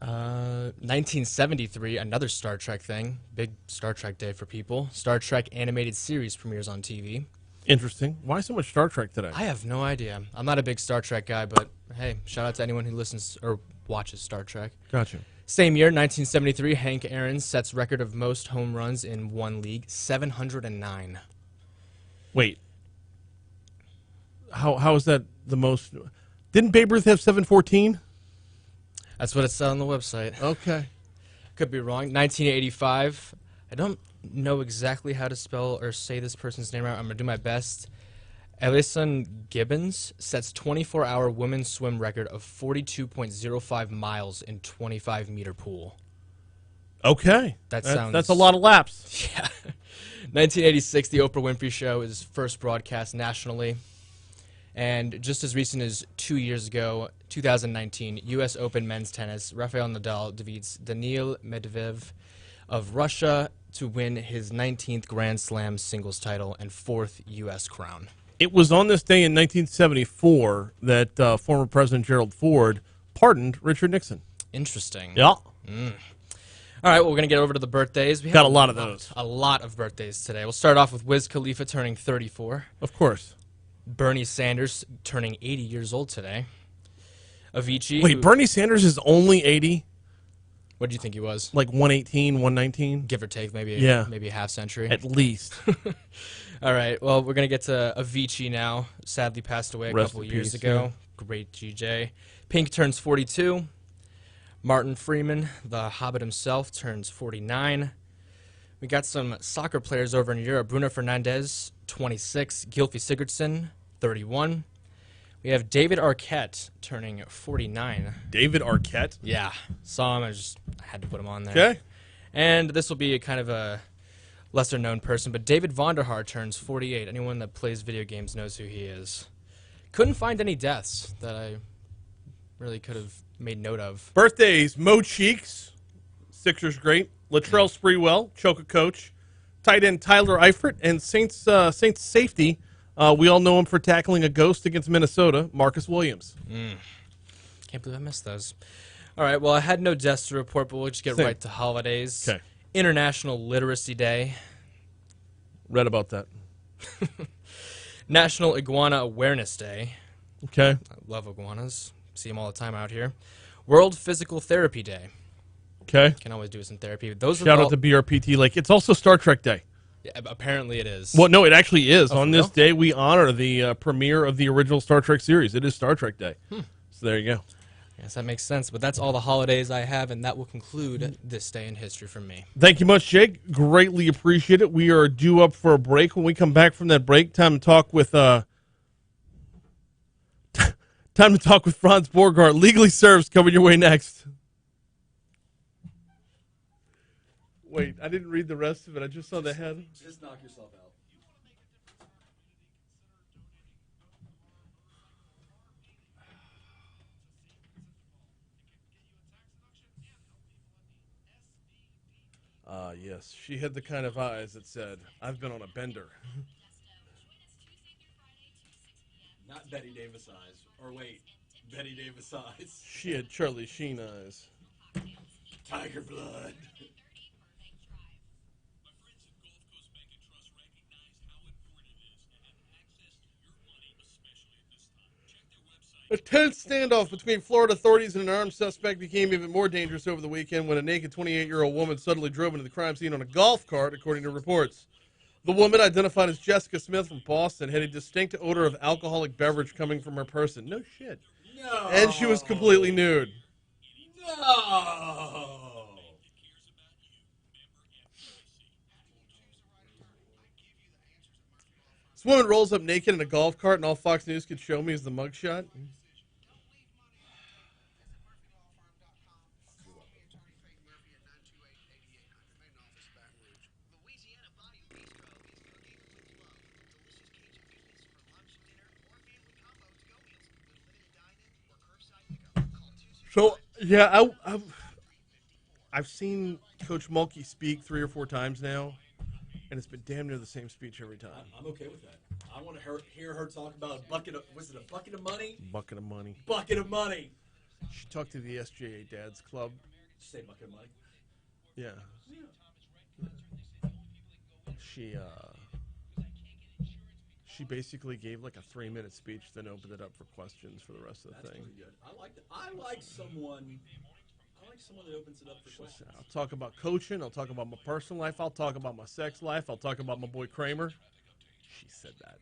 Q: 1973, another Star Trek thing. Big Star Trek day for people. Star Trek animated series premieres on TV.
C: Interesting. Why so much Star Trek today?
Q: I have no idea. I'm not a big Star Trek guy, but hey, shout out to anyone who listens or watches Star Trek.
C: Gotcha.
Q: Same year, 1973, Hank Aaron sets record of most home runs in one league, 709.
C: Wait. How is that the most? Didn't Babe Ruth have 714?
Q: That's what it said on the website.
C: Okay.
Q: Could be wrong. 1985. I don't know exactly how to spell or say this person's name right. I'm going to do my best. Ellison Gibbons sets 24-hour women's swim record of 42.05 miles in 25-meter pool.
C: Okay.
Q: That's
C: a lot of laps.
Q: Yeah. 1986, The Oprah Winfrey Show is first broadcast nationally. And just as recent as 2 years ago, 2019, U.S. Open men's tennis, Rafael Nadal defeats Daniil Medvedev of Russia to win his 19th Grand Slam singles title and 4th U.S. crown.
C: It was on this day in 1974 that former President Gerald Ford pardoned Richard Nixon.
Q: Interesting.
C: Yeah.
Q: All right, well, we're going to get over to the birthdays. We
C: Got
Q: have
C: a lot of those.
Q: A lot of birthdays today. We'll start off with Wiz Khalifa turning 34.
C: Of course.
Q: Bernie Sanders turning 80 years old today. Avicii.
C: Wait, Bernie Sanders is only 80?
Q: What do you think he was?
C: Like 118, 119?
Q: Give or take, maybe a half century.
C: At least.
Q: All right, well, we're going to get to Avicii now. Sadly passed away a
C: Rest
Q: couple
C: in
Q: years
C: peace,
Q: ago.
C: yeah.
Q: Great GJ. Pink turns 42. Martin Freeman, the Hobbit himself, turns 49. We got some soccer players over in Europe. Bruno Fernandes, 26. Gylfi Sigurdsson, 31. We have David Arquette turning 49.
C: David Arquette?
Q: Yeah. Saw him. I had to put him on there.
C: Okay.
Q: And this will be a kind of a lesser-known person, but David Vonderhaar turns 48. Anyone that plays video games knows who he is. Couldn't find any deaths that I really could have made note of.
C: Birthdays, Mo Cheeks, Sixers great. Latrell Sprewell, Choka coach. Tight end Tyler Eifert, and Saints safety. We all know him for tackling a ghost against Minnesota, Marcus Williams.
Q: Can't believe I missed those. All right, well, I had no deaths to report, but we'll just get
C: Same.
Q: right to holidays.
C: Okay.
Q: International Literacy Day.
C: Read about that.
Q: National Iguana Awareness Day.
C: Okay.
Q: I love iguanas. See them all the time out here. World Physical Therapy Day.
C: Okay.
Q: Can always do some therapy. Those
C: Shout out to BRPT Lake. It's also Star Trek Day.
Q: Yeah, apparently it is.
C: Well, no, it actually is.
Q: Oh,
C: On
Q: for
C: this
Q: real?
C: day, we honor the premiere of the original Star Trek series. It is Star Trek Day. So there you go.
Q: Yes, that makes sense. But that's all the holidays I have, and that will conclude this day in history from me.
C: Thank you much, Jake. Greatly appreciate it. We are due up for a break. When we come back from that break, time to talk with Franz Borghardt. Legally Serves coming your way next. Wait, I didn't read the rest of it. I just saw the head.
P: Just knock yourself out.
C: Yes. She had the kind of eyes that said, I've been on a bender.
P: Not Betty Davis eyes. Or wait, Betty Davis eyes.
C: She had Charlie Sheen eyes.
P: Tiger blood.
C: A tense standoff between Florida authorities and an armed suspect became even more dangerous over the weekend when a naked 28-year-old woman suddenly drove into the crime scene on a golf cart, according to reports. The woman, identified as Jessica Smith from Boston, had a distinct odor of alcoholic beverage coming from her person. No shit.
P: No.
C: And she was completely nude.
P: No.
C: This woman rolls up naked in a golf cart, and all Fox News could show me is the mugshot. So yeah, I've seen Coach Mulkey speak 3 or 4 times now, and it's been damn near the same speech every time.
P: I'm okay with that. I want to hear her talk about a bucket of, was it a bucket of money?
C: Bucket of money.
P: Bucket of money.
C: She talked to the SJA Dads Club.
P: Did you say bucket of money?
C: Yeah. She basically gave like a 3-minute speech, then opened it up for questions for the rest of the
P: That's
C: thing.
P: pretty good. I like that. I like someone that opens it up for questions.
C: I'll talk about coaching. I'll talk about my personal life. I'll talk about my sex life. I'll talk about my boy Kramer. She said that.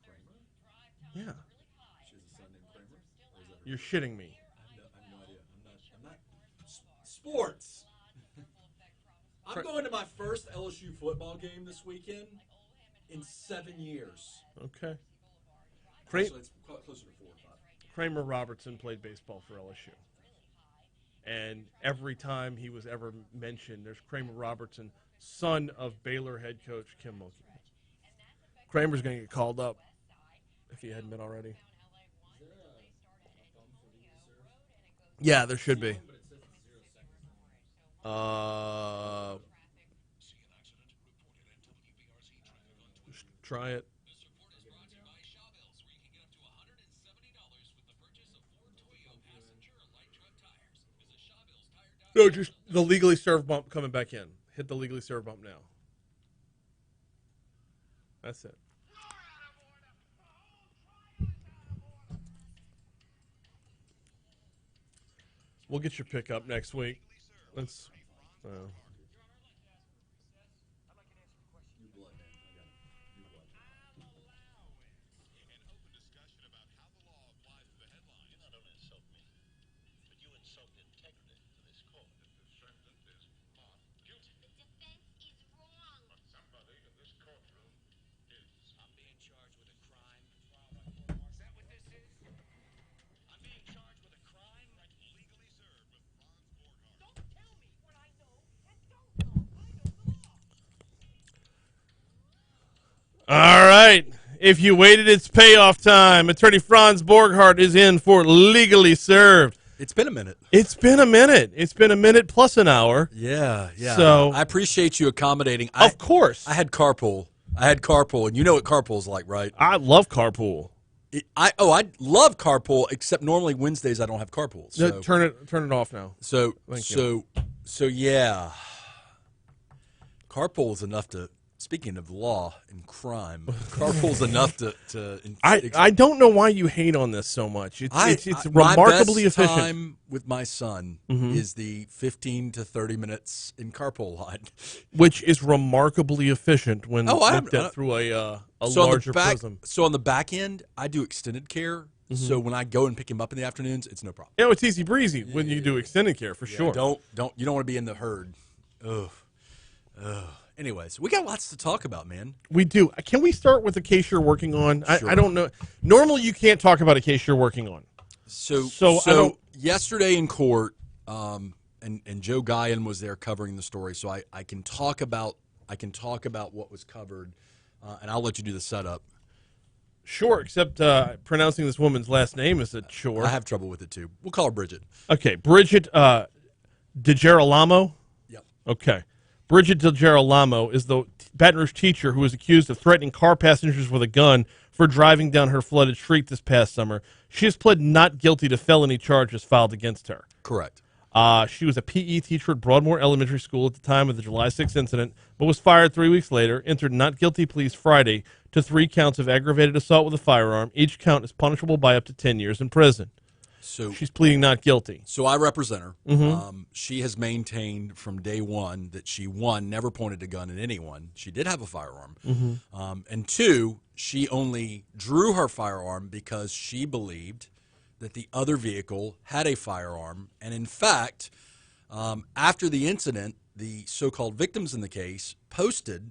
P: Kramer?
C: Yeah.
P: She has a son named Kramer? Or is that her?
C: You're shitting me.
P: I have no idea. I'm not. Sports. I'm going to my first LSU football game this weekend in 7 years.
C: Okay.
P: Actually, it's closer to 4 or 5.
C: Kramer Robertson played baseball for LSU. And every time he was ever mentioned, there's Kramer Robertson, son of Baylor head coach Kim Mulkey. Kramer's going to get called up if he hadn't been already. Yeah, there should be. Just try it. No, just the legally served bump coming back in. Hit the legally served bump now. That's it. We'll get your pickup next week. Let's. All right. If you waited, it's payoff time. Attorney Franz Borghardt is in for Legally Served.
R: It's been a minute.
C: It's been a minute. It's been a minute plus an hour.
R: Yeah.
C: So
R: I appreciate you accommodating.
C: Of course.
R: I had carpool, and you know what carpool's like, right?
C: I love carpool.
R: I love carpool, except normally Wednesdays I don't have carpool. So
C: turn it off now.
R: So
C: Thank you.
R: yeah. Carpool is enough to. Speaking of law and crime, carpool's enough to.
C: I don't know why you hate on this so much. It's remarkably
R: my best
C: efficient.
R: Time with my son is the 15 to 30 minutes in carpool line,
C: which is remarkably efficient when looked at through a larger prism.
R: So on the back end, I do extended care. So when I go and pick him up in the afternoons, it's no problem.
C: Yeah, it's easy breezy when you do extended care for sure.
R: You don't want to be in the herd. Ugh. Anyways, we got lots to talk about, man.
C: We do. Can we start with the case you're working on?
R: Sure.
C: I don't know. Normally, you can't talk about a case you're working on.
R: So yesterday in court, and Joe Guyon was there covering the story, so I can talk about what was covered, and I'll let you do the setup.
C: Sure, except pronouncing this woman's last name is a chore.
R: I have trouble with it too. We'll call her Bridget.
C: Okay, Bridget DiGirolamo?
R: Yep.
C: Okay. Bridget DiGirolamo is the Baton Rouge teacher who was accused of threatening car passengers with a gun for driving down her flooded street this past summer. She has pled not guilty to felony charges filed against her.
R: Correct.
C: She was a PE teacher at Broadmoor Elementary School at the time of the July 6th incident, but was fired 3 weeks later, entered not guilty pleas Friday to 3 counts of aggravated assault with a firearm. Each count is punishable by up to 10 years in prison.
R: So
C: she's pleading not guilty.
R: So I represent her.
C: Mm-hmm.
R: She has maintained from day one that she, one, never pointed a gun at anyone. She did have a firearm.
C: Mm-hmm.
R: And two, she only drew her firearm because she believed that the other vehicle had a firearm. And in fact, after the incident, the so-called victims in the case posted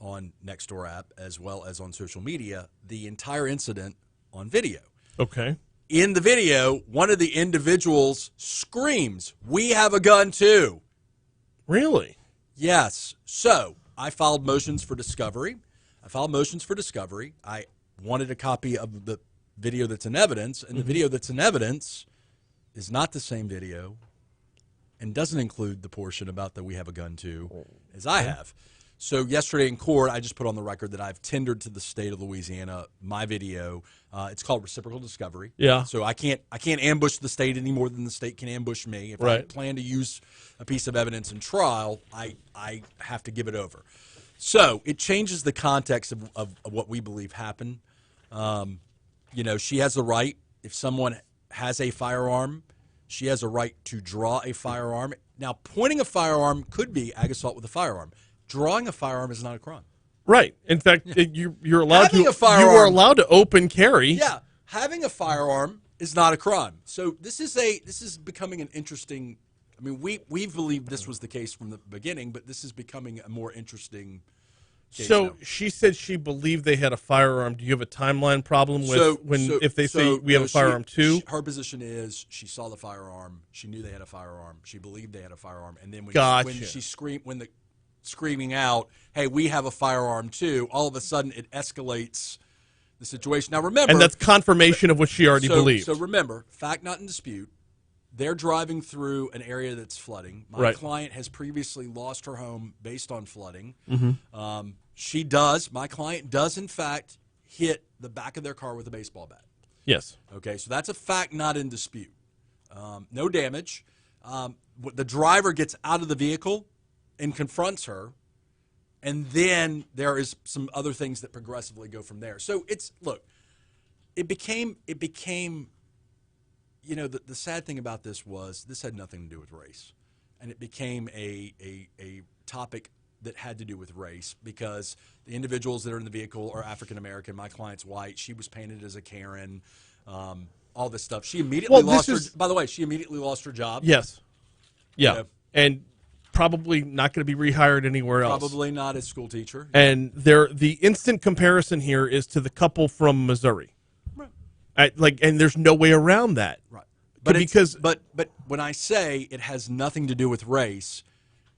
R: on Nextdoor app as well as on social media the entire incident on video.
C: Okay.
R: In the video, one of the individuals screams, "We have a gun too."
C: Really?
R: Yes. So I filed motions for discovery. I wanted a copy of the video that's in evidence, and the video that's in evidence is not the same video and doesn't include the portion about that we have a gun too, as I have. So yesterday in court, I just put on the record that I've tendered to the state of Louisiana my video. It's called reciprocal discovery.
C: Yeah.
R: So I can't ambush the state any more than the state can ambush me. If I plan to use a piece of evidence in trial, I have to give it over. So it changes the context of what we believe happened. She has the right, if someone has a firearm, she has a right to draw a firearm. Now, pointing a firearm could be ag assault with a firearm. Drawing a firearm is not a crime.
C: Right. In fact, you're allowed
R: Having
C: to.
R: a firearm,
C: you are allowed to open carry.
R: Yeah, having a firearm is not a crime. So this is becoming an interesting. I mean, we believed this was the case from the beginning, but this is becoming a more interesting case
C: So
R: now.
C: she said she believed they had a firearm. Do you have a timeline problem with if they say we have a firearm too?
R: Her position is she saw the firearm, she knew they had a firearm, she believed they had a firearm, and then when she screamed screaming out, "Hey, we have a firearm too!" all of a sudden it escalates the situation. Now remember,
C: and that's confirmation of what she already believed.
R: So remember, fact not in dispute. They're driving through an area that's flooding. My client has previously lost her home based on flooding. My client does in fact hit the back of their car with a baseball bat.
C: Yes.
R: Okay, so that's a fact not in dispute. No damage. The driver gets out of the vehicle and confronts her, and then there is some other things that progressively go from there. So it became. The sad thing about this was this had nothing to do with race, and it became a topic that had to do with race because the individuals that are in the vehicle are African American. My client's white. She was painted as a Karen. All this stuff. She immediately lost her. By the way, she immediately lost her job.
C: Yes. Yeah, and probably not going to be rehired anywhere else.
R: Probably not as school teacher.
C: And the instant comparison here is to the couple from Missouri. Right. And there's no way around that.
R: Right. But when I say it has nothing to do with race,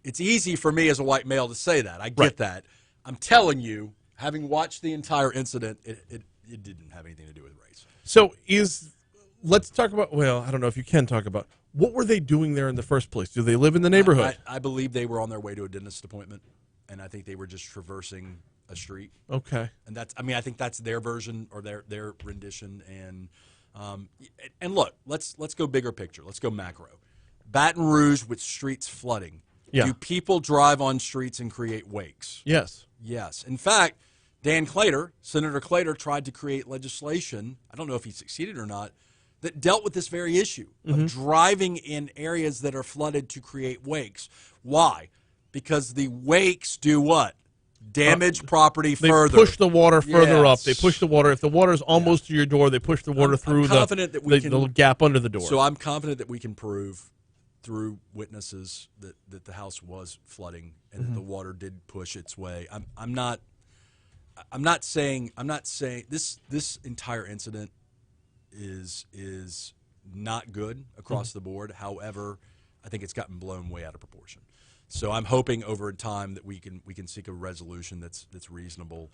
R: it's easy for me as a white male to say that. I get that. I'm telling you, having watched the entire incident, it didn't have anything to do with race.
C: So let's talk about, well, I don't know if you can talk about, what were they doing there in the first place? Do they live in the neighborhood?
R: I believe they were on their way to a dentist appointment, and I think they were just traversing a street.
C: Okay.
R: And I think that's their version or their rendition. And look, let's go bigger picture. Let's go macro. Baton Rouge with streets flooding.
C: Yeah.
R: Do people drive on streets and create wakes?
C: Yes.
R: Yes. In fact, Senator Claytor tried to create legislation, I don't know if he succeeded or not, that dealt with this very issue of driving in areas that are flooded to create wakes. Why? Because the wakes do what? Damage property further.
C: They push the water further up. They push the water. If the water is almost to your door, they push the water through the gap under the door.
R: So I'm confident that we can prove through witnesses that the house was flooding and that the water did push its way. I'm not saying this entire incident is not good across the board. However, I think it's gotten blown way out of proportion. So I'm hoping over time that we can seek a resolution that's reasonable.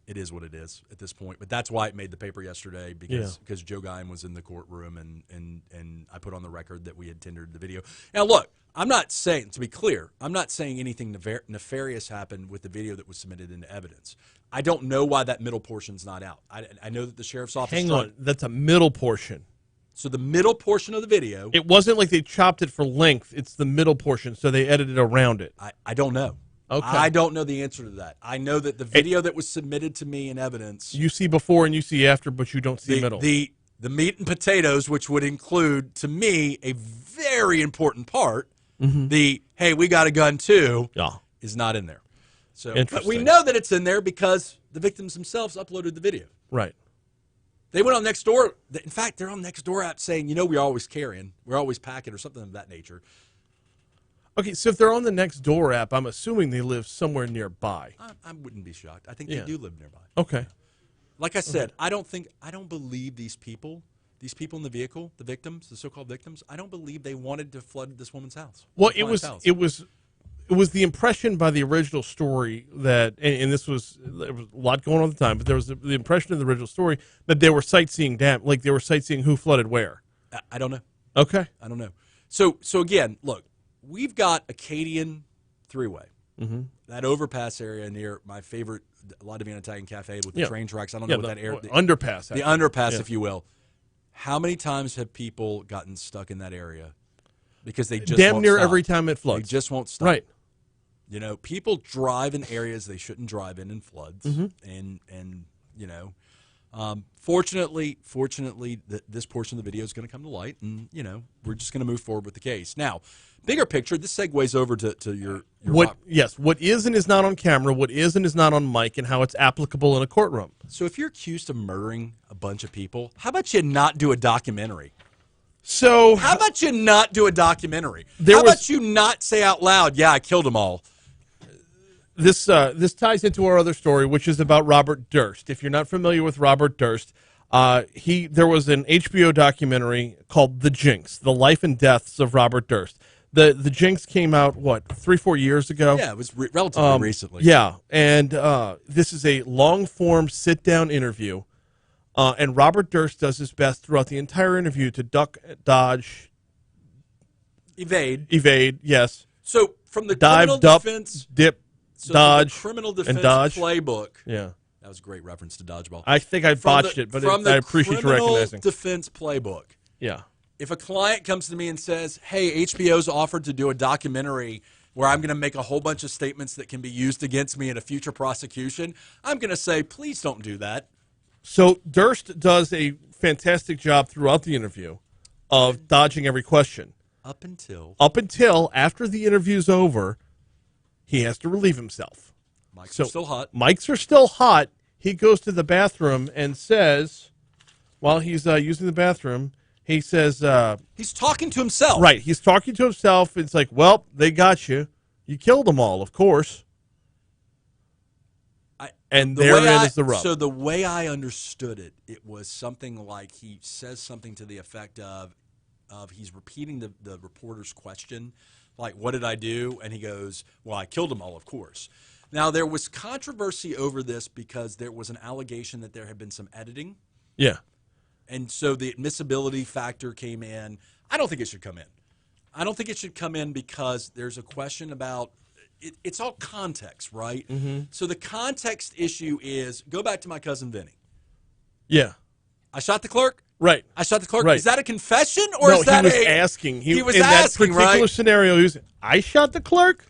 R: It is what it is at this point. But that's why it made the paper yesterday because Joe Guyon was in the courtroom and I put on the record that we had tendered the video. Now look, I'm not saying, to be clear, I'm not saying anything nefarious happened with the video that was submitted into evidence. I don't know why that middle portion's not out. I know that the sheriff's office.
C: Hang on, that's a middle portion.
R: So the middle portion of the video.
C: It wasn't like they chopped it for length. It's the middle portion, so they edited around it.
R: I don't know.
C: Okay.
R: I don't know the answer to that. I know that the video that was submitted to me in evidence.
C: You see before and you see after, but you don't see middle.
R: The meat and potatoes, which would include, to me, a very important part, the, hey, we got a gun too, is not in there. So, but we know that it's in there because the victims themselves uploaded the video.
C: Right.
R: They went on Nextdoor. In fact, they're on Nextdoor app saying, we're always carrying, we're always packing, or something of that nature.
C: Okay, so if they're on the Nextdoor app, I'm assuming they live somewhere nearby.
R: I wouldn't be shocked. I think they do live nearby.
C: Okay.
R: Like I said, I don't believe these people in the vehicle, the victims, the so-called victims, I don't believe they wanted to flood this woman's house.
C: Well, it was it was the impression by the original story that, and this was, there was a lot going on at the time, but there was the impression in the original story that they were sightseeing like they were sightseeing who flooded where.
R: I don't know.
C: Okay.
R: I don't know. So again, look, we've got Acadian Three-Way.
C: Mm-hmm.
R: That overpass area near my favorite La Divina Italian Cafe with the train tracks. I don't know what that area.
C: Underpass.
R: The underpass, if you will. How many times have people gotten stuck in that area because they just
C: damn
R: won't
C: near
R: stop?
C: every time it floods.
R: They just won't stop.
C: Right.
R: You know, people drive in areas they shouldn't drive in floods,
C: Mm-hmm.
R: and you know, fortunately, this portion of the video is going to come to light, and you know, we're just going to move forward with the case. Now, bigger picture. This segues over to your
C: what is and is not on camera, what is and is not on mic, and how it's applicable in a courtroom.
R: So, if you're accused of murdering a bunch of people, how about you not do a documentary?
C: So,
R: how about you not do a documentary? How about you not say out loud, "Yeah, I killed them all"?
C: This ties into our other story, which is about Robert Durst. If you're not familiar with Robert Durst, there was an HBO documentary called The Jinx: The Life and Deaths of Robert Durst. The Jinx came out 3-4 years ago.
R: Yeah, it was relatively recently.
C: Yeah, and this is a long form sit down interview, and Robert Durst does his best throughout the entire interview to duck, dodge, evade. Yes.
R: So from the
C: dive,
R: criminal
C: duck,
R: defense,
C: dip,
R: so
C: dodge,
R: from the criminal defense
C: and dodge
R: playbook.
C: Yeah.
R: That was a great reference to dodgeball.
C: I think I botched it, but I appreciate you recognizing.
R: Defense playbook.
C: Yeah.
R: If a client comes to me and says, "Hey, HBO's offered to do a documentary where I'm going to make a whole bunch of statements that can be used against me in a future prosecution," I'm going to say, "Please don't do that."
C: So Durst does a fantastic job throughout the interview of dodging every question. Up until after the interview's over, he has to relieve himself.
R: Mics are still hot.
C: Mics are still hot. He goes to the bathroom and says, while he's using the bathroom, he says...
R: he's talking to himself.
C: Right. He's talking to himself. It's like, well, they got you. You killed them all, of course. And therein is the rub.
R: So the way I understood it, it was something like he says something to the effect of he's repeating the reporter's question, like, "What did I do?" And he goes, "Well, I killed them all, of course." Now, there was controversy over this because there was an allegation that there had been some editing.
C: Yeah.
R: And so the admissibility factor came in. I don't think it should come in. I don't think it should come in because there's a question about it's all context, right?
C: Mm-hmm.
R: So the context issue is, go back to my cousin Vinny.
C: Yeah.
R: I shot the clerk?
C: Right.
R: I shot the clerk?
C: Right.
R: Is that a confession or
C: no,
R: is that
C: he was asking.
R: He was
C: in
R: asking,
C: that particular
R: right?
C: scenario, he was, I shot the clerk?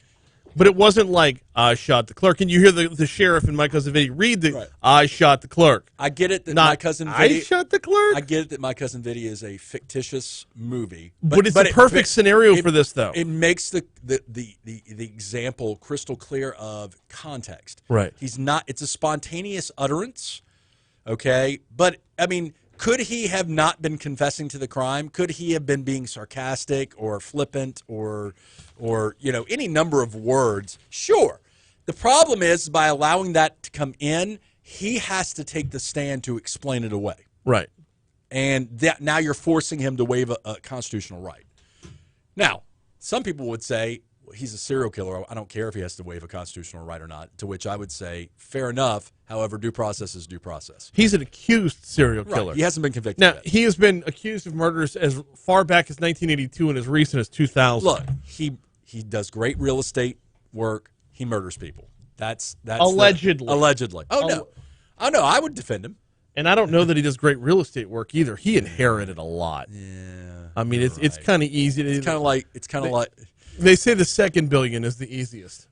C: But it wasn't like, I shot the clerk. And you hear the sheriff and my cousin Vinny read the, I shot the clerk.
R: I get it that
C: Not,
R: my cousin Vinny...
C: I shot the clerk?
R: I get it that my cousin Vinny is a fictitious movie.
C: But it's the perfect scenario for this, though.
R: It makes the example crystal clear of context.
C: Right.
R: He's not... It's a spontaneous utterance, okay? But, I mean... Could he have not been confessing to the crime? Could he have been being sarcastic or flippant or any number of words? Sure. The problem is by allowing that to come in, he has to take the stand to explain it away.
C: Right.
R: And that now you're forcing him to waive a constitutional right. Now, some people would say, well, he's a serial killer. I don't care if he has to waive a constitutional right or not, to which I would say, fair enough. However, due process is due process.
C: He's an accused serial killer.
R: Right. He hasn't been convicted
C: Now,
R: yet.
C: he has been accused of murders as far back as 1982 and as recent as 2000.
R: Look, he does great real estate work. He murders people. That's
C: allegedly.
R: Allegedly. Oh, no. I would defend him.
C: And I don't know that he does great real estate work either. He inherited a lot.
R: Yeah.
C: I mean, it's kind of easy.
R: It's kind of like
C: they say the second billion is the easiest.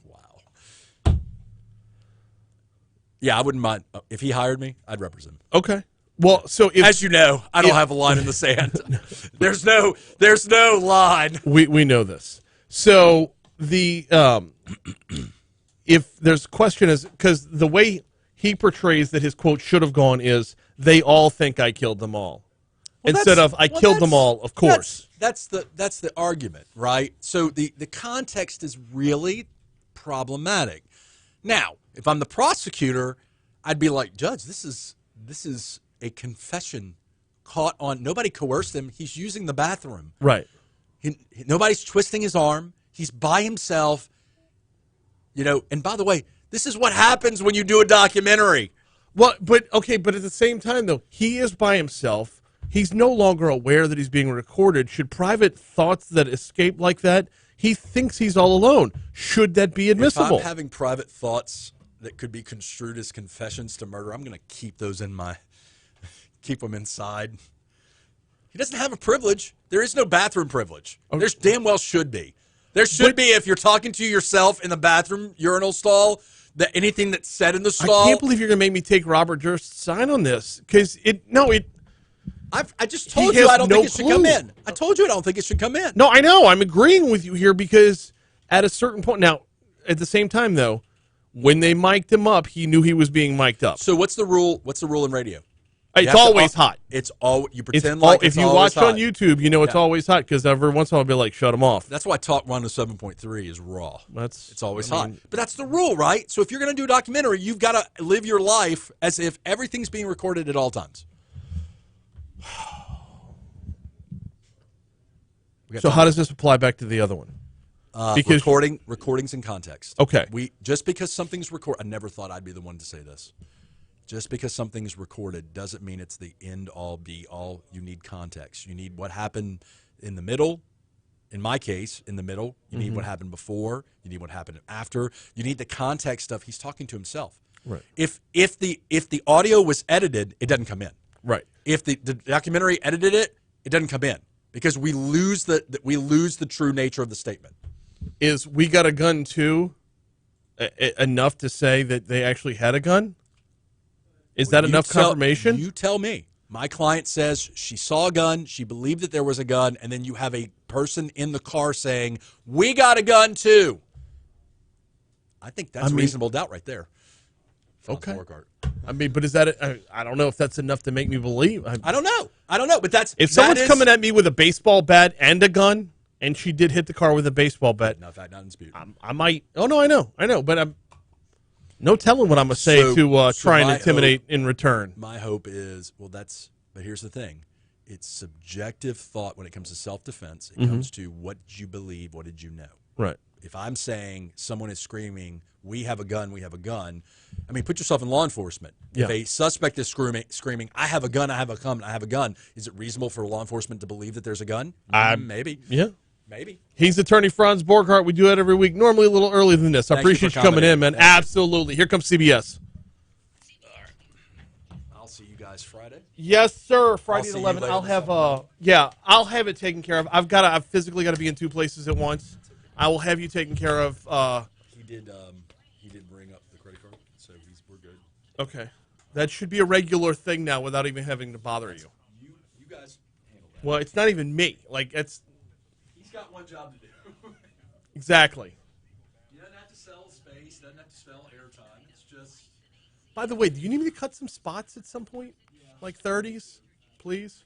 R: Wow. Yeah, I wouldn't mind if he hired me. I'd represent him.
C: Okay. Well, so
R: as you know, I don't have a line in the sand. There's no line.
C: We know this. So the if there's a question is because the way he portrays that his quote should have gone is they all think I killed them all.
R: Well,
C: instead of I killed them all, of course.
R: That's the argument, right? So the context is really problematic. Now, if I'm the prosecutor, I'd be like, Judge, this is a confession caught on. Nobody coerced him. He's using the bathroom.
C: Right.
R: Nobody's twisting his arm. He's by himself. And by the way, this is what happens when you do a documentary.
C: Well, but at the same time, though, he is by himself. He's no longer aware that he's being recorded. Should private thoughts that escape like that, he thinks he's all alone. Should that be admissible?
R: If I'm having private thoughts that could be construed as confessions to murder, I'm going to keep those keep them inside. He doesn't have a privilege. There is no bathroom privilege. Okay. There's damn well should be. There should be if you're talking to yourself in the bathroom urinal stall. That anything that's said in the stall.
C: I can't believe you're going to make me take Robert Durst's sign on this because
R: I just told you I don't think it should come in. I told you I don't think it should come in.
C: No, I know. I'm agreeing with you here because at a certain point now, at the same time though, when they mic'd him up, he knew he was being mic'd up.
R: So what's the rule? What's the rule in radio?
C: It's always hot.
R: It's all you pretend like it's
C: if you
R: watch
C: on YouTube, you know it's always hot because every once in a while I'll be like, shut them off.
R: That's why Talk 107.3 is raw. It's always hot.
C: mean,
R: but that's the rule, right? So if you're going to do a documentary, you've got to live your life as if everything's being recorded at all times.
C: So how does this apply back to the other one?
R: Because recordings in context.
C: Okay.
R: Just because something's recorded, I never thought I'd be the one to say this. Just because something's recorded doesn't mean it's the end-all, be-all. You need context. You need what happened in the middle. In my case, in the middle. You need what happened before. You need what happened after. You need the context of he's talking to himself.
C: Right.
R: If the audio was edited, it doesn't come in.
C: Right.
R: If the documentary edited it, it doesn't come in because we lose the true nature of the statement.
C: Is we got a gun too enough to say that they actually had a gun? Is that enough confirmation?
R: You tell me. My client says she saw a gun, she believed that there was a gun, and then you have a person in the car saying, we got a gun too. I think that's reasonable doubt right there. Franz Borghardt.
C: I mean, but is that I don't know if that's enough to make me believe.
R: I don't know, but that's...
C: If someone's coming at me with a baseball bat and a gun, and she did hit the car with a baseball bat...
R: No, in fact, not in dispute.
C: I might... Oh, no, I know, but I'm... No telling what I'm going to say to try and intimidate in return.
R: My hope is, but here's the thing. It's subjective thought when it comes to self-defense. It comes to what did you believe, what did you know?
C: Right.
R: If I'm saying someone is screaming, we have a gun, I mean, put yourself in law enforcement.
C: Yeah.
R: If a suspect is screaming, I have a gun, I have a gun, is it reasonable for law enforcement to believe that there's a gun? Maybe.
C: Yeah.
R: Maybe.
C: He's attorney Franz Borghardt. We do that every week, normally a little earlier than this. I appreciate you coming in, man. Absolutely. Here comes CBS.
R: I'll see you guys Friday.
C: Yes, sir. Friday at 11. I'll have it taken care of. I've physically got to be in two places at once. I will have you taken care of.
R: He did bring up the credit card, so we're good.
C: Okay. That should be a regular thing now without even having to bother you.
R: You guys handle that.
C: Well, it's not even me.
R: He's got one job to do.
C: Exactly.
R: He doesn't have to sell space, doesn't have to sell airtime. It's just...
C: By the way, do you need me to cut some spots at some point? Like 30s, please?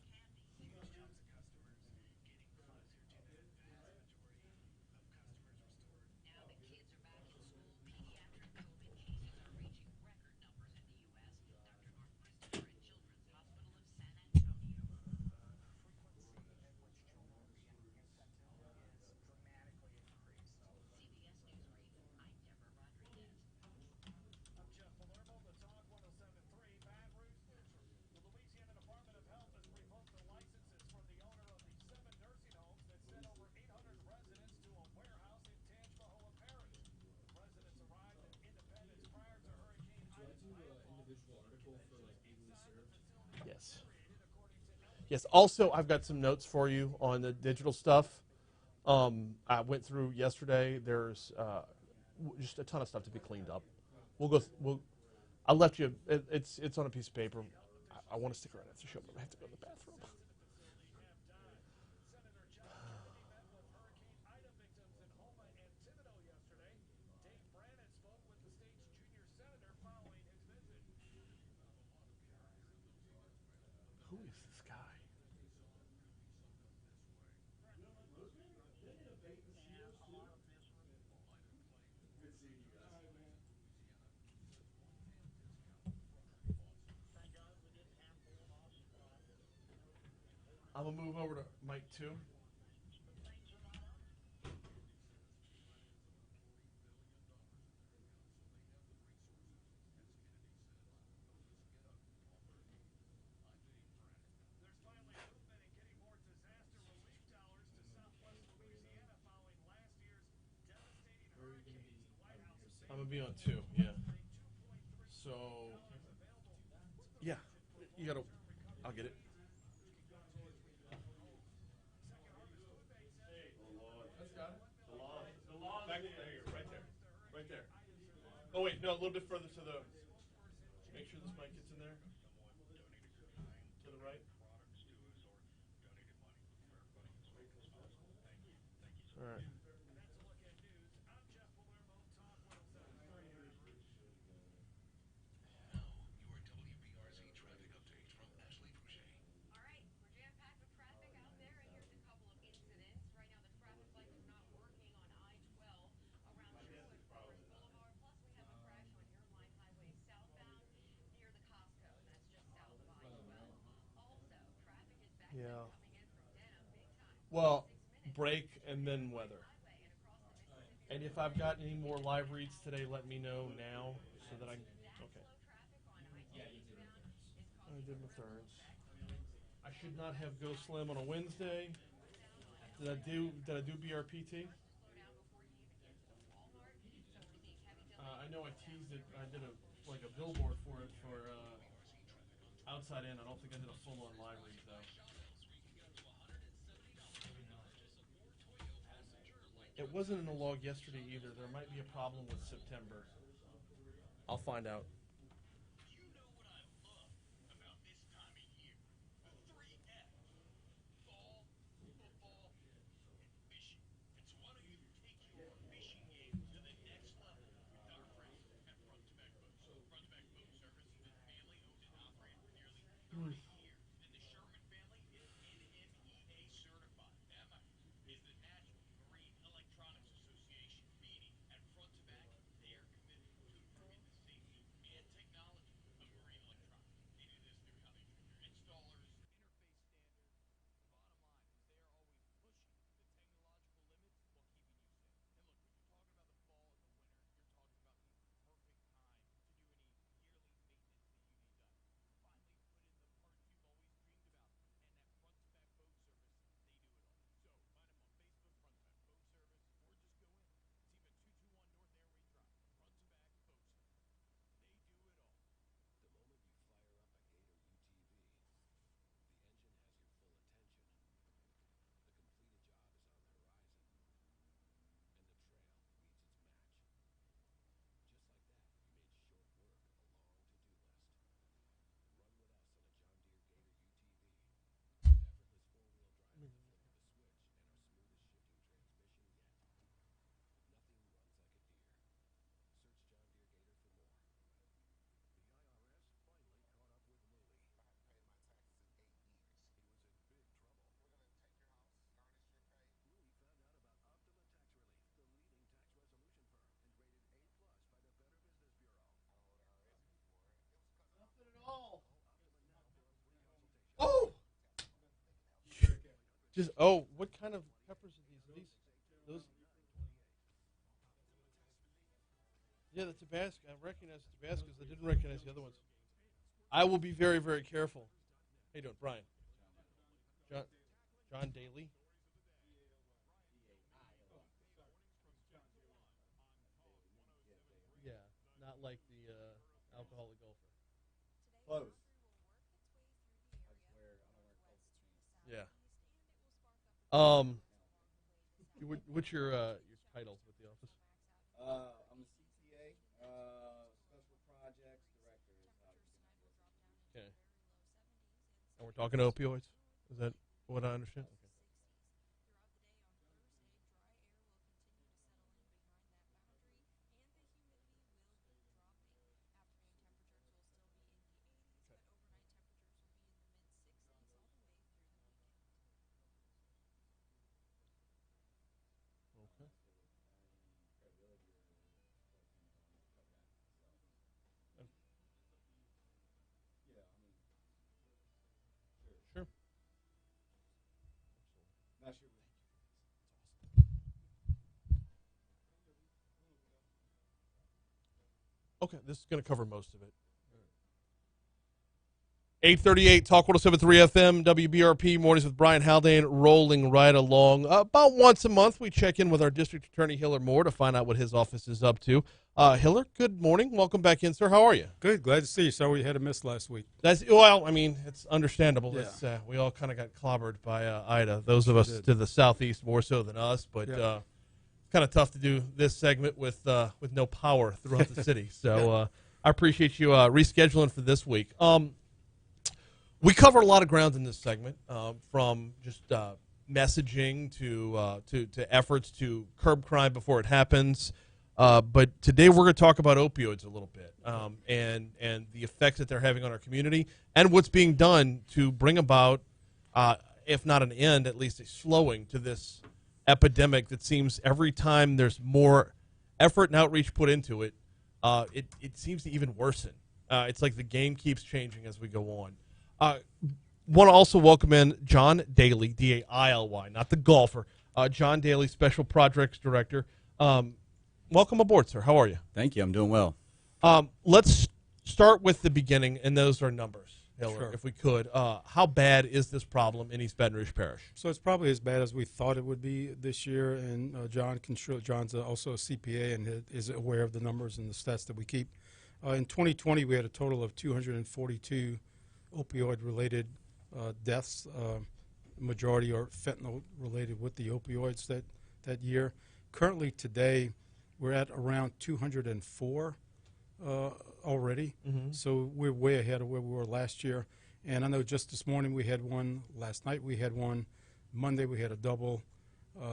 C: Yes. Also, I've got some notes for you on the digital stuff. I went through yesterday. There's just a ton of stuff to be cleaned up. I left you. It's on a piece of paper. I want to stick around after the show, but I have to go to the bathroom. Who is this guy? I'm going to move over to Mike 2. would be on 2, yeah. So, yeah, you gotta. I'll get it. Back there, right there, right there. Oh wait, no, a little bit further to the. Make sure this mic gets in there. To the right. All right.
D: All right, we're jam-packed with traffic out there, and here's a couple of incidents. Right now, the traffic lights are not working on I-12 around Sherwood Forest Boulevard. Plus, we have a crash on Airline Highway southbound near the Costco, and that's just south of I-12. Also, traffic is backed
C: Yeah.
D: up coming in from Denham big time.
C: Well, break and then weather. And if I've got any more live reads today, let me know now so that I. Okay. I did my thirds. I should not have Go Slim on a Wednesday. Did I do BRPT? I know I teased it. I did a billboard for it for outside in. I don't think I did a full on live read though. It wasn't in the log yesterday either. There might be a problem with September. I'll find out. Oh! What kind of peppers are these? Are these those? Yeah, the Tabasco. I recognize the Tabascos. I didn't recognize the other ones. I will be very, very careful. How you doing, Brian? John Daly. Yeah, not like the alcoholic golfer.
I: Close.
C: Yeah. What's your title with the office?
I: I'm a CTA, Special Projects Director is how you can
C: Okay. And we're talking opioids. Is that what I understand? Okay. Okay. Sure.
I: Not sure.
C: Okay, this is going to cover most of it. 838 Talk 107.3 FM, WBRP, Mornings with Brian Haldane, rolling right along. About once a month, we check in with our District Attorney, Hillar Moore, to find out what his office is up to. Hillar, good morning. Welcome back in, sir. How are you?
S: Good. Glad to see you. Sorry we had a miss last week.
C: Well, I mean, it's understandable.
S: Yeah.
C: It's, we all kind of got clobbered by Ida, those of us to the southeast more so than us, but
S: Yeah.
C: kind of tough to do this segment with no power throughout the city. So I appreciate you rescheduling for this week. We cover a lot of ground in this segment, from just messaging to efforts to curb crime before it happens. But today we're going to talk about opioids a little bit, and the effects that they're having on our community, and what's being done to bring about, if not an end, at least a slowing to this epidemic that seems every time there's more effort and outreach put into it, it seems to even worsen. It's like the game keeps changing as we go on. Want to also welcome in John Daly, D-A-I-L-Y, not the golfer. John Daly, Special Projects Director. Welcome aboard, sir. How are you?
T: Thank you. I'm doing well.
C: Let's start with the beginning, and those are numbers, Hillar,
S: Sure.
C: if we could. How bad is this problem in East Baton Rouge Parish?
S: So it's probably as bad as we thought it would be this year, and John's also a CPA and is aware of the numbers and the stats that we keep. In 2020, we had a total of 242 opioid-related deaths. Majority are fentanyl-related with the opioids that year. Currently, today, we're at around 204 already.
C: Mhm.
S: So we're way ahead of where we were last year. And I know just this morning we had one. Last night we had one. Monday we had a double.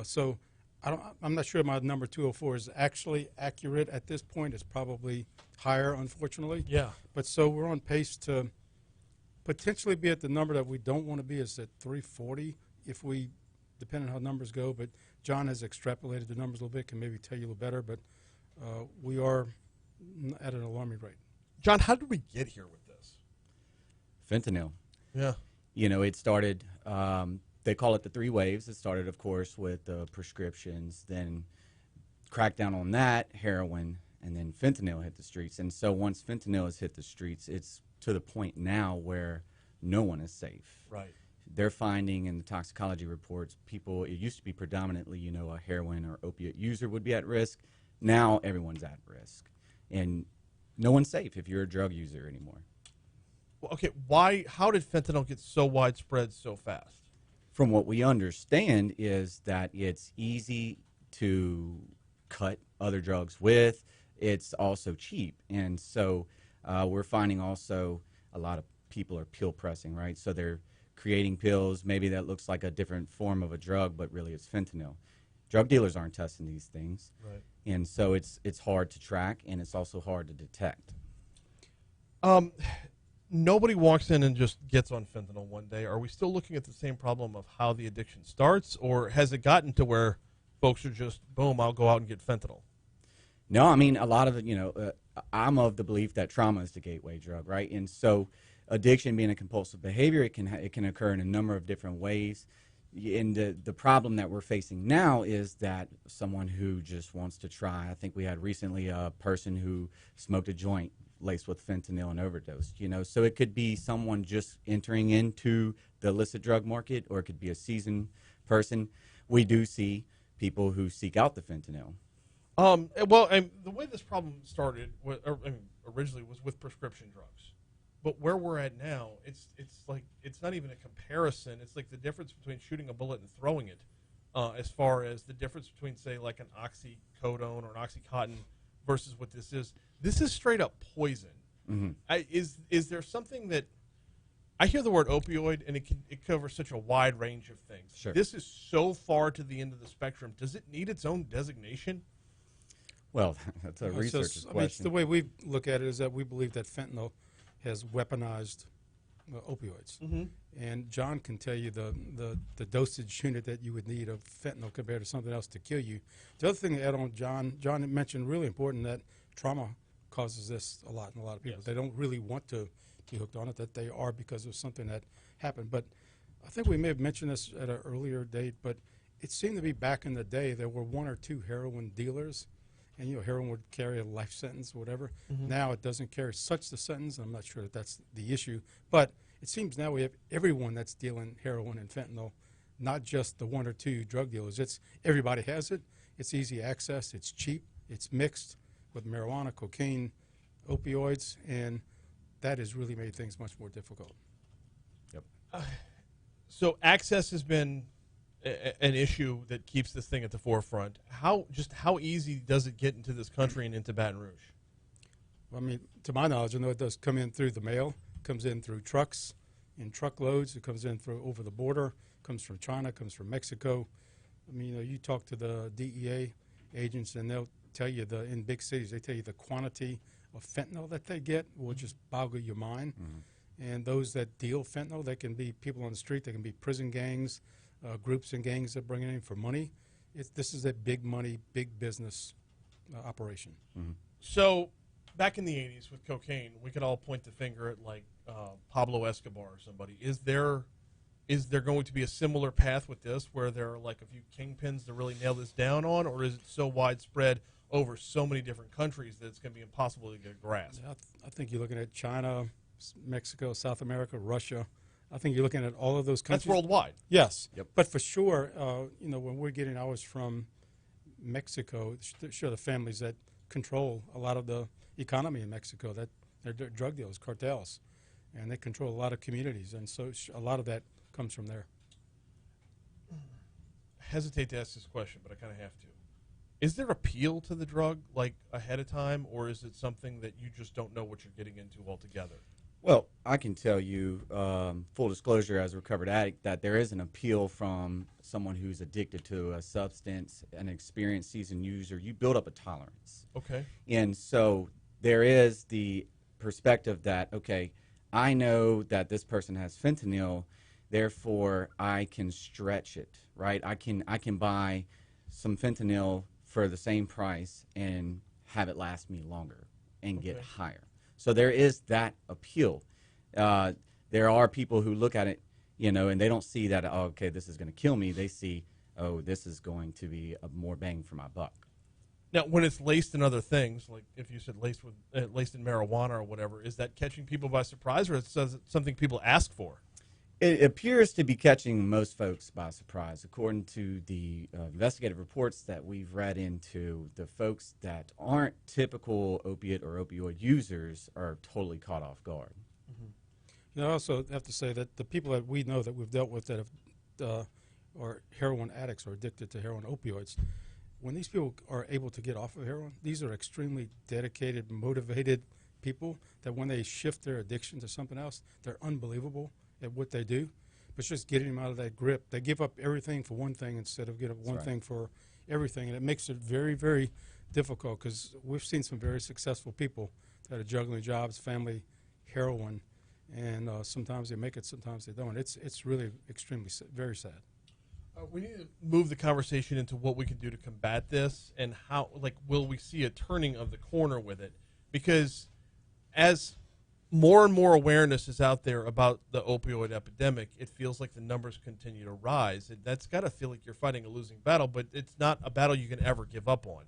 S: So I'm not sure my number 204 is actually accurate at this point. It's probably higher, unfortunately.
C: Yeah.
S: But so we're on pace to potentially be at the number that we don't want to be, is at 340 if we, depending on how numbers go. But John has extrapolated the numbers a little bit, can maybe tell you a little better. But we are at an alarming rate.
C: John, how did we get here with this?
T: Fentanyl.
C: Yeah.
T: You know, it started, they call it the three waves. It started, of course, with the prescriptions, then crackdown on that, heroin, and then fentanyl hit the streets. And so once fentanyl has hit the streets, it's to the point now where no one is safe.
C: Right.
T: They're finding in the toxicology reports, people, it used to be predominantly, you know, a heroin or opiate user would be at risk. Now everyone's at risk. And no one's safe if you're a drug user anymore.
C: Well, okay, how did fentanyl get so widespread so fast?
T: From what we understand is that it's easy to cut other drugs with. It's also cheap. And so we're finding also a lot of people are pill pressing, right? So they're creating pills, maybe that looks like a different form of a drug, but really it's fentanyl. Drug dealers aren't testing these things.
C: Right.
T: And so it's hard to track, and it's also hard to detect.
C: Nobody walks in and just gets on fentanyl one day. Are we still looking at the same problem of how the addiction starts, or has it gotten to where folks are just, boom, I'll go out and get fentanyl?
T: No, I mean, a lot of it, you know, I'm of the belief that trauma is the gateway drug, right? And so addiction being a compulsive behavior, it can occur in a number of different ways. And the problem that we're facing now is that someone who just wants to try, I think we had recently a person who smoked a joint laced with fentanyl and overdosed, you know. So it could be someone just entering into the illicit drug market, or it could be a seasoned person. We do see people who seek out the fentanyl.
C: Well, the way this problem started, originally was with prescription drugs. But where we're at now, it's like it's not even a comparison. It's like the difference between shooting a bullet and throwing it, as far as the difference between, say, like an oxycodone or an Oxycontin versus what this is. This is straight up poison.
T: Mm-hmm.
C: Is there something that I hear the word opioid, and it covers such a wide range of things.
T: Sure.
C: This is so far to the end of the spectrum. Does it need its own designation?
T: Well, that's a researcher's question.
S: The way we look at it is that we believe that fentanyl has weaponized opioids.
C: Mm-hmm.
S: And John can tell you the dosage unit that you would need of fentanyl compared to something else to kill you. The other thing to add on, John had mentioned really important that trauma causes this a lot in a lot of people.
C: Yes.
S: They don't really want to be hooked on it, that they are because of something that happened. But I think we may have mentioned this at an earlier date, but it seemed to be back in the day there were one or two heroin dealers, and heroin would carry a life sentence or whatever.
C: Mhm.
S: Now it doesn't carry such the sentence. I'm not sure that that's the issue, but it seems now we have everyone that's dealing heroin and fentanyl, not just the one or two drug dealers. It's everybody has it. It's easy access. It's cheap. It's mixed with marijuana, cocaine, opioids, and that has really made things much more difficult.
T: Yep.
C: So access has been an issue that keeps this thing at the forefront. How easy does it get into this country and into Baton Rouge?
S: Well, I mean, to my knowledge, I know it does come in through the mail, comes in through trucks, in truckloads. It comes in through over the border, comes from China, comes from Mexico. I mean, you talk to the DEA agents, and they'll tell you in big cities, they tell you the quantity of fentanyl that they get will just boggle your mind.
T: Mm-hmm.
S: And those that deal fentanyl, they can be people on the street, they can be prison gangs, groups and gangs that bring it in for money. This is a big money, big business operation.
T: Mm-hmm.
C: So back in the 80s with cocaine, we could all point the finger at like Pablo Escobar or somebody. Is there going to be a similar path with this where there are like a few kingpins to really nail this down on, or is it so widespread over so many different countries that it's going to be impossible to get a grasp?
S: Yeah, I think you're looking at China, Mexico, South America, Russia. I think you're looking at all of those countries.
C: That's worldwide.
S: Yes.
T: Yep.
S: But for sure, when we're getting ours from Mexico, sure the families that control a lot of the economy in Mexico, that they're drug dealers, cartels, and they control a lot of communities, and so a lot of that comes from there.
C: I hesitate to ask this question, but I kind of have to. Is there appeal to the drug, like, ahead of time, or is it something that you just don't know what you're getting into altogether?
T: Well, I can tell you, full disclosure as a recovered addict, that there is an appeal from someone who's addicted to a substance, an experienced seasoned user. You build up a tolerance.
C: Okay.
T: And so there is the perspective that, okay, I know that this person has fentanyl, therefore I can stretch it, right? I can buy some fentanyl for the same price and have it last me longer and get higher. So there is that appeal. There are people who look at it, and they don't see that, oh, okay, this is going to kill me. They see, oh, this is going to be more bang for my buck.
C: Now, when it's laced in other things, like if you said laced in marijuana or whatever, is that catching people by surprise, or is it something people ask for?
T: It appears to be catching most folks by surprise. According to the investigative reports that we've read into, the folks that aren't typical opiate or opioid users are totally caught off guard.
S: Mm-hmm. I also have to say that the people that we know that we've dealt with that have, are heroin addicts or addicted to heroin opioids, when these people are able to get off of heroin, these are extremely dedicated, motivated people that when they shift their addiction to something else, they're unbelievable at what they do. But it's just getting them out of that grip. They give up everything for one thing instead of giving up one thing for everything. And it makes it very, very difficult because we've seen some very successful people that are juggling jobs, family, heroin, and sometimes they make it, sometimes they don't. It's really extremely very sad.
C: We need to move the conversation into what we can do to combat this and how, will we see a turning of the corner with it? Because as more and more awareness is out there about the opioid epidemic, it feels like the numbers continue to rise. That's got to feel like you're fighting a losing battle, but it's not a battle you can ever give up on.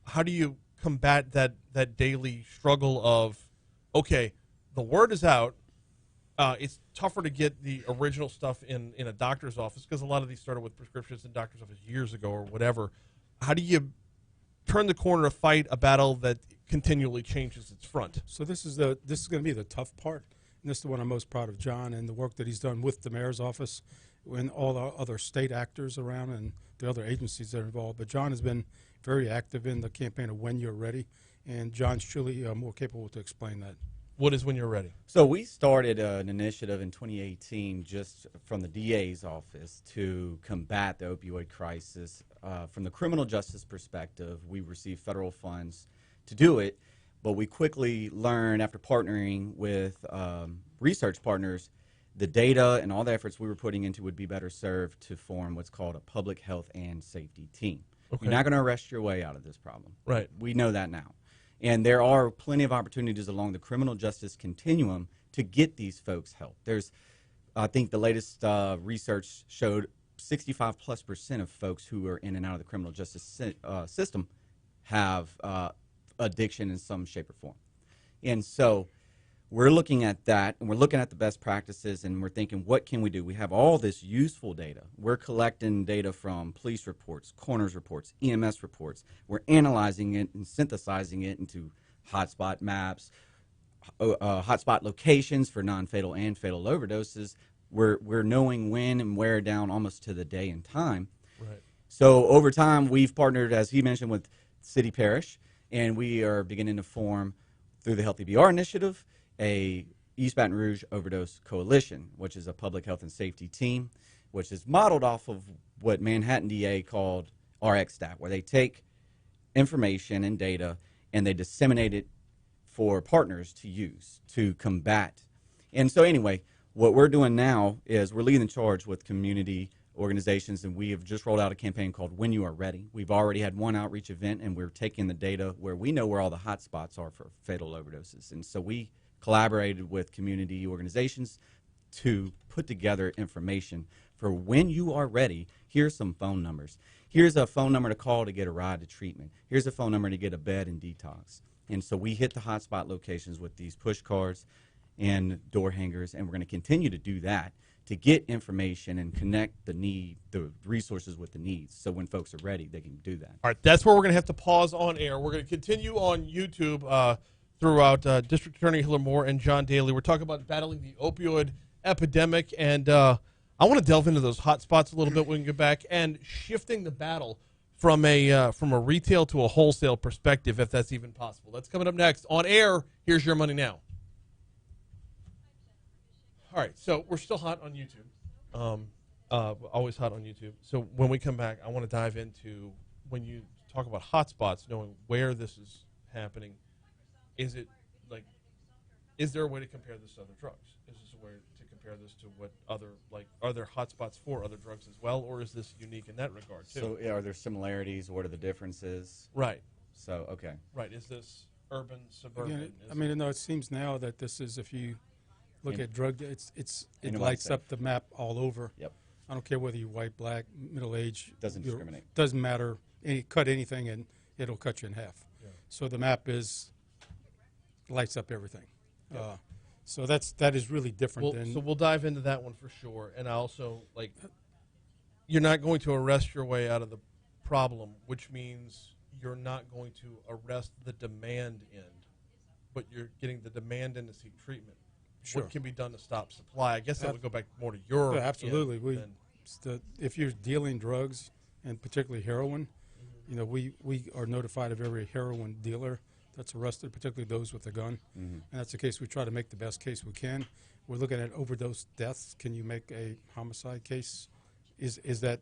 C: How do you combat that daily struggle of, okay, the word is out, it's tougher to get the original stuff in a doctor's office because a lot of these started with prescriptions in doctor's office years ago or whatever. How do you turn the corner to fight a battle that continually changes its front?
S: So this is going to be the tough part, and this is the one I'm most proud of John and the work that he's done with the mayor's office and all the other state actors around and the other agencies that are involved. But John has been very active in the campaign of When You're Ready, and John's truly more capable to explain that.
C: What is When You're Ready?
T: So we started an initiative in 2018 just from the DA's office to combat the opioid crisis. From the criminal justice perspective, we received federal funds to do it, but we quickly learned after partnering with research partners, the data and all the efforts we were putting into would be better served to form what's called a public health and safety team.
C: Okay.
T: You're not going to arrest your way out of this problem.
C: Right.
T: We know that now. And there are plenty of opportunities along the criminal justice continuum to get these folks help. I think the latest research showed 65+% of folks who are in and out of the criminal justice system have addiction in some shape or form. And so we're looking at that, and we're looking at the best practices, and we're thinking, what can we do? We have all this useful data. We're collecting data from police reports, coroner's reports, EMS reports. We're analyzing it and synthesizing it into hotspot maps, hotspot locations for non-fatal and fatal overdoses. We're knowing when and where down almost to the day and time.
C: Right.
T: So over time, we've partnered, as he mentioned, with City Parish, and we are beginning to form, through the Healthy BR initiative, a East Baton Rouge Overdose Coalition, which is a public health and safety team, which is modeled off of what Manhattan DA called RxStat, where they take information and data and they disseminate it for partners to use to combat. And so anyway, what we're doing now is we're leading the charge with community organizations, and we have just rolled out a campaign called When You Are Ready. We've already had one outreach event, and we're taking the data where we know where all the hot spots are for fatal overdoses. And so we collaborated with community organizations to put together information for when you are ready. Here's some phone numbers. Here's a phone number to call to get a ride to treatment. Here's a phone number to get a bed and detox. And so we hit the hotspot locations with these push cards and door hangers, and we're going to continue to do that to get information and connect the resources with the needs. So when folks are ready, they can do that.
C: All right, that's where we're going to have to pause on air. We're going to continue on YouTube throughout District Attorney Hillar Moore and John Daly. We're talking about battling the opioid epidemic, and I want to delve into those hot spots a little bit when we get back, and shifting the battle from a retail to a wholesale perspective, if that's even possible. That's coming up next on air. Here's Your Money Now. All right, so we're still hot on YouTube. Always hot on YouTube. So when we come back, I want to dive into, when you talk about hotspots, knowing where this is happening, is there a way to compare this to other drugs? Is this a way to compare this to what are there hotspots for other drugs as well, or is this unique in that regard too?
T: So are there similarities? What are the differences?
C: Right.
T: So, okay.
C: Right. Is this urban, suburban?
S: Again, it seems now that this is, if you look at drug, it lights up the map all over.
T: Yep.
S: I don't care whether you're white, black, middle age.
T: Doesn't discriminate.
S: Doesn't matter. Cut anything and it'll cut you in half.
C: Yeah.
S: So the map lights up everything. Yeah. So that is really different than.
C: So we'll dive into that one for sure. And I also, you're not going to arrest your way out of the problem, which means you're not going to arrest the demand end, but you're getting the demand in to seek treatment.
S: Sure.
C: What can be done to stop supply? I guess that would go back more to your
S: absolutely. If you're dealing drugs, and particularly heroin, we are notified of every heroin dealer that's arrested, particularly those with a gun.
T: Mm-hmm.
S: And that's the case. We try to make the best case we can. We're looking at overdose deaths. Can you make a homicide case? Is that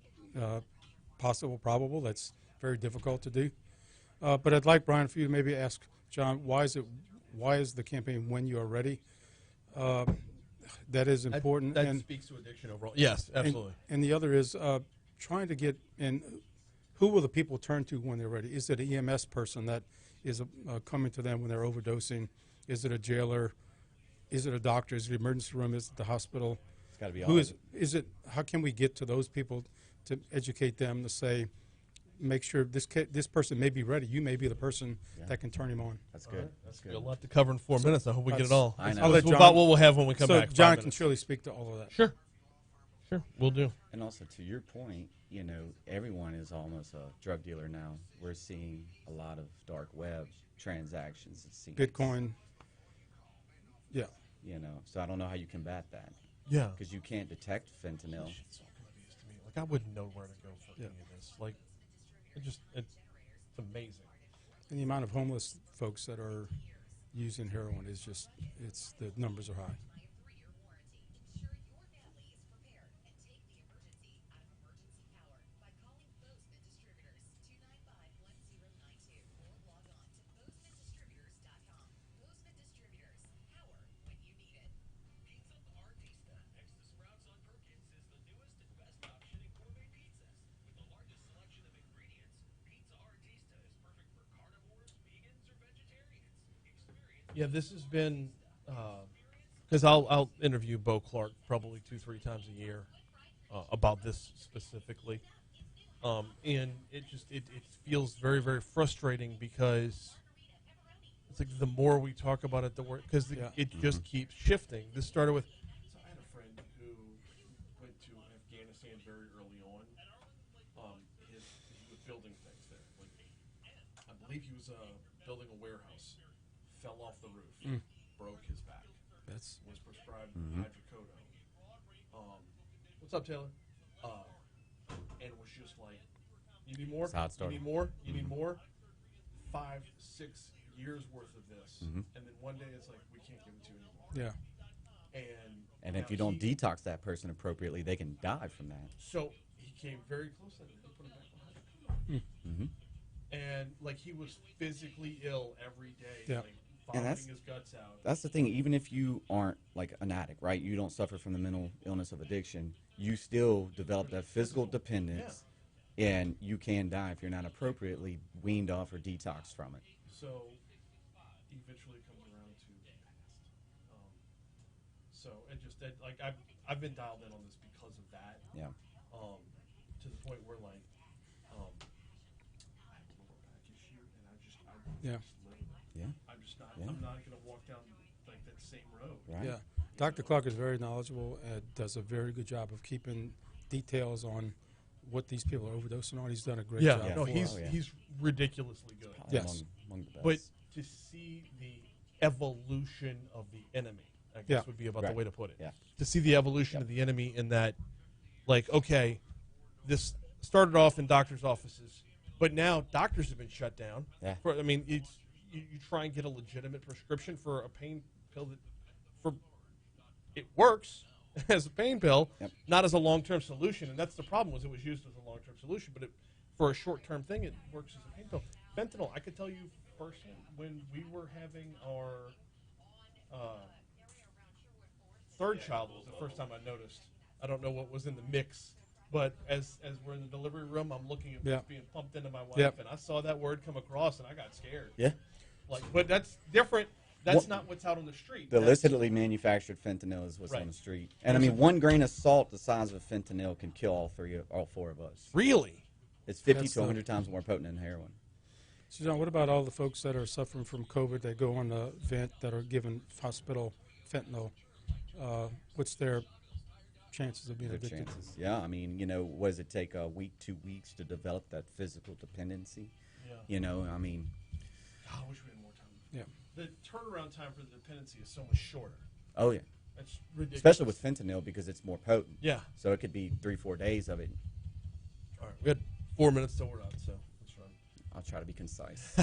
S: possible, probable? That's very difficult to do. But I'd like, Brian, for you to maybe ask John, why is the campaign When You Are Ready? That is important.
C: That speaks to addiction overall. Yes, absolutely.
S: And the other is trying to get in. Who will the people turn to when they're ready? Is it an EMS person that is coming to them when they're overdosing? Is it a jailer? Is it a doctor? Is it the emergency room? Is it the hospital?
T: It's got to be all.
S: Is it? How can we get to those people to educate them to say, make sure this person may be ready. You may be the person that can turn him on.
T: That's good.
C: Right. That's good. A lot to cover in 4 minutes. I hope we get it all.
T: I know.
S: I'll let John,
C: about what we'll have when we come back.
S: John can surely speak to all of that.
C: Sure, we'll do.
T: And also, to your point, everyone is almost a drug dealer now. We're seeing a lot of dark web transactions. It seems.
S: Bitcoin. Yeah.
T: So I don't know how you combat that.
C: Yeah.
T: Because you can't detect fentanyl.
C: It's so obvious to me. I wouldn't know where to go for any of this. It's amazing.
S: And the amount of homeless folks that are using heroin is just, the numbers are high.
C: Yeah, this has been because I'll interview Bo Clark probably 2-3 times a year about this specifically, and it feels very, very frustrating because It's like the more we talk about it, the worse, because it just keeps shifting. This started with.
K: So I had a friend who went to Afghanistan very early on. He was building things there. Like, I believe he was building a warehouse. Fell off the roof, broke his back. Was prescribed hydrocodone. What's up, Taylor? And was just like, you need more? You need more? You need more? 5, 6 years worth of this, and then one day it's like, we can't give it to you anymore.
T: Yeah.
K: And
T: if you don't detox that person appropriately, they can die from that.
K: So he came very close to that. He put him back on hydrocodone. And like, he was physically ill every day.
T: Yeah.
K: Like, vomiting his guts out.
T: That's the thing. Even if you aren't like an addict, right? You don't suffer from the mental illness of addiction. You still develop that physical dependence, and you can die if you're not appropriately weaned off or detoxed from it.
K: So eventually comes around to the past. So it just like I've been dialed in on this because of that.
T: Yeah.
K: To the point where like I have a lower back issue, and I just live with it.
T: Yeah.
K: I'm just not. I'm not gonna walk down like that same road.
T: Right.
S: Yeah. Dr. Clark is very knowledgeable and does a very good job of keeping details on what these people are overdosing on. He's done a great job.
C: No, he's ridiculously good.
S: Yes.
T: Among the best.
C: But to see the evolution of the enemy, I guess would be about the way to put it.
T: Yeah.
C: To see the evolution of the enemy in that, like, okay, this started off in doctors' offices, but now doctors have been shut down.
T: Yeah.
C: I mean, you try and get a legitimate prescription for a pain pill it works as a pain pill, not as a long-term solution, and that's the problem. Was it was used as a long-term solution, but for a short-term thing, it works as a pain pill. Fentanyl, I could tell you firsthand, when we were having our third child, was the first time I noticed. I don't know what was in the mix, but as we're in the delivery room, I'm looking at what's being pumped into my wife, and I saw that word come across, and I got scared.
T: Yeah.
C: Like, but that's different. That's not what's out on the street.
T: The illicitly manufactured fentanyl is what's on the street. And I mean, 1 grain of salt the size of fentanyl can kill all 4 of us.
C: Really?
T: It's 50 to 100 times more potent than heroin.
S: So, John, what about all the folks that are suffering from COVID that go on the vent that are given hospital fentanyl? What's their chances of being addicted?
T: Yeah, I mean, what does it take, a week, 2 weeks to develop that physical dependency?
C: Yeah.
T: I mean.
K: God, I wish we had more time.
S: Yeah.
K: The turnaround time for the dependency is so much shorter.
T: Oh, yeah.
K: That's ridiculous.
T: Especially with fentanyl because it's more potent.
C: Yeah.
T: So it could be 3-4 days of it.
C: All right, we had 4 minutes till we're out, so let's run.
T: I'll try to be concise.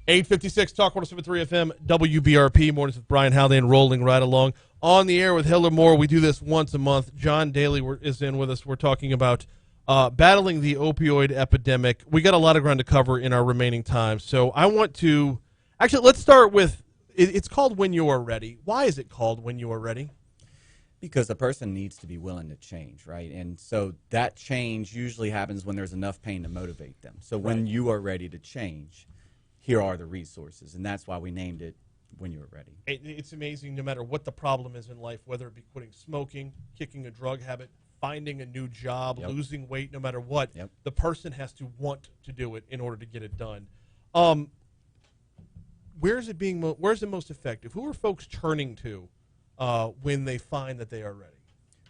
C: 8:56 Talk 107.3 FM WBRP mornings with Brian Haldane rolling right along on the air with Hillar Moore. We do this once a month. John Daly is in with us. We're talking about battling the opioid epidemic. We got a lot of ground to cover in our remaining time, so I want to actually let's start with it's called When You Are Ready. Why is it called When You Are Ready?
T: Because a person needs to be willing to change, right? And so that change usually happens when there's enough pain to motivate them. So when you are ready to change, here are the resources, and that's why we named it When You Are Ready.
C: It's amazing no matter what the problem is in life, whether it be quitting smoking, kicking a drug habit, finding a new job, losing weight, no matter what, the person has to want to do it in order to get it done. Where's it most effective? Who are folks turning to when they find that they are ready?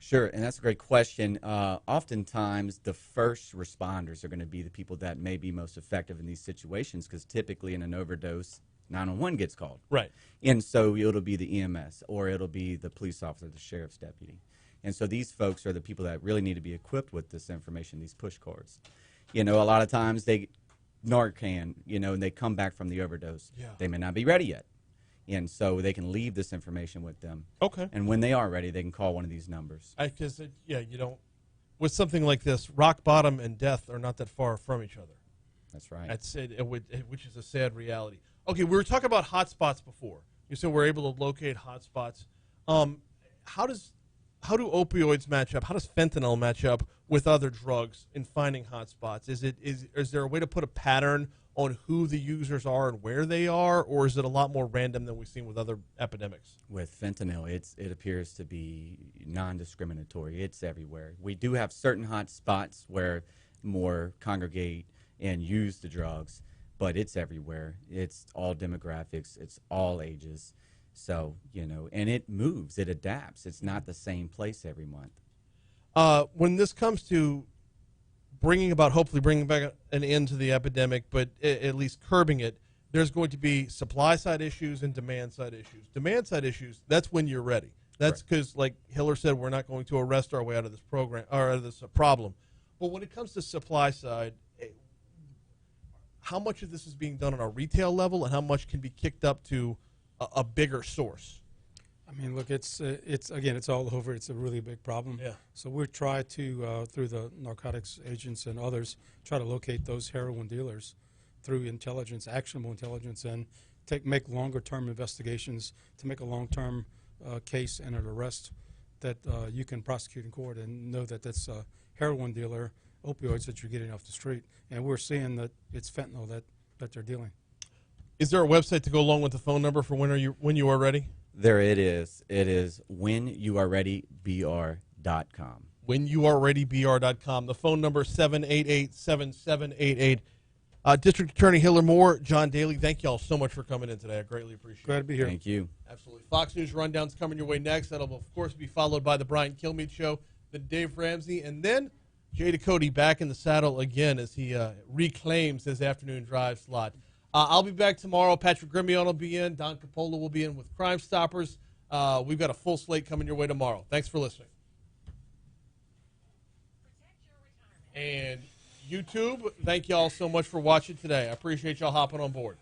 T: Sure, and that's a great question. Oftentimes, the first responders are going to be the people that may be most effective in these situations because typically in an overdose, 911 gets called.
C: Right.
T: And so it'll be the EMS or it'll be the police officer, the sheriff's deputy. And so these folks are the people that really need to be equipped with this information, these push cards. A lot of times they Narcan, and they come back from the overdose.
C: Yeah.
T: They may not be ready yet. And so they can leave this information with them.
C: Okay.
T: And when they are ready, they can call one of these numbers.
C: Because, you don't, with something like this, rock bottom and death are not that far from each other.
T: That's right.
C: That's it, which is a sad reality. Okay, we were talking about hotspots before. You said we're able to locate hotspots. How do opioids match up? How does fentanyl match up with other drugs in finding hotspots? Is there a way to put a pattern on who the users are and where they are, or is it a lot more random than we've seen with other epidemics?
T: With fentanyl, it appears to be non-discriminatory. It's everywhere. We do have certain hot spots where more congregate and use the drugs, but it's everywhere. It's all demographics. It's all ages. So, and it moves. It adapts. It's not the same place every month.
C: When this comes to hopefully bringing back an end to the epidemic, but at least curbing it, there's going to be supply side issues and demand side issues. Demand side issues, that's when you're ready. That's because, like Hillar said, we're not going to arrest our way out of this program or out of this problem. But when it comes to supply side, how much of this is being done on a retail level, and how much can be kicked up to a bigger source?
S: I mean, look, it's all over. It's a really big problem.
C: Yeah.
S: So we're trying to, through the narcotics agents and others, try to locate those heroin dealers through intelligence, actionable intelligence, and make longer-term investigations to make a long-term case and an arrest that you can prosecute in court and know that that's a heroin dealer, opioids that you're getting off the street. And we're seeing that it's fentanyl that they're dealing.
C: Is there a website to go along with the phone number for when you are ready?
T: There it is. It is whenyouareadybr.com.
C: Whenyouareadybr.com. The phone number 788-7788. District Attorney Hillar Moore, John Daly, thank you all so much for coming in today. I greatly appreciate it.
S: Glad to be here.
T: Thank you.
C: Absolutely. Fox News Rundown's coming your way next. That'll, of course, be followed by the Brian Kilmeade Show, then Dave Ramsey, and then Jay Ducote back in the saddle again as he reclaims his afternoon drive slot. I'll be back tomorrow. Patrick Grimion will be in. Don Coppola will be in with Crime Stoppers. We've got a full slate coming your way tomorrow. Thanks for listening. And YouTube, thank you all so much for watching today. I appreciate y'all hopping on board.